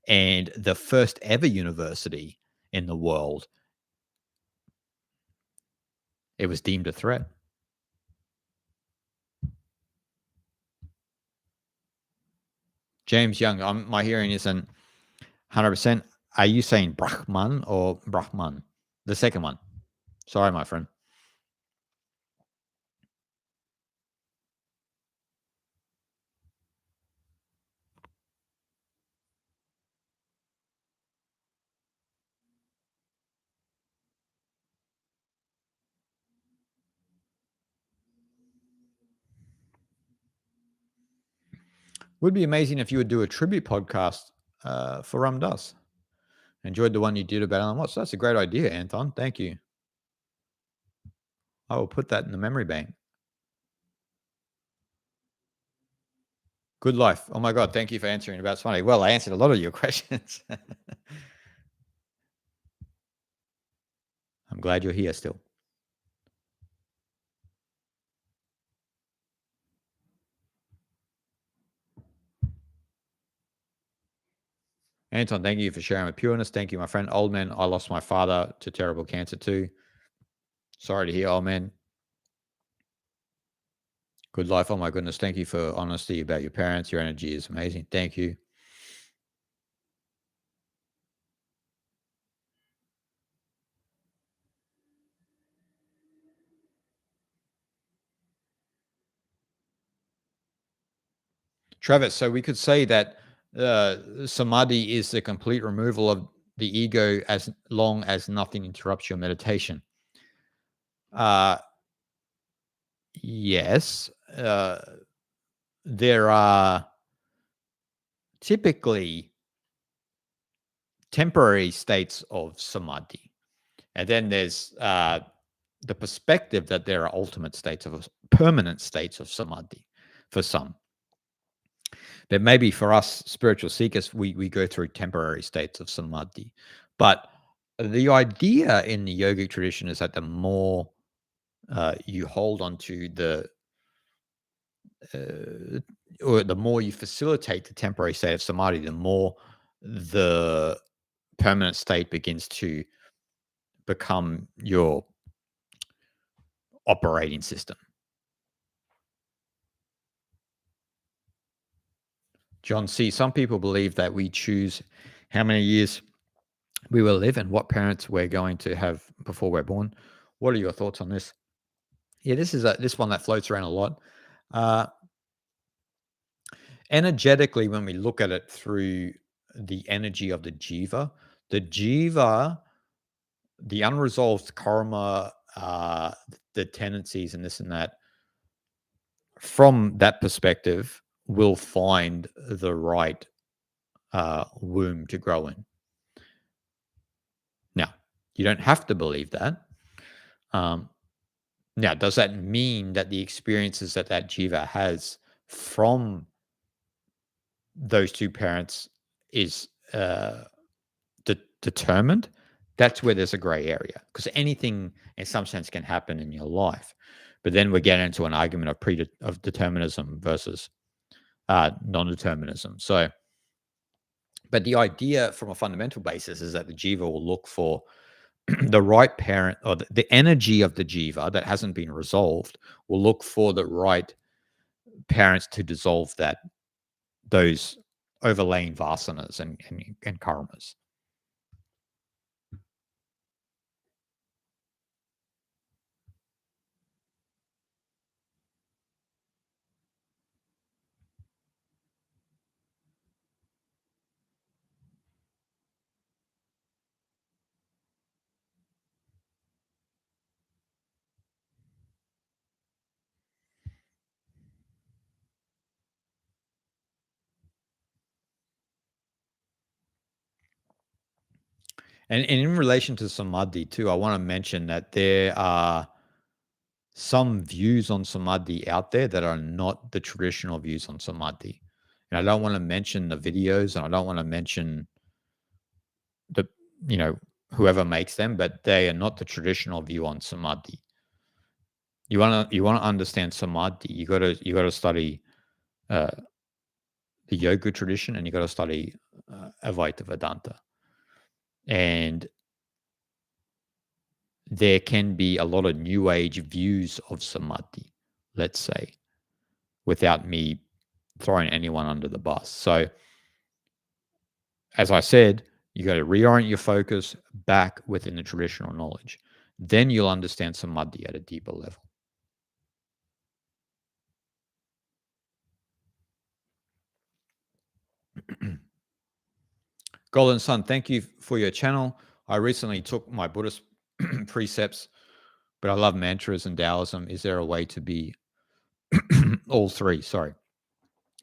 and the first ever university in the world, it was deemed a threat. James Young, my hearing isn't 100%. Are you saying Brahman or Brahman? The second one. Sorry, my friend. Would be amazing if you would do a tribute podcast for Ram Dass. Enjoyed the one you did about Alan Watts. That's a great idea, Anton. Thank you. I will put that in the memory bank. Good life. Oh my God. Thank you for answering about Swanee. Well, I answered a lot of your questions. I'm glad you're here still. Anton, thank you for sharing with pureness. Thank you, my friend. Old man, I lost my father to terrible cancer too. Sorry to hear, old man. Good life. Oh my goodness. Thank you for honesty about your parents. Your energy is amazing. Thank you. Travis, so we could say that samadhi is the complete removal of the ego as long as nothing interrupts your meditation. Uh, yes. There are typically temporary states of samadhi. And then there's the perspective that there are ultimate states of permanent states of samadhi for some. But maybe for us spiritual seekers, we go through temporary states of samadhi. But the idea in the yogic tradition is that the more you hold on to or the more you facilitate the temporary state of samadhi, the more the permanent state begins to become your operating system. John C. Some people believe that we choose how many years we will live and what parents we're going to have before we're born. What are your thoughts on this? Yeah, this one that floats around a lot. Uh, Energetically, when we look at it through the energy of the jiva, the unresolved karma, the tendencies and this and that, from that perspective, will find the right womb to grow in. Now, you don't have to believe that. Now, does that mean that the experiences that jiva has from those two parents is determined? That's where there's a gray area, because anything in some sense can happen in your life. But then we get into an argument of determinism versus non-determinism. So, but the idea from a fundamental basis is that the jiva will look for the right parent, or the energy of the jiva that hasn't been resolved will look for the right parents to dissolve those overlaying vasanas and karmas. And in relation to samadhi too, I want to mention that there are some views on samadhi out there that are not the traditional views on samadhi. And I don't want to mention the videos, and I don't want to mention the, whoever makes them, but they are not the traditional view on samadhi. You want to understand samadhi, you got to study the yoga tradition, and you got to study Advaita Vedanta. And there can be a lot of new age views of samadhi, let's say, without me throwing anyone under the bus. So, as I said, you got to reorient your focus back within the traditional knowledge. Then you'll understand samadhi at a deeper level. Golden Sun, thank you for your channel. I recently took my Buddhist precepts, but I love mantras and Taoism. Is there a way to be all three? Sorry.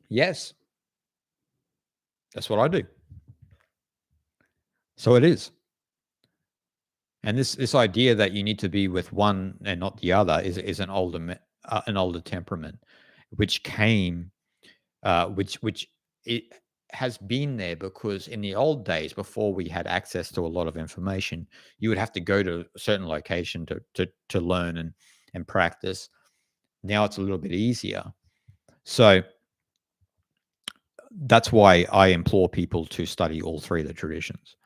Yes. That's what I do. So it is. And this idea that you need to be with one and not the other is an older temperament, which came, which it has been there because in the old days, before we had access to a lot of information, you would have to go to a certain location to learn and practice. Now it's a little bit easier. So that's why I implore people to study all three of the traditions.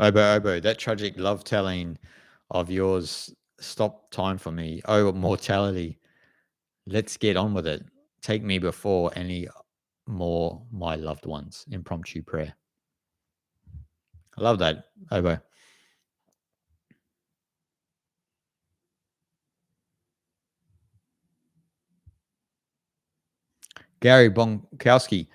Obo, that tragic love telling of yours stop time for me. Oh, mortality. Let's get on with it. Take me before any more my loved ones. Impromptu prayer. I love that, Obo. Gary Bonkowski.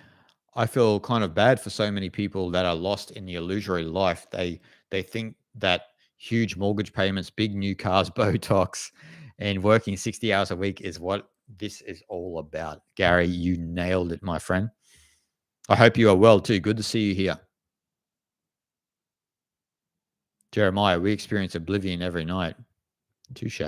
I feel kind of bad for so many people that are lost in the illusory life. They think that huge mortgage payments, big new cars, Botox, and working 60 hours a week is what this is all about. Gary, you nailed it, my friend. I hope you are well too. Good to see you here. Jeremiah, we experience oblivion every night. Touche.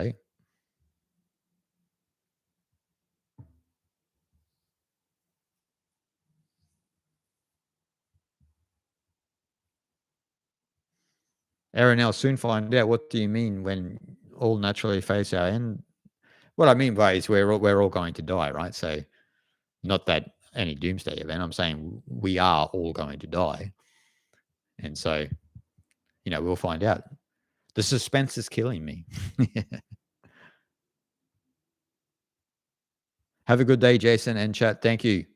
Aaron, I'll soon find out. What do you mean when all naturally face our end? What I mean by is we're all going to die, right? So not that any doomsday event. I'm saying we are all going to die, and so we'll find out. The suspense is killing me. Have a good day, Jason and chat. Thank you.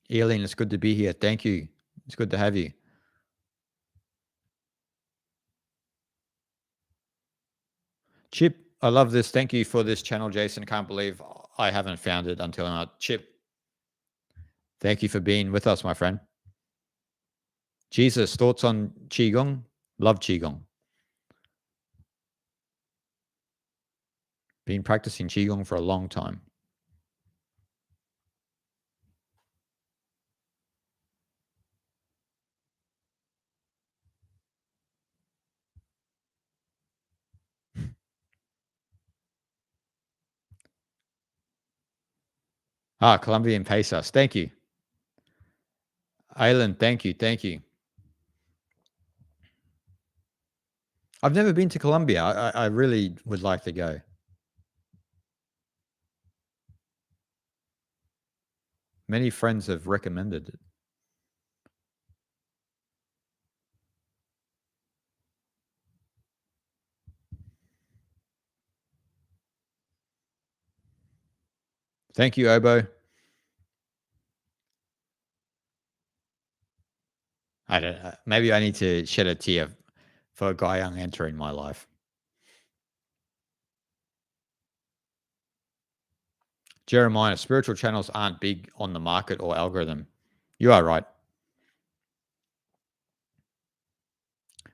Eileen, it's good to be here. Thank you. It's good to have you. Chip, I love this. Thank you for this channel, Jason. Can't believe I haven't found it until now. Chip, thank you for being with us, my friend. Jesus, thoughts on Qigong? Love Qigong. Been practicing Qigong for a long time. Colombian pesos. Thank you. Aylan, thank you. Thank you. I've never been to Colombia. I really would like to go. Many friends have recommended it. Thank you, Obo. I don't know. Maybe I need to shed a tear for Guyang entering my life. Jeremiah, spiritual channels aren't big on the market or algorithm. You are right.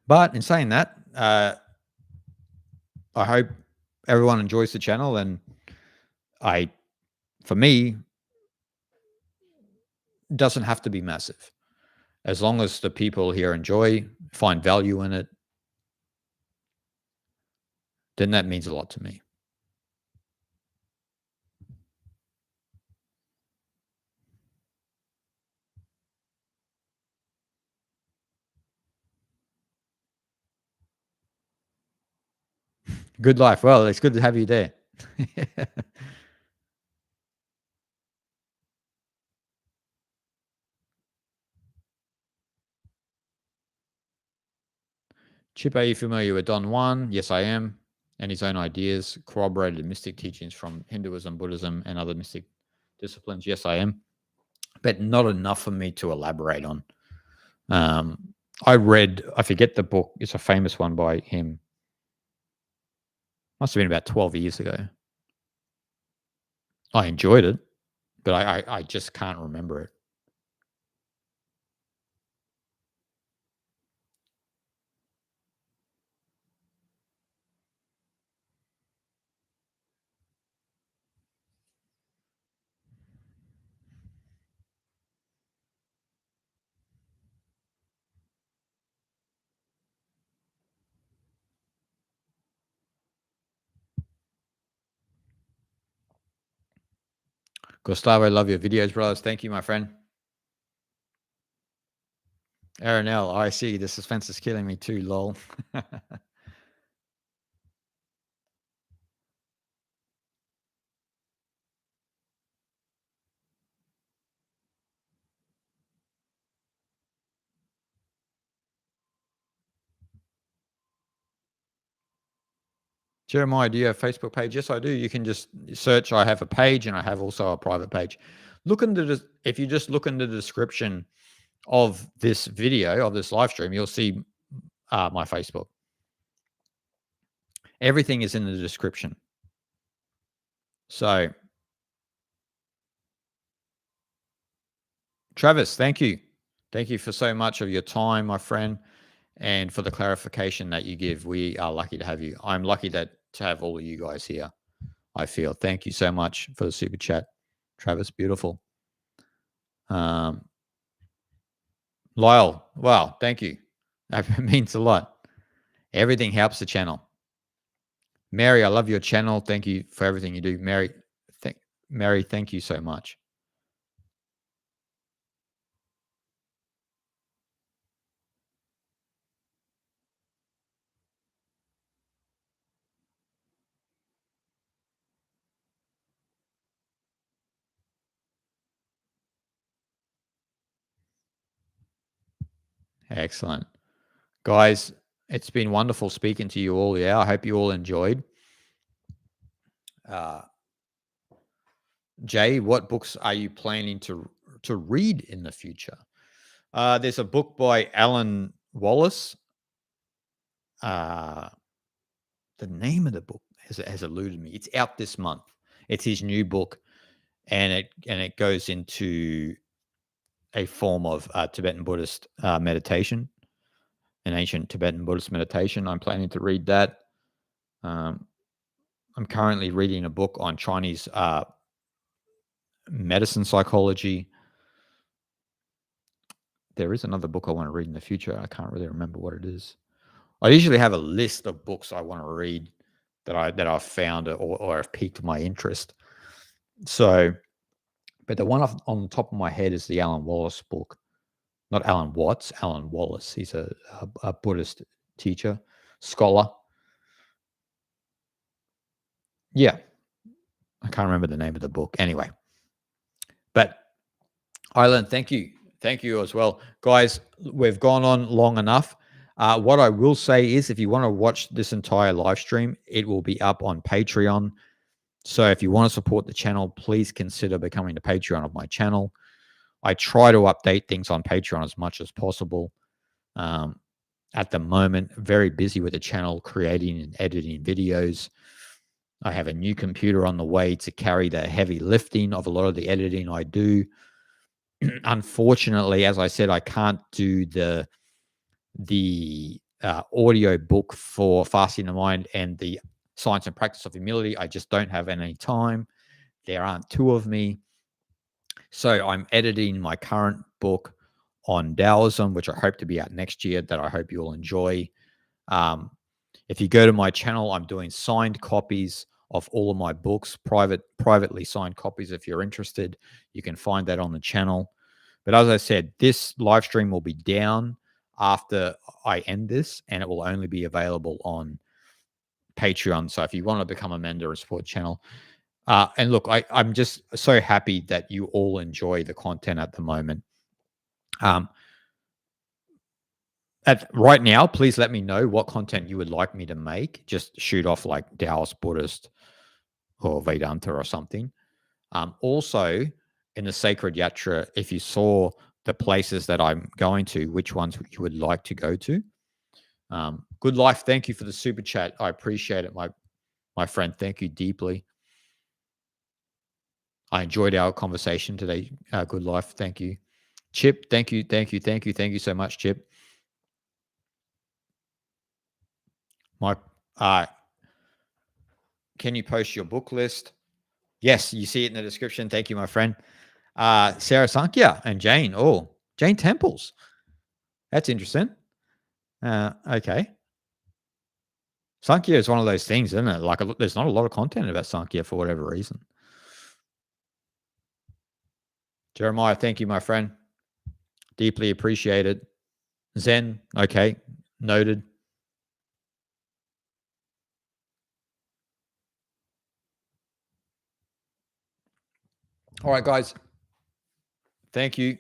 But in saying that, I hope everyone enjoys the channel. And for me, it doesn't have to be massive. As long as the people here enjoy, find value in it, then that means a lot to me. Good life. Well, it's good to have you there. Chip, are you familiar with Don Juan? Yes, I am. And his own ideas, corroborated mystic teachings from Hinduism, Buddhism, and other mystic disciplines. Yes, I am. But not enough for me to elaborate on. I forget the book. It's a famous one by him. Must have been about 12 years ago. I enjoyed it, but I just can't remember it. Gustavo, I love your videos, brothers. Thank you, my friend. Aaron L, I see. The suspense is killing me too, lol. Jeremiah, do you have a Facebook page? Yes, I do. You can just search. I have a page and I have also a private page. If you just look in the description of this video, of this live stream, you'll see my Facebook. Everything is in the description. So, Travis, thank you. Thank you for so much of your time, my friend, and for the clarification that you give. We are lucky to have you. I'm lucky to have all of you guys here, I feel. Thank you so much for the super chat, Travis. Beautiful. Lyle, wow, thank you. That means a lot. Everything helps the channel. Mary, I love your channel. Thank you for everything you do. Mary, thank you so much. Excellent. Guys, it's been wonderful speaking to you all. Yeah, I hope you all enjoyed. Jay, what books are you planning to read in the future? There's a book by Alan Wallace. The name of the book has eluded me. It's out this month. It's his new book, and it goes into a form of Tibetan Buddhist meditation, an ancient Tibetan Buddhist meditation. I'm planning to read that. I'm currently reading a book on Chinese medicine psychology. There is another book I want to read in the future. I can't really remember what it is. I usually have a list of books I want to read that I've found or have piqued my interest. So, but the one on the top of my head is the Alan Wallace book. Not Alan Watts, Alan Wallace. He's a Buddhist teacher, scholar. Yeah. I can't remember the name of the book. Anyway. But Island, thank you. Thank you as well. Guys, we've gone on long enough. What I will say is if you want to watch this entire live stream, it will be up on Patreon. So if you want to support the channel, please consider becoming a Patreon of my channel. I try to update things on Patreon as much as possible. At the moment, very busy with the channel, creating and editing videos. I have a new computer on the way to carry the heavy lifting of a lot of the editing I do. Unfortunately, as I said, I can't do the audio book for Fasting the Mind and the Science and Practice of Humility. I just don't have any time. There aren't two of me. So I'm editing my current book on Taoism, which I hope to be out next year, that I hope you all enjoy. If you go to my channel, I'm doing signed copies of all of my books, privately signed copies. If you're interested, you can find that on the channel. But as I said, this live stream will be down after I end this, and it will only be available on Patreon. So if you want to become a member and support the channel, and look, I'm just so happy that you all enjoy the content at the moment. Right now, please let me know what content you would like me to make. Just shoot off like Taoist, Buddhist, or Vedanta or something. Also, in the Sacred Yatra, if you saw the places that I'm going to, which ones you would like to go to. Good Life, thank you for the super chat. I appreciate it, my friend. Thank you deeply. I enjoyed our conversation today. Good Life, thank you. Chip, thank you so much, Chip. Can you post your book list? Yes, you see it in the description. Thank you, my friend. Sarah Sankhya and Jane. Oh, Jane Temples. That's interesting. Okay. Sankhya is one of those things, isn't it? Like, there's not a lot of content about Sankhya for whatever reason. Jeremiah, thank you, my friend. Deeply appreciated. Zen, okay. Noted. All right, guys. Thank you.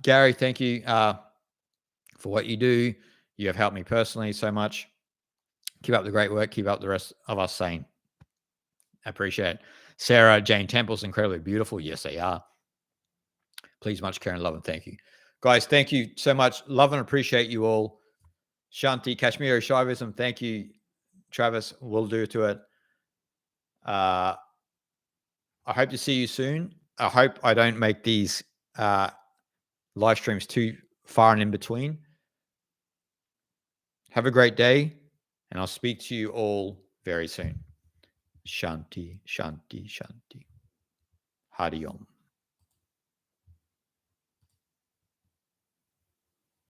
Gary, thank you for what you do. You have helped me personally so much. Keep up the great work. Keep up the rest of us sane. I appreciate it. Sarah Jane Temple's incredibly beautiful. Yes, they are. Please, much care and love and thank you. Guys, thank you so much. Love and appreciate you all. Shanti, Kashmiri Shaivism, thank you. Travis, will do to it. I hope to see you soon. I hope I don't make these live streams too far and in between. Have a great day, and I'll speak to you all very soon. Shanti, Shanti, Shanti. Hari Om.